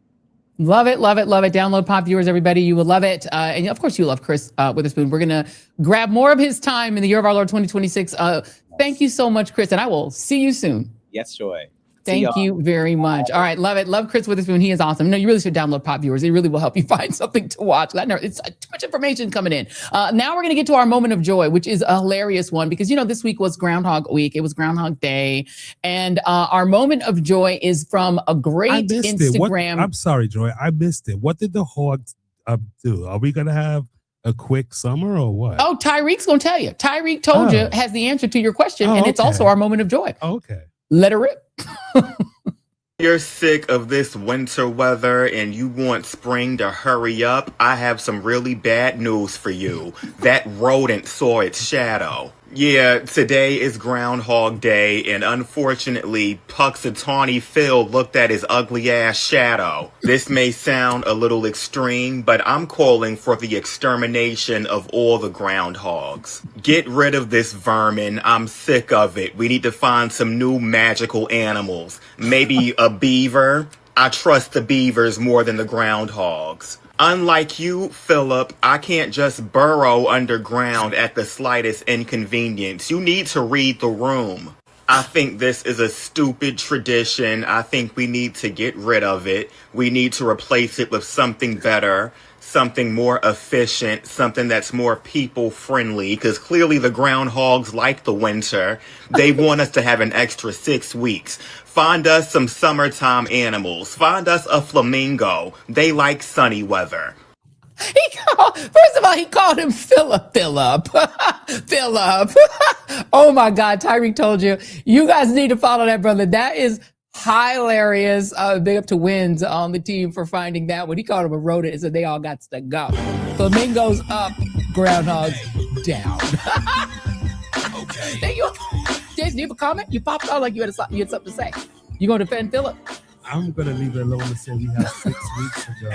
[SPEAKER 1] Love it, love it, love it. Download Pop Viewers, everybody. You will love it. And of course, you love Chris Witherspoon. We're going to grab more of his time in the year of our Lord 2026. Thank you so much, Chris. And I will see you soon.
[SPEAKER 4] Yes, Joy.
[SPEAKER 1] Thank you very much. All right, love it. Love Chris Witherspoon. He is awesome. No, you really should download Pop Viewers. It really will help you find something to watch. It's too much information coming in. Now we're going to get to our moment of joy, which is a hilarious one because, this week was Groundhog Week. It was Groundhog Day. And our moment of joy is from a great Instagram.
[SPEAKER 2] I'm sorry, Joy. I missed it. What did the hogs do? Are we going to have a quick summer or what?
[SPEAKER 1] Oh, Tyreek's going to tell you. Tyreek told you, has the answer to your question. And it's also our moment of joy.
[SPEAKER 2] Okay.
[SPEAKER 1] Let her rip.
[SPEAKER 5] You're sick of this winter weather and you want spring to hurry up? I have some really bad news for you. That rodent saw its shadow. Yeah, today is Groundhog Day, and unfortunately, Puxatawny Phil looked at his ugly ass shadow. This may sound a little extreme, but I'm calling for the extermination of all the groundhogs. Get rid of this vermin. I'm sick of it. We need to find some new magical animals. Maybe a beaver. I trust the beavers more than the groundhogs. Unlike you, Philip, I can't just burrow underground at the slightest inconvenience. You need to read the room. I think this is a stupid tradition. I think we need to get rid of it. We need to replace it with something better, something more efficient, something that's more people-friendly, because clearly the groundhogs like the winter. They want us to have an extra 6 weeks. Find us some summertime animals. Find us a flamingo. They like sunny weather.
[SPEAKER 1] First of all, he called him Philip. Philip. Oh my God, Tyreek told you. You guys need to follow that brother. That is Hilarious. Big up to Wins on the team for finding that one. He called him a rodent and said they all got to go. Flamingos up, groundhogs down. Okay. Thank you. Jason, you have a comment? You popped out like you had something to say. You going to defend Philip?
[SPEAKER 2] I'm going to leave it alone and say we have 6 weeks ago.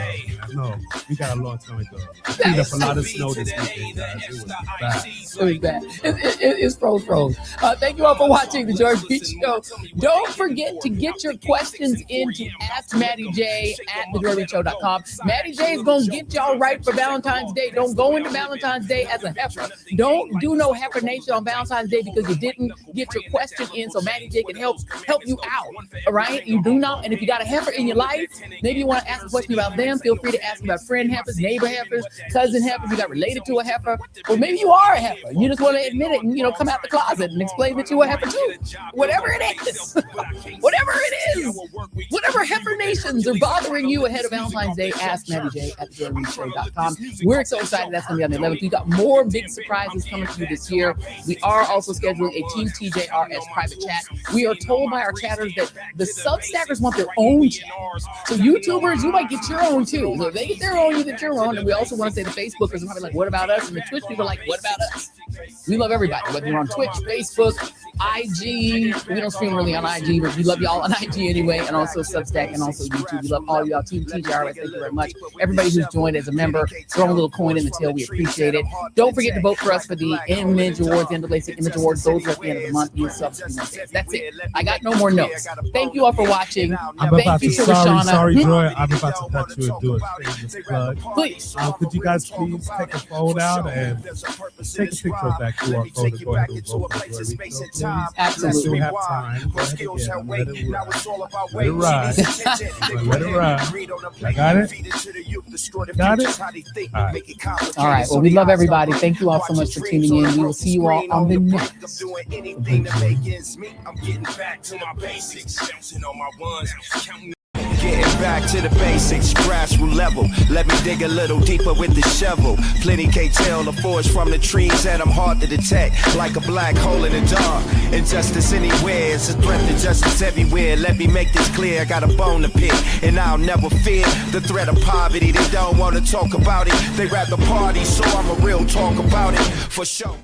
[SPEAKER 2] No, we got a long time ago. I cleaned up a lot of snow this weekend, guys. It was bad.
[SPEAKER 1] It was bad. It's froze. Thank you all for watching the Joy Reid Show. Don't forget to get your questions in to Ask Maddie J at thejoyreidshow.com. Maddie J is going to get y'all right for Valentine's Day. Don't go into Valentine's Day as a heifer. Don't do no heifer nation on Valentine's Day because you didn't get your question in so Maddie J can help you out. All right? You do not. And if you got a heifer in your life, maybe you want to ask a question about them, feel free to ask about friend heifers, neighbor heifers, cousin heifers, you got related to a heifer, or maybe you are a heifer. You just want to admit it and, come out the closet and explain that you a heifer too. Whatever it is. Whatever heifer nations are bothering you ahead of Valentine's Day, ask Maddie J at thejoyreidshow.com. We're so excited that's going to be on the 11th. We got more big surprises coming to you this year. We are also scheduling a Team TJRS private chat. We are told by our chatters that the Substackers want their own chat. So YouTubers, you might get your own too. So if they get their own, you get your own. And we also want to say the Facebookers are probably like, what about us? And the Twitch people are like, what about us? We love everybody, whether you're on Twitch, Facebook, IG. We don't stream really on IG, but we love y'all on IG anyway, and also Substack and also YouTube. We love all y'all. Team TJRS, thank you very much. Everybody who's joined as a member, throw a little coin in the tail. We appreciate it. Don't forget to vote for us for the Image Awards, the NAACP Image Awards. Those are at the end of the month. That's it. I got no more notes. Thank you all for watching. Thank you,
[SPEAKER 2] Sorry, Joy. I'm about to cut you and do a shameless plug.
[SPEAKER 1] Please.
[SPEAKER 2] Could you guys please take a phone out and take a picture of that QR code and go ahead and vote for Joy Reid Show, please?
[SPEAKER 1] Absolutely.
[SPEAKER 2] We have time. Go ahead again. Let it ride. Let it ride. I got it? Got it?
[SPEAKER 1] All right. Well, we love everybody. Thank you all so much for tuning in. We will see you all on the next.
[SPEAKER 3] Getting back to the basics, grassroots level. Let me dig a little deeper with the shovel. Plenty can't tell the forest from the trees, and I'm hard to detect, like a black hole in the dark. Injustice anywhere, it's a threat to justice everywhere. Let me make this clear, I got a bone to pick, and I'll never fear the threat of poverty. They don't want to talk about it, they rather party, so I'm a real talk about it, for sure.